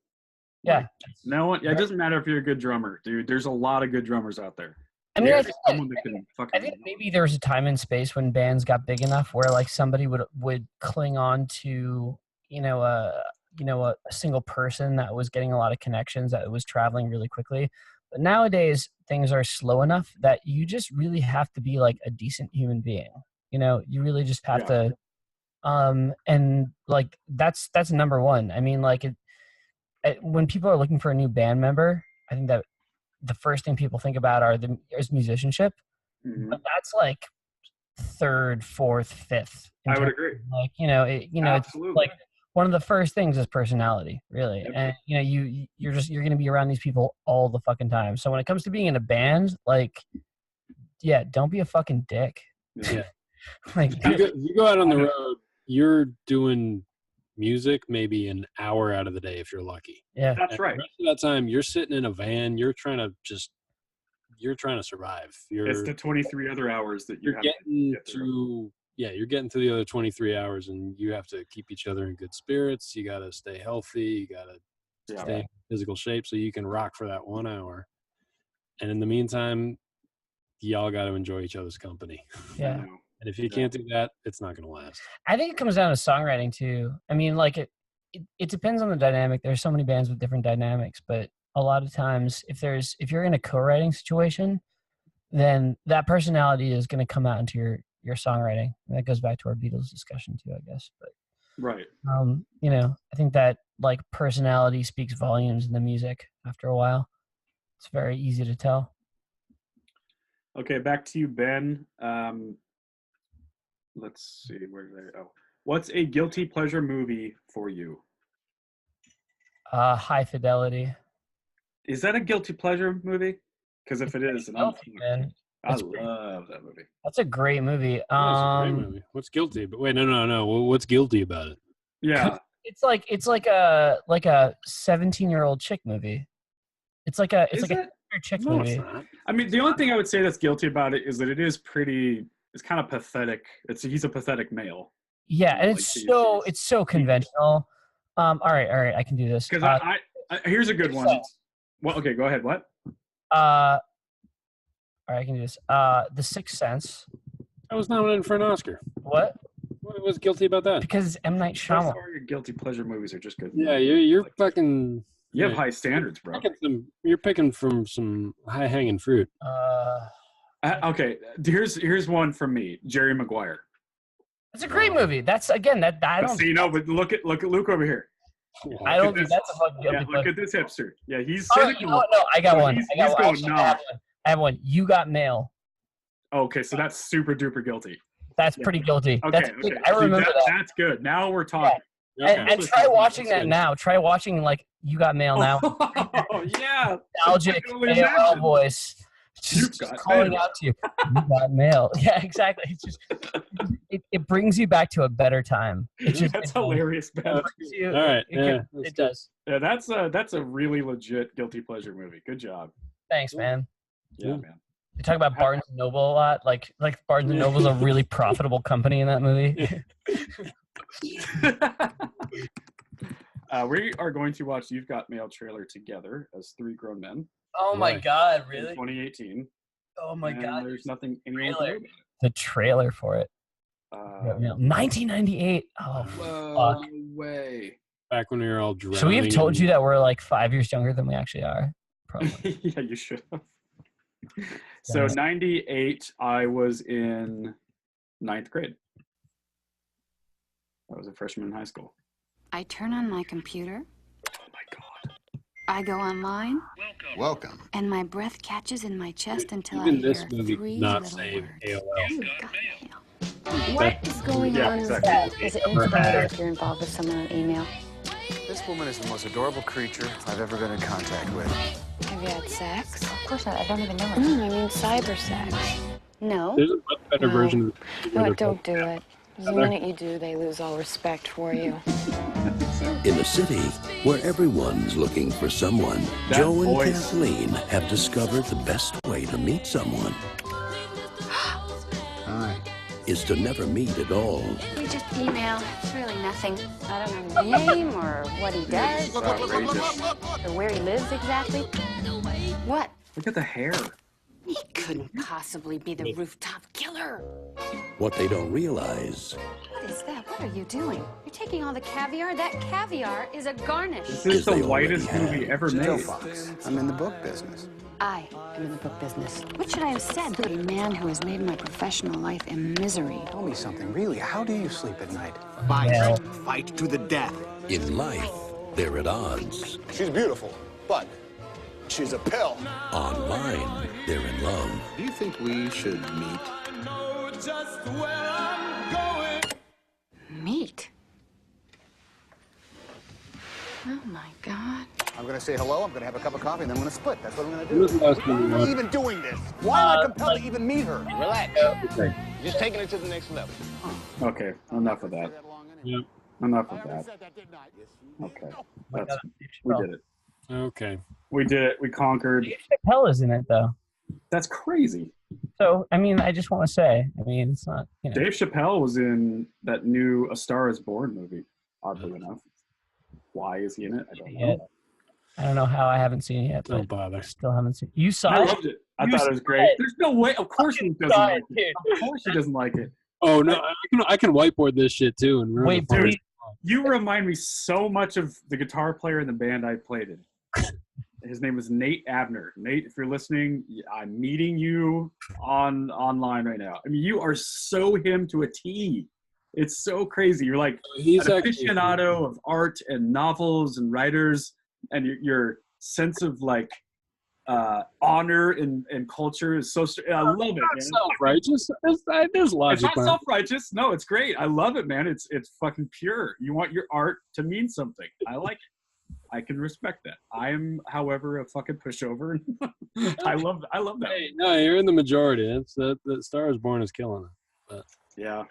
Yeah. It doesn't matter if you're a good drummer, dude. There's a lot of good drummers out there. I mean, I think maybe there was a time and space when bands got big enough where like somebody would cling on to a single person that was getting a lot of connections, that was traveling really quickly. But nowadays things are slow enough that you just really have to be like a decent human being. You really just have to and like that's number one. I mean, like when people are looking for a new band member, I think that the first thing people think about is musicianship. Mm-hmm. But that's like third, fourth, fifth. I would agree. Like, it's like one of the first things is personality, really. Yep. And you're going to be around these people all the fucking time. So when it comes to being in a band, like, yeah, don't be a fucking dick. Yeah. Like, you go out on the road, you're doing music maybe an hour out of the day if you're lucky. Yeah, that's right. The rest of that time, you're sitting in a van. You're trying to survive. It's the 23 other hours that you have getting to get through. You're getting through the other 23 hours, and you have to keep each other in good spirits. You got to stay healthy. You got to stay in physical shape so you can rock for that 1 hour. And in the meantime, y'all got to enjoy each other's company. Yeah. And if you can't do that, it's not going to last. I think it comes down to songwriting too. I mean, like it depends on the dynamic. There's so many bands with different dynamics, but a lot of times if you're in a co-writing situation, then that personality is going to come out into your songwriting. And that goes back to our Beatles discussion too, I guess. But right. I think that like personality speaks volumes in the music after a while. It's very easy to tell. Okay, back to you, Ben. Let's see, where did I go? What's a guilty pleasure movie for you? High Fidelity. Is that a guilty pleasure movie? Because if it is, then I love that movie. That's a great movie. It's a great movie. What's guilty? But wait, no. What's guilty about it? Yeah. It's like a 17-year-old chick movie. It's like a chick movie. It's not. I mean, the only thing I would say that's guilty about it is that it is pretty. It's kind of pathetic. He's a pathetic male. Yeah, and it's so conventional. All right, I can do this. Because I here's a good one. Well, okay, go ahead. What? All right, I can do this. The Sixth Sense. I was nominated for an Oscar. What? What was guilty about that? Because it's M. Night Shyamalan. Your guilty pleasure movies are just good. Yeah, you're fucking. You have high standards, bro. You're picking from some high-hanging fruit. Okay, here's one from me, Jerry Maguire. It's a great movie. That's again that I don't. See, no, but look at Luke over here. I don't think that's a fucking guilty pleasure. Look at this hipster. Yeah, he's. No, I got one. I have one. You Got Mail. Okay, so that's super duper guilty. That's pretty guilty. Okay, I remember that. That's good. Now we're talking. Yeah. And try watching that now. Try watching like You Got Mail now. Oh yeah. Nostalgic AOL voice. Just calling out to you. You got mail. Yeah, exactly. It's just it brings you back to a better time. That's hilarious, Ben. All right. It does. Yeah, that's a really legit guilty pleasure movie. Good job. Thanks, man. Yeah, man. They talk about Barnes & Noble a lot. Like Barnes & Noble's a really profitable company in that movie. We are going to watch You've Got Mail trailer together as three grown men. Oh my God! Really? 2018. Oh my God! There's nothing anyone can do about it. The trailer for it. 1998. Oh, fuck. Way. Back when we were all drowning. Should we have told you that we're like 5 years younger than we actually are? Probably. Yeah, you should have. So 98, I was in 9th grade. I was a freshman in high school. I turn on my computer. Oh my God. I go online. Welcome. And my breath catches in my chest until Even I this hear movie three not little save words. AOL. What is going on in that? Is it inappropriate if you're involved with someone on email? This woman is the most adorable creature I've ever been in contact with. Have you had sex? Of course not. I don't even know her. I mean cyber sex. No. There's a much better version of No, don't do it. The minute you do, they lose all respect for you. In a city where everyone's looking for someone, Joe and Kathleen have discovered the best way to meet someone is to never meet at all. We just email. It's really nothing. I don't know his name or what he does. Or where he lives exactly. What? Look at the hair. He couldn't possibly be the rooftop killer. What they don't realize What is that? What are you doing? You're taking all the caviar? That caviar is a garnish. This is the whitest movie ever made. Joe Fox. I'm in the book business. I am in the book business. What should I have said? A man who has made my professional life a misery. Tell me something, really. How do you sleep at night? Fight. Fight to the death. In life, they're at odds. She's beautiful, but she's a pill. Online, they're in love. Do you think we should meet? just where I'm going. Meat. Oh my God. I'm going to say hello, I'm going to have a cup of coffee, and then I'm going to split. That's what I'm going to do. When's the last time you Why am I watched- even doing this? Why am I compelled to even meet her? Relax. Okay. You're just taking it to the next level. Okay, enough of that. Yep. Enough of that. Okay, we did it. Okay. We did it. We conquered. Dave Chappelle is in it though. That's crazy. So I mean, I just want to say, I mean, it's not. You know. Dave Chappelle was in that new A Star Is Born movie. Oddly enough, why is he in it? I don't know. I don't know how I haven't seen it yet. But Don't bother. still haven't seen. You saw I it? loved it. I You thought it was saw great. it. There's no way. Of course he doesn't saw like it, it. Of course he doesn't like it. Oh no, I can whiteboard this shit too and ruin Wait, the party. dude. You remind me so much of the guitar player in the band I played in. His name was Nate Abner. Nate, if you're listening, I'm meeting you online right now. I mean, you are so him to a T. It's so crazy. You're like He's an actually- aficionado of art and novels and writers, and your sense of like honor and culture is so. I love it, man. Self-righteous. There's logic. It's not behind it. self-righteous. No, it's great. I love it, man. It's fucking pure. You want your art to mean something. I like it. I can respect that. I am, however, a fucking pushover. I love that. Hey, no, you're in the majority. It's that Star Is Born is killing it. But. Yeah.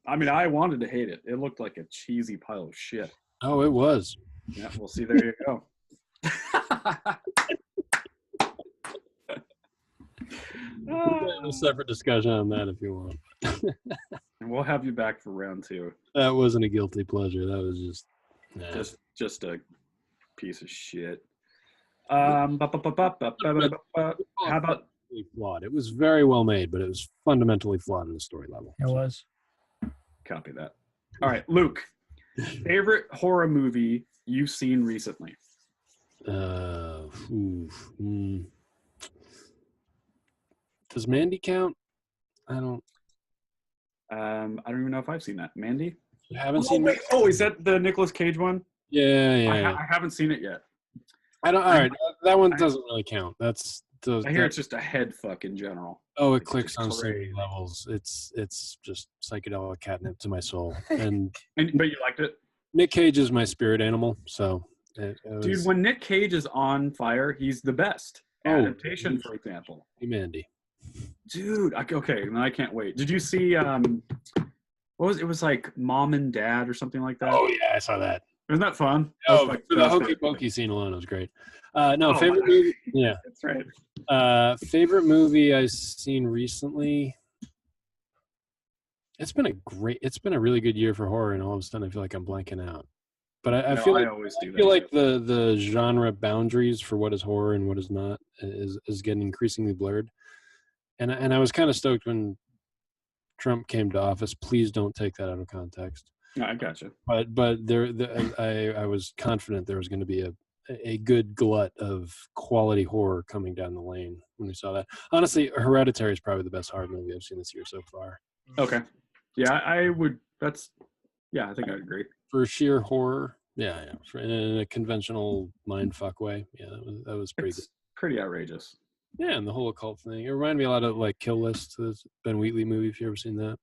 I mean, I wanted to hate it. It looked like a cheesy pile of shit. Oh, it was. Yeah, well, see, there you go. A separate discussion on that if you want. And we'll have you back for round 2. That wasn't a guilty pleasure. That was just Just a piece of shit. How about flawed? It was very well made, but it was fundamentally flawed in the story level. It was. Copy that. All right, Luke. Favorite horror movie you've seen recently? Does Mandy count? I don't even know if I've seen that. Mandy? You haven't seen wait. Oh, is that the Nicolas Cage one? Yeah. I haven't seen it yet. All right, that one doesn't really count. That's I hear it's just a head fuck in general. Oh, it It's clicks on just so crazy. many levels. It's just psychedelic catnip to my soul. And But you liked it? Nick Cage is my spirit animal, so it was, Dude, when Nick Cage is on fire, he's the best. Adaptation, for example. Mandy. Dude, okay, I can't wait. Did you see what was it was like Mom and Dad or something like that? Oh yeah, I saw that. Isn't that fun? Oh, That was the hokey pokey scene alone was great. Favorite movie? Yeah, that's right. Favorite movie I've seen recently. It's been a really good year for horror, and all of a sudden I feel like I'm blanking out. But I feel like the genre boundaries for what is horror and what is not is getting increasingly blurred. And I was kind of stoked when Trump came to office. Please don't take that out of context. No, I gotcha. But I was confident there was going to be a good glut of quality horror coming down the lane when we saw that. Honestly, Hereditary is probably the best horror movie I've seen this year so far. Okay. Yeah, I would. I think I'd agree. For sheer horror, yeah. In a conventional mindfuck way, yeah, that was pretty good. Pretty outrageous. Yeah, and the whole occult thing. It reminded me a lot of like Kill List, the Ben Wheatley movie. If you ever seen that.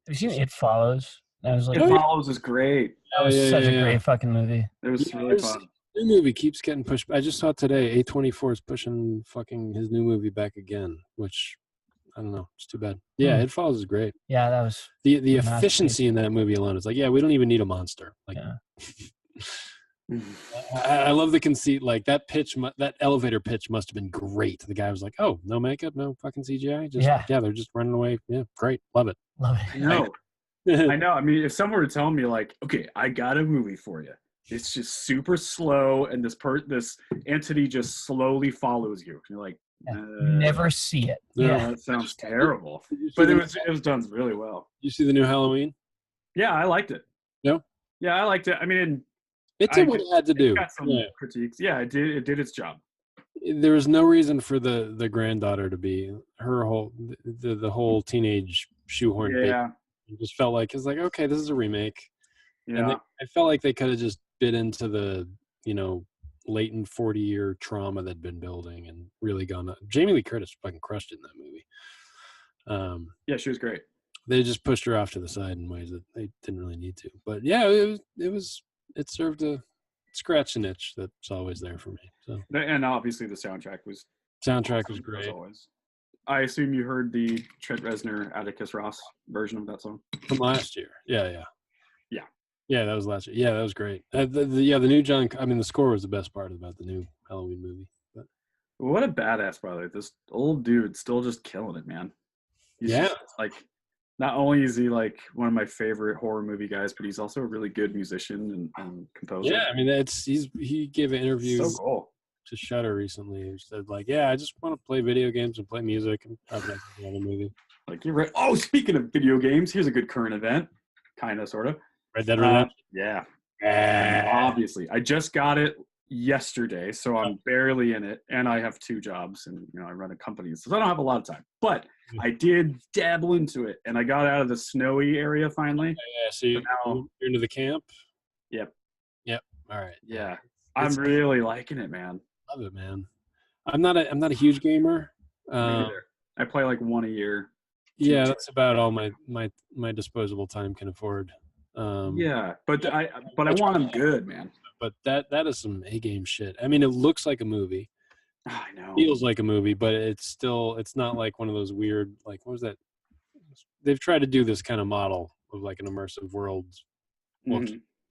Have you seen It Follows? That was like It Follows is great. That was such a great fucking movie. It was really fun. New movie keeps getting pushed. I just saw it today. A24 is pushing fucking his new movie back again, which I don't know. It's too bad. Yeah, It Follows is great. Yeah, that was the efficiency in that movie alone is like, yeah, we don't even need a monster. Like, I love the conceit. Like that pitch, that elevator pitch must have been great. The guy was like, "Oh, no makeup, no fucking CGI. Yeah, they're just running away. Yeah, great, love it. Love it. I know. I mean, if someone were telling me like, okay, I got a movie for you. It's just super slow, and this entity just slowly follows you. You're like, never see it. Yeah, that sounds terrible. But it was done really well. You see the new Halloween? Yeah, I liked it. No. Yeah, I liked it. I mean, it did what it had to do. Got some critiques. Yeah, it did. It did its job. There was no reason for the granddaughter to be her whole the whole teenage shoehorn. Yeah. It just felt like it's like, okay, this is a remake. Yeah. And I felt like they could have just bit into the latent 40-year trauma that'd been building and really gone. Jamie Lee Curtis fucking crushed it in that movie. Yeah, she was great. They just pushed her off to the side in ways that they didn't really need to. But yeah, it served to scratch an itch that's always there for me. So, and obviously the soundtrack was great. As always. I assume you heard the Trent Reznor, Atticus Ross version of that song from last year. Yeah. Yeah, that was last year. Yeah, that was great. The new John. I mean, the score was the best part about the new Halloween movie. But what a badass, by the way. This old dude still just killing it, man. He's just, like, not only is he like one of my favorite horror movie guys, but he's also a really good musician and composer. Yeah, I mean, he gave an interview so cool to Shudder recently. He said, like, yeah, I just want to play video games and play music and probably not another movie. Like, you're right. Oh, speaking of video games, here's a good current event, kind of, sort of. Red Dead Redemption. Yeah. Obviously, I just got it yesterday, so I'm barely in it, and I have 2 jobs, and I run a company, so I don't have a lot of time. But I did dabble into it, and I got out of the snowy area finally. Yeah. So you're into the camp. Yep. All right. Yeah, I'm really liking it, man. Love it, man. I'm not a huge gamer. I play like 1 a year. Yeah, that's about all my disposable time can afford. But I want them good, man. But that is some A-game shit. I mean, it looks like a movie. I know. Feels like a movie, but it's not like one of those weird, like, what was that? They've tried to do this kind of model of like an immersive world look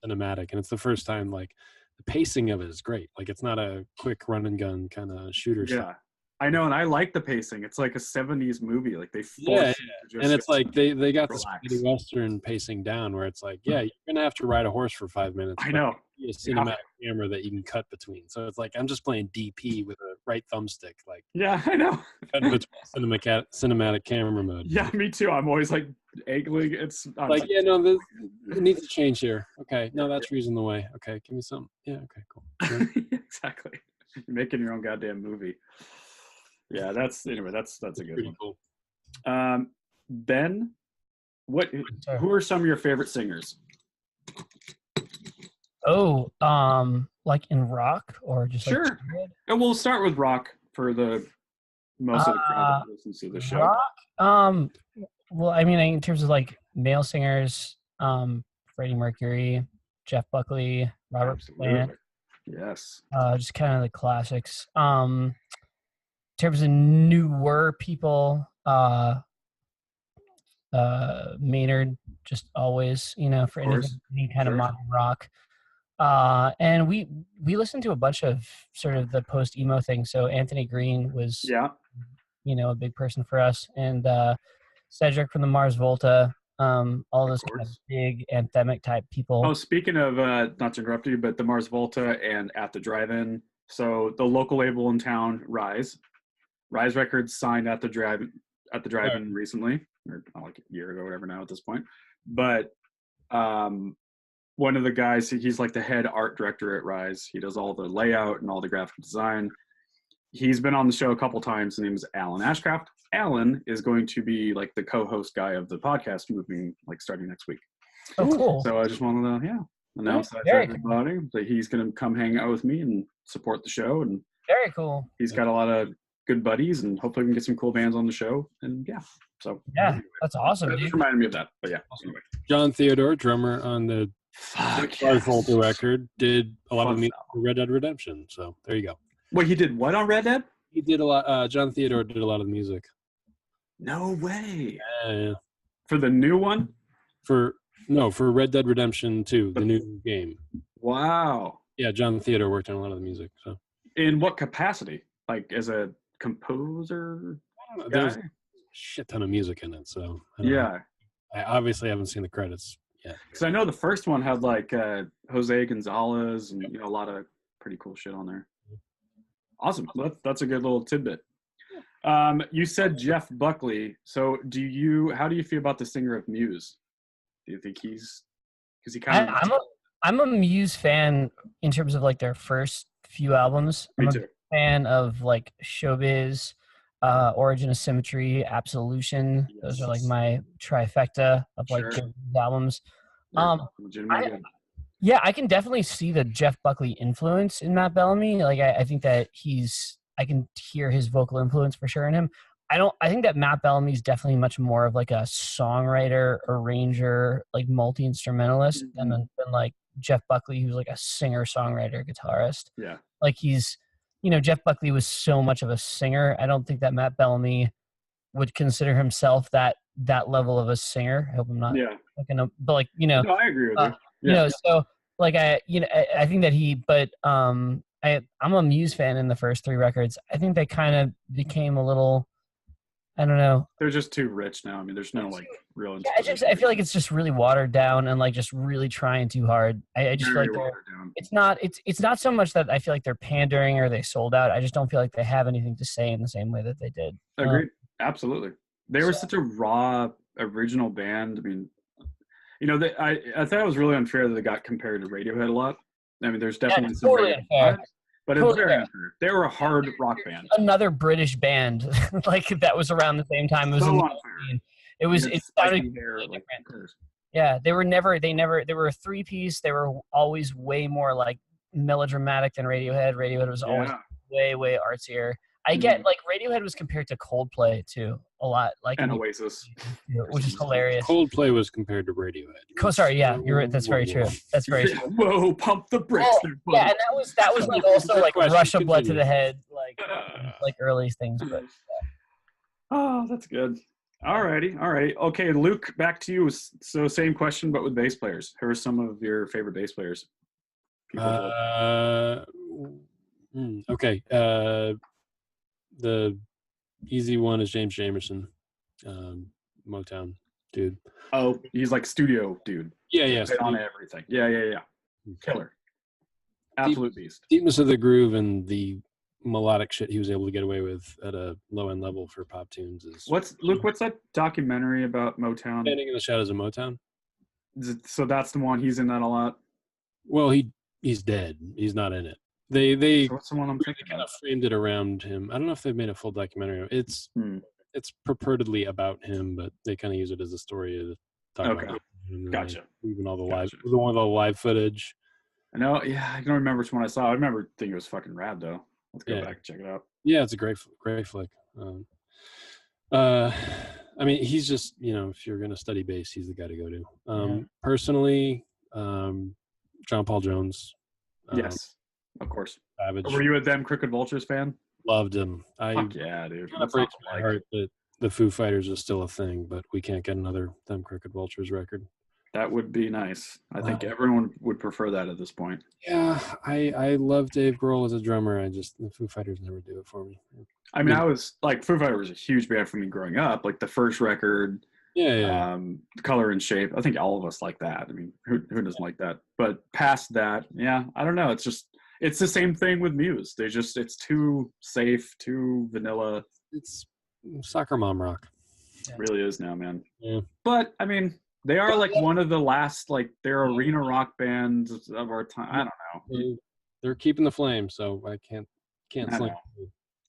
cinematic, and it's the first time, like, the pacing of it is great. Like, it's not a quick run and gun kind of shooter stuff. I know, and I like the pacing. It's like a 70s movie. Like, they force and it's like they got the spaghetti western pacing down, where it's like, yeah, you're gonna have to ride a horse for 5 minutes. I know. A cinematic camera that you can cut between. So it's like I'm just playing DP with a right thumbstick. Like, yeah, I know. Cinematic camera mode. Yeah, me too. I'm always like angling. It's like, yeah, no, it needs to change here. Okay, no, that's reason the way. Okay, give me some. Yeah, okay, cool. Yeah. Exactly. You're making your own goddamn movie. Yeah, that's a good one. Cool. Ben, who are some of your favorite singers? Oh, like in rock or just sure. Like and we'll start with rock for the most of the crowd that listens to the show. Rock, well, I mean, in terms of like male singers, Freddie Mercury, Jeff Buckley, Robert Plant. Yes. Just kind of the classics. In terms of newer people, Maynard, just always, for any kind of modern rock. And we listened to a bunch of sort of the post emo thing. So Anthony Green was, a big person for us, and Cedric from the Mars Volta. All those kind of big anthemic type people. Oh, speaking of, not to interrupt you, but the Mars Volta and At the Drive-In. So the local label in town, Rise Records signed At the Drive-In recently, or like a year ago, whatever now at this point. But one of the guys, he's like the head art director at Rise. He does all the layout and all the graphic design. He's been on the show a couple times. His name is Alan Ashcraft. Alan is going to be like the co-host guy of the podcast moving like starting next week. Oh, cool. So I just wanted to, announce that to everybody that he's going to come hang out with me and support the show. And very cool. He's got a lot of good buddies, and hopefully we can get some cool bands on the show. And so anyway, that's awesome. That just reminded me of that. But anyway. John Theodore, drummer on the Volta record, did a lot of music for Red Dead Redemption. So there you go. Wait, he did what on Red Dead? He did a lot. John Theodore did a lot of the music. No way. Yeah. For the new one? For Red Dead Redemption 2, the new game. Wow. Yeah, John Theodore worked on a lot of the music. So. In what capacity? Like as a composer? I don't know. There's a shit ton of music in it, so I don't know. I obviously haven't seen the credits yet. Because I know the first one had like Jose Gonzalez and a lot of pretty cool shit on there. Awesome. That's a good little tidbit. You said Jeff Buckley. So how do you feel about the singer of Muse? Do you think because he kind of... I'm a Muse fan in terms of like their first few albums. Me too. Fan of like Showbiz, Origin of Symmetry, Absolution. Yes. Those are like my trifecta of like albums. I can definitely see the Jeff Buckley influence in Matt Bellamy. Like I think that I can hear his vocal influence for sure in him. I think that Matt Bellamy's definitely much more of like a songwriter, arranger, like multi-instrumentalist than like Jeff Buckley, who's like a singer, songwriter, guitarist. Yeah. Like he's, Jeff Buckley was so much of a singer. I don't think that Matt Bellamy would consider himself that level of a singer. I hope I'm not but like, No, I agree with you. Yeah. So like I think that I'm a Muse fan in the first 3 records. I think they kind of became a little, I don't know. They're just too rich now. I mean, there's no like real. Yeah, I feel like it's just really watered down and like just really trying too hard. I just feel like it's not so much that I feel like they're pandering or they sold out. I just don't feel like they have anything to say in the same way that they did. Agreed. Absolutely. They were such a raw original band. I mean, I thought it was really unfair that they got compared to Radiohead a lot. I mean, there's definitely some totally unfair. But it's very unfair. They were a hard rock band. Another British band, like that was around the same time. It was so unfair. It sounded really different. Yeah, they were a 3-piece. They were always way more like melodramatic than Radiohead. Radiohead was always way, way artsier. I get like Radiohead was compared to Coldplay too a lot, like and Oasis, which is hilarious. Coldplay was compared to Radiohead. Sorry, yeah, you're right. That's very true. That's very true. Whoa, pump the brakes! Yeah, and that was like also like Rush of Blood to the Head, like early things. But oh, that's good. Alrighty, all right, okay, Luke, back to you. So same question, but with bass players. Who are some of your favorite bass players? Okay. The easy one is James Jamerson, Motown dude. Oh, he's like studio dude. Yeah. On everything. Yeah. Killer. Absolute beast. Deepness of the groove and the melodic shit he was able to get away with at a low end level for pop tunes is. What's that documentary about Motown? Standing in the Shadows of Motown. So that's the one. He's in that a lot. Well, he's dead. He's not in it. They what's the one I'm thinking kind of framed it around him. I don't know if they've made a full documentary. It's purportedly about him, but they kind of use it as a story to talk about him. Gotcha. Even all the live, the one with all the live footage. I know. Yeah, I don't remember which one I saw. I remember thinking it was fucking rad though. Let's go back and check it out. Yeah, it's a great flick. I mean, he's just if you're gonna study bass, he's the guy to go to. Personally, John Paul Jones. Yes. Of course. Savage. Were you a Them Crooked Vultures fan? Loved him. Fuck yeah, dude. It breaks my heart that the Foo Fighters is still a thing, but we can't get another Them Crooked Vultures record. That would be nice. I think everyone would prefer that at this point. Yeah, I love Dave Grohl as a drummer. The Foo Fighters never do it for me. I mean, I was like, Foo Fighters was a huge band for me growing up. Like the first record, Color and Shape. I think all of us like that. I mean, who doesn't like that? But past that, I don't know. It's the same thing with Muse. It's too safe, too vanilla. It's soccer mom rock. It really is now, man. Yeah. But I mean, they are like one of the last, like, they're arena rock bands of our time. I don't know. They're keeping the flame, so I can't slam.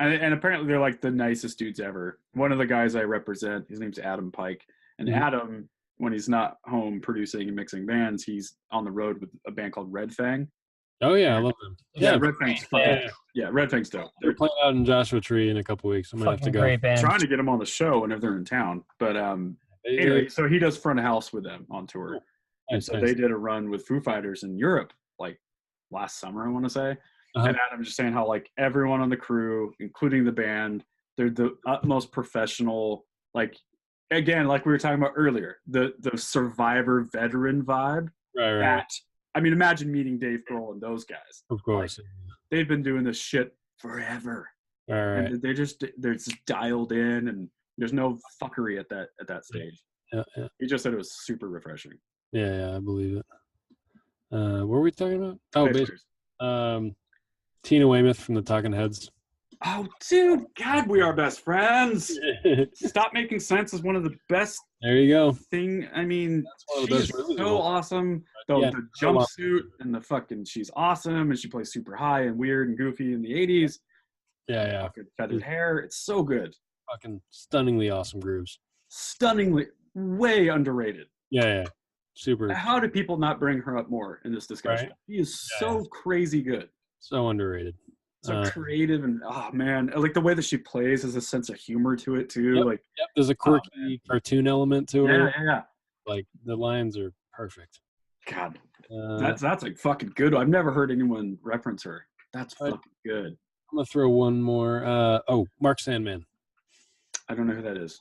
And apparently they're like the nicest dudes ever. One of the guys I represent, his name's Adam Pike. And Adam, when he's not home producing and mixing bands, he's on the road with a band called Red Fang. Oh yeah, I love them. Yeah, Red Fang's fun. Yeah, Red Fang's dope. They're playing out in Joshua Tree in a couple weeks. I'm gonna have to go. Great band. Trying to get them on the show whenever they're in town, but anyway, so he does front of house with them on tour, and so they did a run with Foo Fighters in Europe like last summer, I want to say. And Adam just saying how like everyone on the crew, including the band, they're the utmost professional. Like again, like we were talking about earlier, the survivor veteran vibe. Right. I mean, imagine meeting Dave Grohl and those guys. Of course. Like, they've been doing this shit forever. All right. And they're just dialed in, and there's no fuckery at that stage. Yeah. He just said it was super refreshing. Yeah, I believe it. What were we talking about? Oh, basically. Tina Weymouth from the Talking Heads. Oh, dude, God, we are best friends. Stop Making Sense is one of the best. There you go. I mean, she's so awesome. The jumpsuit and the fucking, she's awesome, and she plays super high and weird and goofy in the 80s. Yeah. Fucking feathered hair. It's so good. Fucking stunningly awesome grooves. Stunningly, way underrated. Yeah. Super. How do people not bring her up more in this discussion? Right? She is so crazy good. So underrated. So creative and oh man, like the way that she plays has a sense of humor to it too. Yep, like there's a quirky cartoon element to her. Yeah. Like the lines are perfect. God, that's like fucking good. I've never heard anyone reference her. That's fucking good. I'm gonna throw one more. Mark Sandman. I don't know who that is.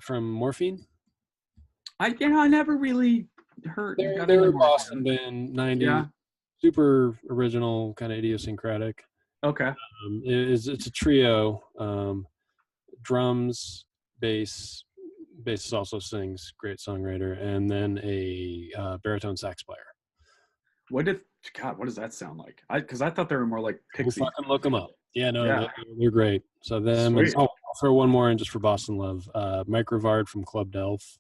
From Morphine. I never really heard. They're a Boston band, 90s. Yeah. Super original, kind of idiosyncratic. Okay. It's a trio. Drums, bass also sings, great songwriter, and then a baritone sax player. What does that sound like? Because I thought they were more like Pixies. We'll fucking look them up. Yeah, no, they're great. So them. I'll throw one more in just for Boston love. Mike Rivard from Club Delph.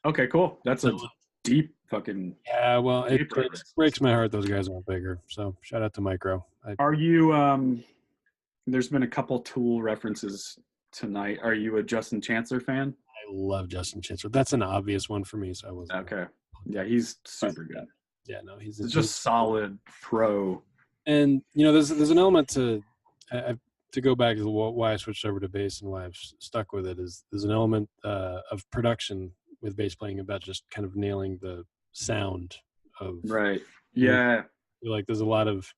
Okay, cool. That's a deep fucking. Yeah, well, it breaks my heart those guys aren't bigger. So shout out to Micro. Are you? There's been a couple Tool references tonight. Are you a Justin Chancellor fan? I love Justin Chancellor. That's an obvious one for me. So I was okay. Yeah, he's super good. Yeah, no, he's just solid pro. And there's an element to go back to why I switched over to bass and why I've stuck with it is there's an element of production with bass playing about just kind of nailing the sound of right. Yeah. Like there's a lot of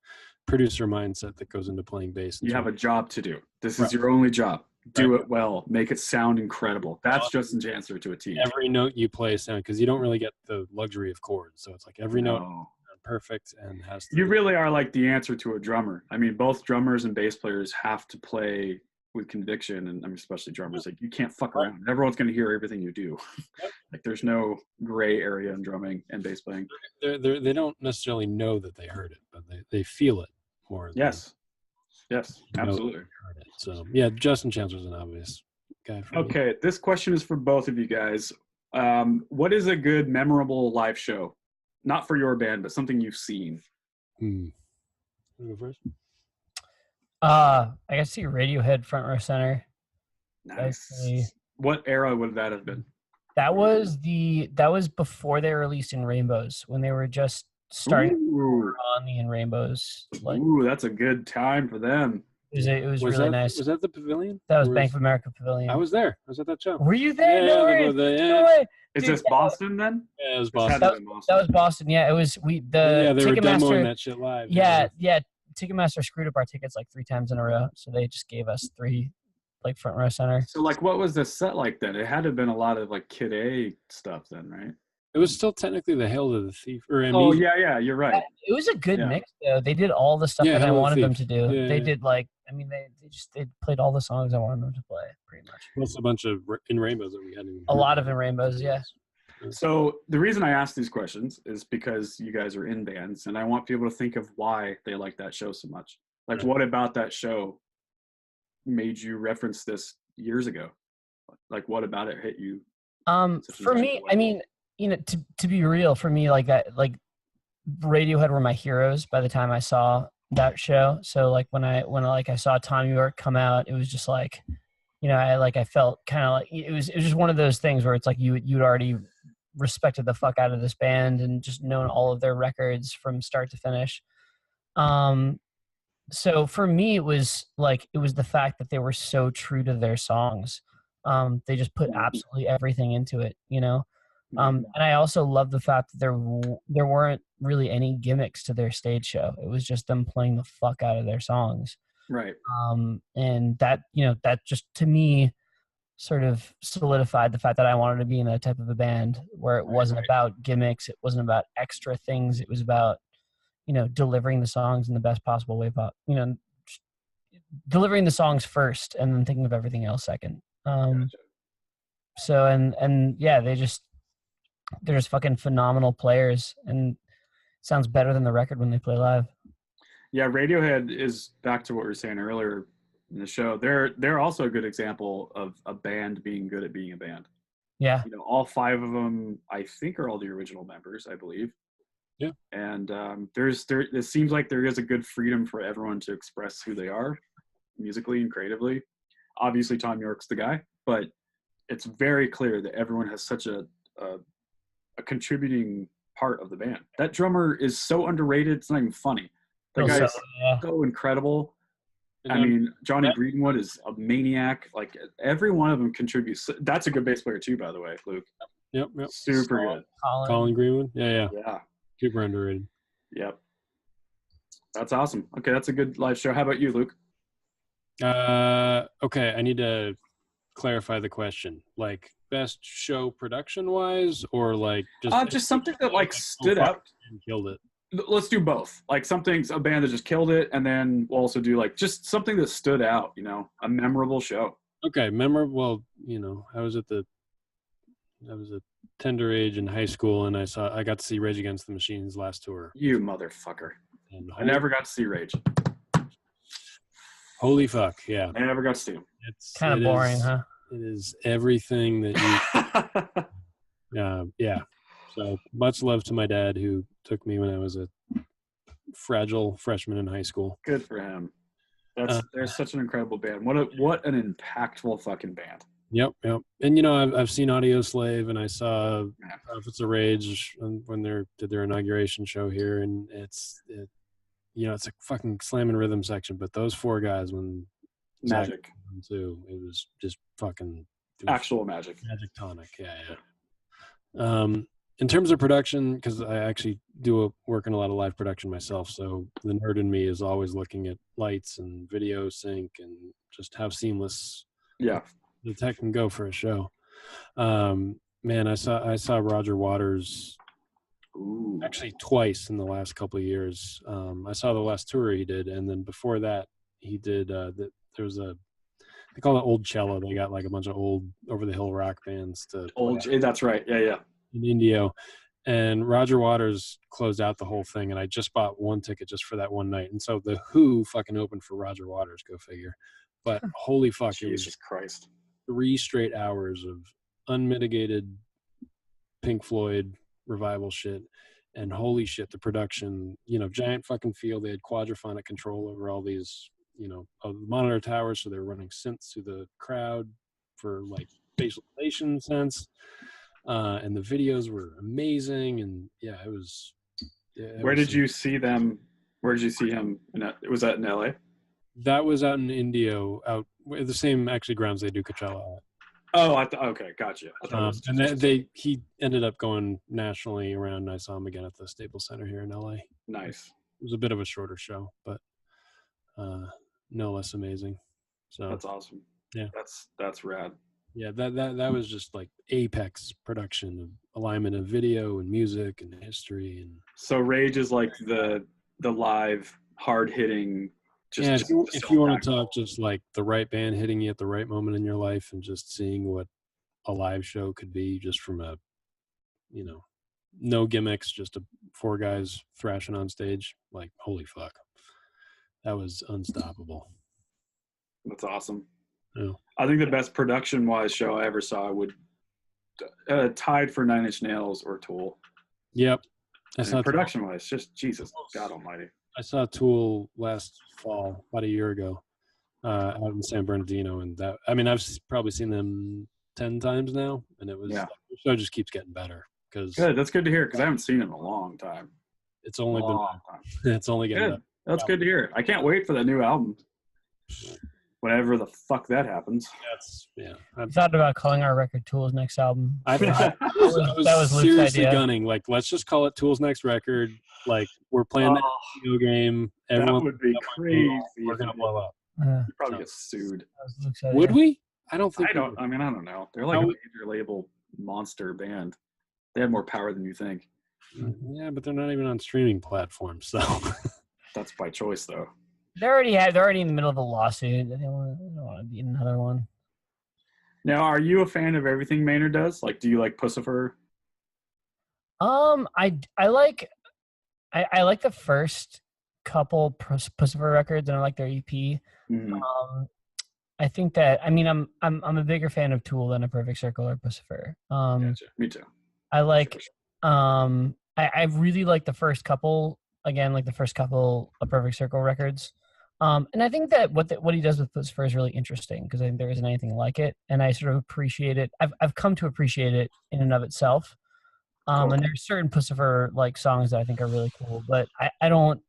producer mindset that goes into playing bass. You have a job to do. This is your only job. Do it well. Make it sound incredible. That's Justin Chancellor to a T. Every note you play sound because you don't really get the luxury of chords. So it's like every note perfect and has to. You really are like the answer to a drummer. I mean, both drummers and bass players have to play with conviction, and I mean, especially drummers. Like you can't fuck around. Everyone's going to hear everything you do. Like there's no gray area in drumming and bass playing. They don't necessarily know that they heard it, but they feel it more. Yes, absolutely. So yeah, Justin Chancellor's an obvious guy. Okay, this question is for both of you guys. What is a good, memorable live show? Not for your band, but something you've seen. You go first. I got to see Radiohead front row center. Nice. What era would that have been? That was before they were released in Rainbows, when they were just starting on the In Rainbows. Ooh, that's a good time for them. It was really nice. Was that the Pavilion? That was Bank of America Pavilion. I was there. I was at that show. Were you there? Yeah, No way. Is this Boston then? Yeah, it was Boston. That was Boston. Yeah, it was. They were demoing that shit live. Yeah. Ticketmaster screwed up our tickets like 3 times in a row, so they just gave us 3 like front row center. So like, what was the set like then? It had to have been a lot of like Kid A stuff then, right? It was still technically the Hail to the Thief. Oh yeah, you're right. It was a good mix though. They did all the stuff that I wanted them to do. They did they played all the songs I wanted them to play pretty much. Plus a bunch of In Rainbows that we hadn't. A lot of In Rainbows, yeah. So the reason I ask these questions is because you guys are in bands, and I want people to think of why they like that show so much. Like, what about that show made you reference this years ago? Like, what about it hit you? For me, I mean, to be real, for me, like Radiohead were my heroes by the time I saw that show. So like when I saw Tom York come out, it was just like, I felt kind of like it was just one of those things where it's like you'd already respected the fuck out of this band and just known all of their records from start to finish. So for me, it was the fact that they were so true to their songs. They just put absolutely everything into it, and I also love the fact that there weren't really any gimmicks to their stage show. It was just them playing the fuck out of their songs. Right. And that, that just to me sort of solidified the fact that I wanted to be in that type of a band where it wasn't about gimmicks. It wasn't about extra things. It was about, delivering the songs in the best possible way. Delivering the songs first and then thinking of everything else second. So, and yeah, they're just fucking phenomenal players, and sounds better than the record when they play live. Yeah, Radiohead is back to what we were saying earlier in the show. They're also a good example of a band being good at being a band. Yeah. All 5 of them, I think, are all the original members, I believe. Yeah. And it seems like there is a good freedom for everyone to express who they are musically and creatively. Obviously, Tom York's the guy, but it's very clear that everyone has such a contributing part of the band. That drummer is so underrated, it's not even funny. The guy is so incredible. I mean, Johnny Greenwood is a maniac. Like every one of them contributes. That's a good bass player too, by the way, Luke. Yep. Super good. Colin Greenwood. Yeah. Yeah. Super underrated. Yep. That's awesome. Okay, that's a good live show. How about you, Luke? Okay, I need to clarify the question. Like best show production wise, or like just something that like stood out and killed it. Let's do both. Like something's a band that just killed it, and then we'll also do like just something that stood out. You know, a memorable show. Okay, memorable. Well, you know, I was a tender age in high school, and I got to see Rage Against the Machine's last tour. You motherfucker! I never got to see Rage. Holy fuck! Yeah, I never got to see him. It's kind of boring, huh? It is everything that you. Yeah. So much love to my dad who took me when I was a fragile freshman in high school. Good for him. They're such an incredible band. What an impactful fucking band. Yep. And you know, I've seen Audio Slave, and I saw Prophets of Rage when they did their inauguration show here, and it's a fucking slam and rhythm section. But those four guys, when magic too, it was just fucking actual magic tonic. Yeah. In terms of production, because I actually work in a lot of live production myself, so the nerd in me is always looking at lights and video sync and just how seamless the tech can go for a show. Man, I saw Roger Waters actually twice in the last couple of years. I saw the last tour he did, and then before that he did there was they call it Old Cello. They got like a bunch of old over the hill rock bands that's right. Yeah. In Indio, and Roger Waters closed out the whole thing, and I just bought one ticket just for that one night. And so the Who fucking opened for Roger Waters, go figure. But holy fuck, Jesus Christ, 3 straight hours of unmitigated Pink Floyd revival shit, and holy shit, the production, you know, giant fucking field. They had quadraphonic control over all these, you know, monitor towers, so they're running synths through the crowd for like spatialization sense. And the videos were amazing, and it was. Where did you see them? Where did you see him? Was that in LA? That was out in Indio, out the same actually grounds they do Coachella at. Oh, okay, gotcha. He ended up going nationally around, and I saw him again at the Staples Center here in LA. Nice. It was a bit of a shorter show, but no less amazing. So that's awesome. Yeah, that's rad. Yeah, that was just like apex production of alignment of video and music and history. And so Rage is like the live hard hitting. If you want to talk just like the right band hitting you at the right moment in your life, and just seeing what a live show could be, just from a, you know, no gimmicks, just 4 guys thrashing on stage. Like, holy fuck, that was unstoppable. That's awesome. Yeah. I think the best production-wise show I ever saw would tied for 9 Inch Nails or Tool. Yep. Production-wise, just Jesus, God Almighty. I saw Tool last fall, about a year ago, out in San Bernardino, and I've probably seen them 10 times now, and it was the show just keeps getting better. Good, that's good to hear, because I haven't seen it in a long time. It's only it's only getting better. That's good to hear. I can't wait for the new album. Whenever the fuck that happens. I thought about calling our record Tool's next album. That was Luke's seriously idea. Gunning. Like, let's just call it Tool's next record. Like, we're playing that video game. Everyone, that would be crazy. We're gonna blow up. You'd probably get sued. Would we? I don't know. They're like a major label monster band. They have more power than you think. Yeah, but they're not even on streaming platforms, so. That's by choice, though. They're already in the middle of a lawsuit. They don't want to be in another one. Now, are you a fan of everything Maynard does? Like, do you like Pussifer? I like the first couple Pussifer records, and I like their EP. Mm-hmm. I think that I'm a bigger fan of Tool than A Perfect Circle or Pussifer. Gotcha. Me too. I like I really like the first couple. Again, like the first couple of Perfect Circle records. And I think that what he does with Pussifer is really interesting, because I think there isn't anything like it, and I sort of appreciate it. I've come to appreciate it in and of itself. Cool. And there's certain Pussifer like songs that I think are really cool, but I don't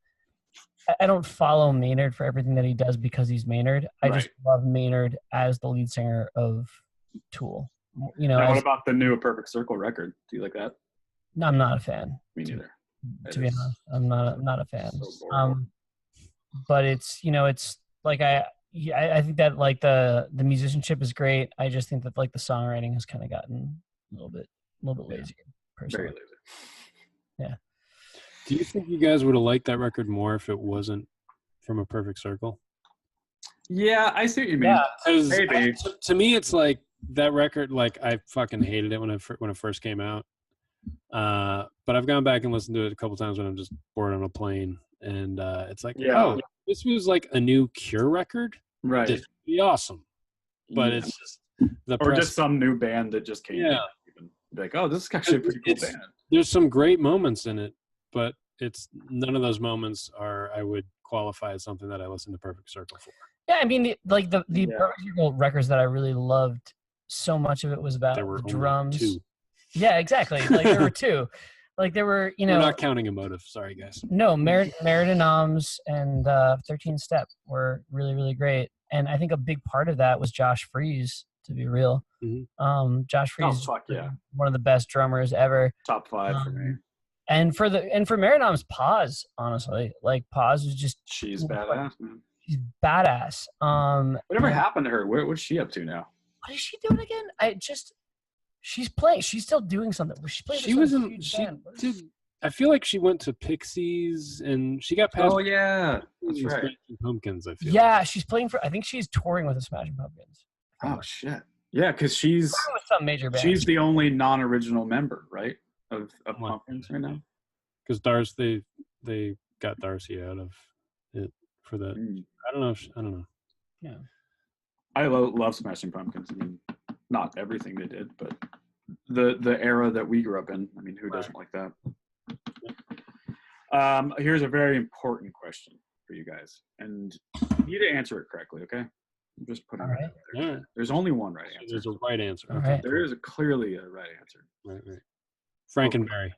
I don't follow Maynard for everything that he does because he's Maynard. I just love Maynard as the lead singer of Tool. You know, now, what about the new A Perfect Circle record? Do you like that? No, I'm not a fan. Me neither. To be honest, I'm not a fan. But it's, you know, it's like I think that like the musicianship is great. I just think that like the songwriting has kind of gotten a little bit lazy. Personally. Very lazy. Yeah. Do you think you guys would have liked that record more if it wasn't from A Perfect Circle? Yeah, I see what you mean. Yeah, to me, it's like that record. Like I fucking hated it when it first came out. But I've gone back and listened to it a couple times when I'm just bored on a plane, and it's like, oh, this was like a new Cure record. Right. This would be awesome. But it's just just some new band that just came out. Like, oh, this is actually a pretty cool band. There's some great moments in it, but it's none of those moments I would qualify as something that I listen to Perfect Circle for. Yeah, I mean, the Perfect Circle records that I really loved, so much of it was about the drums. Two. Yeah, exactly. Like there were two. Like there were, you know. We're not counting Emotive. Sorry, guys. No, Merit and Noms and 13 Step were really, really great. And I think a big part of that was Josh Freese, to be real. Mm-hmm. Josh Freese is one of the best drummers ever. Top 5 for me. And for Merit Noms, Paz, honestly. Like Paz was just she's badass, man. She's badass. Whatever happened to her? What's she up to now? What is she doing again? She's playing. She's still doing something. She's playing. I feel like she went to Pixies and she got past. Oh yeah, that's right. Smashing Pumpkins. I feel. Yeah, she's playing for. I think she's touring with the Smashing Pumpkins. Oh shit. Yeah, because she's with some major band. She's the only non-original member, right, of Pumpkins right now. Because they got Darcy out of it for that. I don't know. Yeah. I love Smashing Pumpkins. I mean, not everything they did, but the era that we grew up in. I mean, who doesn't like that? Here's a very important question for you guys, and you need to answer it correctly, okay? I'm just putting it out there. All right. There's only one right answer. There's a right answer. Okay. Right. There is clearly a right answer. Right. Frankenberry.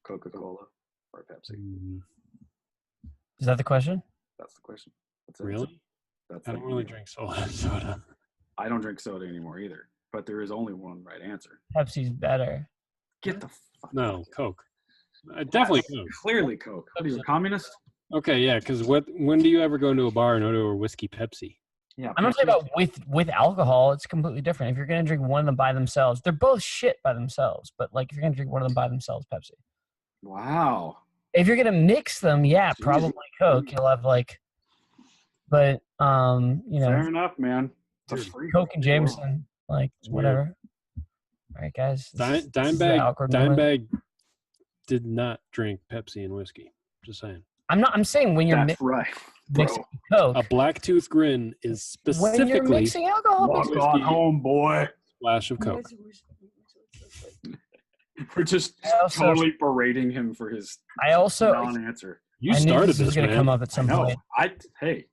Coca-Cola or Pepsi? Is that the question? That's the question. Really? I don't really drink soda. I don't drink soda anymore either. But there is only one right answer. Pepsi's better. Get the fuck No, Coke. Definitely Coke. Clearly Coke. What are you, a communist? Okay, yeah, because when do you ever go into a bar and order a whiskey Pepsi? Yeah, I'm not talking about with alcohol. It's completely different. If you're going to drink one of them by themselves, they're both shit by themselves. But like, if you're going to drink one of them by themselves, Pepsi. Wow. If you're going to mix them, yeah, probably Coke. You'll have like, but you know. Fair enough, man. Coke and Jameson, like whatever. All right, guys. Dimebag did not drink Pepsi and whiskey. Just saying. I'm saying when you're mixing Coke. A Blacktooth Grin is specifically when you're mixing alcohol. Walk on home, boy. Splash of Coke. We're just totally berating him for his non-answer. You started this, was going to come up at some point. Hey.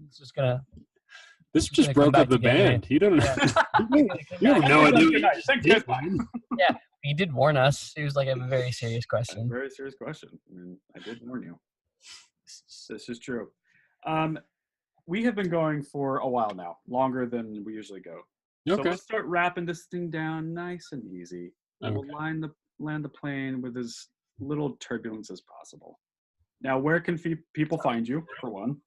It's just going to. This just broke up the band. You don't know. You have no idea. Yeah, he did warn us. He was like, I have a very serious question. Very serious question. I mean, I did warn you. This is true. We have been going for a while now, longer than we usually go. So let's start wrapping this thing down nice and easy. We'll land the plane with as little turbulence as possible. Now, where can people find you, for one?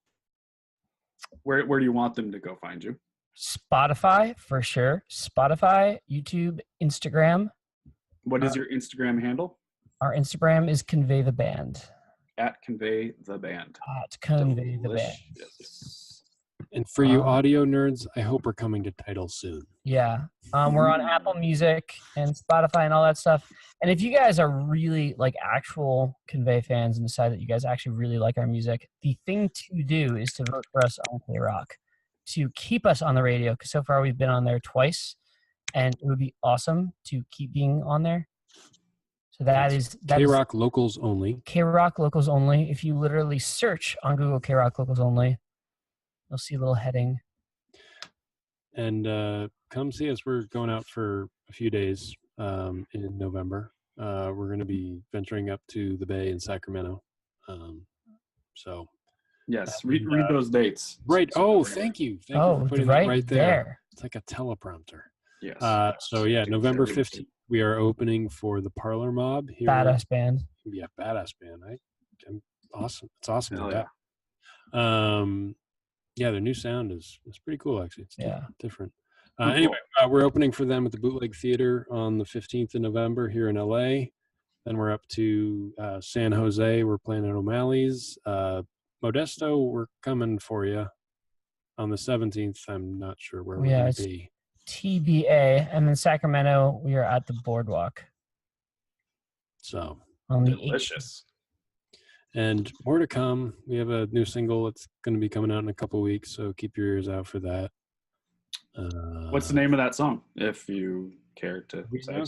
Where do you want them to go find you? Spotify, for sure. Spotify, YouTube, Instagram. What is your Instagram handle? Our Instagram is Convey the Band. At Convey the Band. At Convey the Band. And for you audio nerds, I hope we're coming to Tidal soon. Yeah. We're on Apple Music and Spotify and all that stuff. And if you guys are really like actual Convey fans and decide that you guys actually really like our music, the thing to do is to vote for us on K-Rock to keep us on the radio, because so far we've been on there twice, and it would be awesome to keep being on there. So that is K-Rock Locals Only. K-Rock Locals Only. If you literally search on Google K-Rock Locals Only, you'll see a little heading. And come see us. We're going out for a few days in November. We're going to be venturing up to the Bay in Sacramento. So yes, read those dates. Right. Oh, thank you. Thank you for putting that right there. It's like a teleprompter. Yes. So yeah, November 15th, we are opening for the Parlor Mob here. Badass band. Yeah, badass band. I'm awesome. It's awesome with that. Yeah, their new sound is pretty cool actually. It's different. Anyway, we're opening for them at the Bootleg Theater on the 15th of November here in LA. Then we're up to San Jose. We're playing at O'Malley's. Modesto, we're coming for you on the 17th. I'm not sure where we're going to be. TBA. And then Sacramento, we are at the Boardwalk. So delicious. And more to come. We have a new single that's going to be coming out in a couple weeks, so keep your ears out for that. What's the name of that song, if you care to say?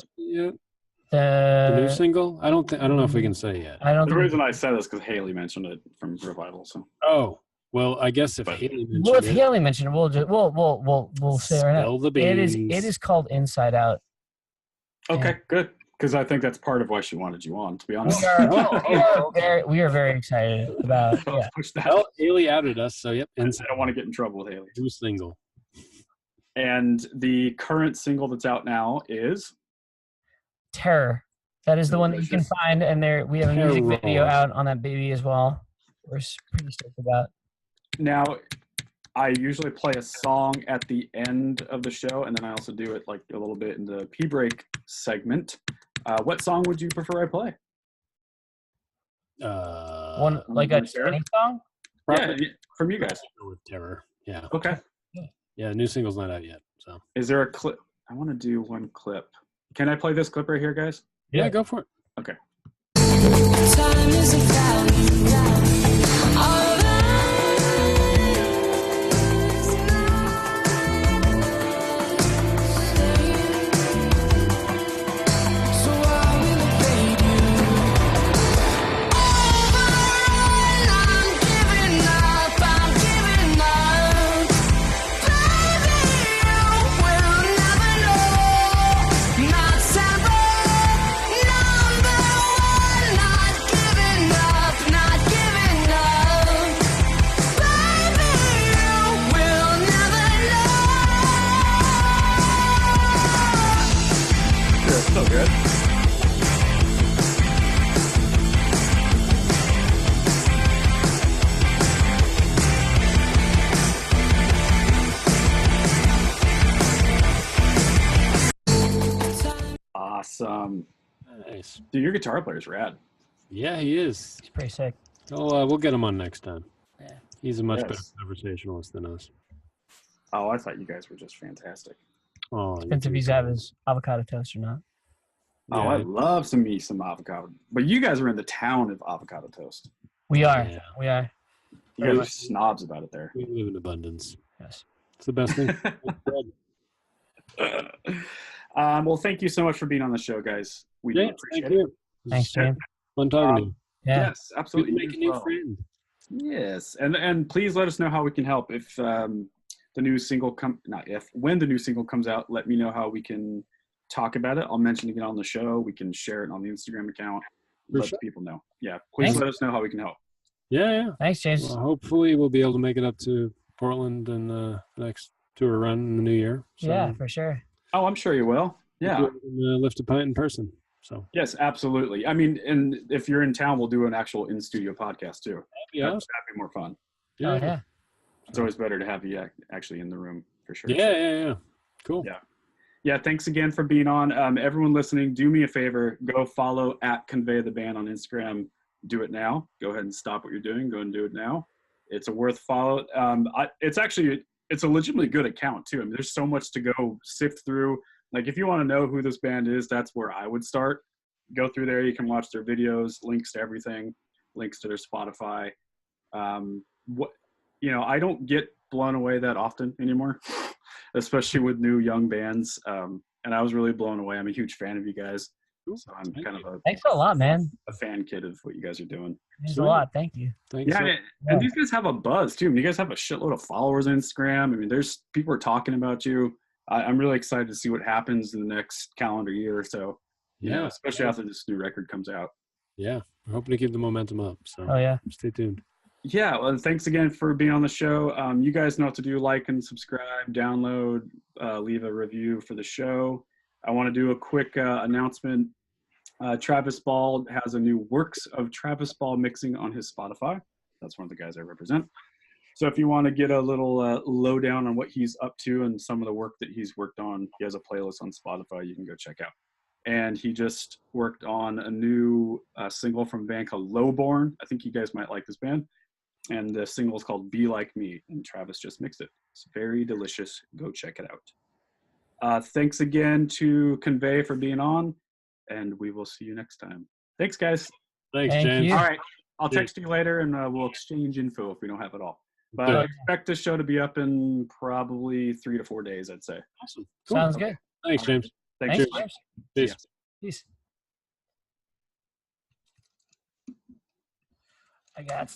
The new single? I don't know if we can say yet. The reason I said this because Haley mentioned it from Revival. So. Oh, well, I guess if Haley mentioned it. Well, if Haley mentioned it, we'll say it right now. The beans. It is called Inside Out. Okay, good. Because I think that's part of why she wanted you on, to be honest. We are very excited about push that. Well, Haley outed us, so yep. I don't want to get in trouble with Haley. New single. And the current single that's out now is Terror. That is the one that you can find, and we have a music video out on that baby as well. We're pretty stoked about. Now, I usually play a song at the end of the show, and then I also do it like a little bit in the P-break segment. What song would you prefer I play? One like a Chinese song? Yeah, from you guys. With Terror. Yeah. Okay. Yeah, the new single's not out yet. So. Is there a clip? I want to do one clip. Can I play this clip right here, guys? Yeah, go for it. Okay. Time is a value. Awesome. Nice. Dude, your guitar player's rad. Yeah, he is. He's pretty sick. We'll get him on next time. Yeah. He's a much better conversationalist than us. Oh, I thought you guys were just fantastic. Oh, depends if he's have his avocado toast or not. Oh, yeah. I'd love some avocado. But you guys are in the town of avocado toast. We are. Yeah. We are. You guys are snobs about it there. We live in abundance. Yes. It's the best thing. Well, thank you so much for being on the show, guys. We do appreciate it. Thanks, James. Fun talking to you. Yeah. Yes, absolutely. Make a new friend. Yes, and please let us know how we can help. If the new single when the new single comes out, let me know how we can talk about it. I'll mention it again on the show. We can share it on the Instagram account. Let people know. Yeah, please let us know how we can help. Yeah. Thanks, James. Well, hopefully we'll be able to make it up to Portland and the next tour run in the new year. So, yeah, for sure. Oh, I'm sure you will. Yeah. Lift a pint in person. So. Yes, absolutely. I mean, and if you're in town, we'll do an actual in-studio podcast too. Yeah. That'd be more fun. Yeah. Oh, yeah. It's always better to have you actually in the room for sure. Yeah. Cool. Yeah. Thanks again for being on. Everyone listening, do me a favor. Go follow @Convey the Band on Instagram. Do it now. Go ahead and stop what you're doing. Go and do it now. It's a worth follow. It's a legitimately good account too. I mean, there's so much to go sift through. Like if you want to know who this band is, that's where I would start. Go through there. You can watch their videos, links to everything, links to their Spotify. I don't get blown away that often anymore, especially with new young bands. And I was really blown away. I'm a huge fan of you guys. So I'm kind of thanks a lot, man. A fan kid of what you guys are doing. Thanks a lot. Thank you. Thanks. Yeah, and these guys have a buzz too. I mean, you guys have a shitload of followers on Instagram. I mean, there's people are talking about you. I'm really excited to see what happens in the next calendar year or so. Yeah, especially after this new record comes out. Yeah, We're hoping to keep the momentum up. So stay tuned. Yeah, well, thanks again for being on the show. You guys know what to do: like and subscribe, download, leave a review for the show. I want to do a quick announcement. Travis Ball has a new Works of Travis Ball mixing on his Spotify. That's one of the guys I represent. So if you want to get a little lowdown on what he's up to and some of the work that he's worked on, he has a playlist on Spotify you can go check out. And he just worked on a new single from a band called Lowborn. I think you guys might like this band. And the single is called Be Like Me, and Travis just mixed it. It's very delicious. Go check it out. Thanks again to CONVEY for being on, and we will see you next time. Thanks, guys. Thanks, James. All right. I'll text you later, and we'll exchange info if we don't have it all. But I expect this show to be up in probably 3 to 4 days, I'd say. Awesome. Cool. Sounds good. Thanks, James. Thanks, James. Peace. Peace. I got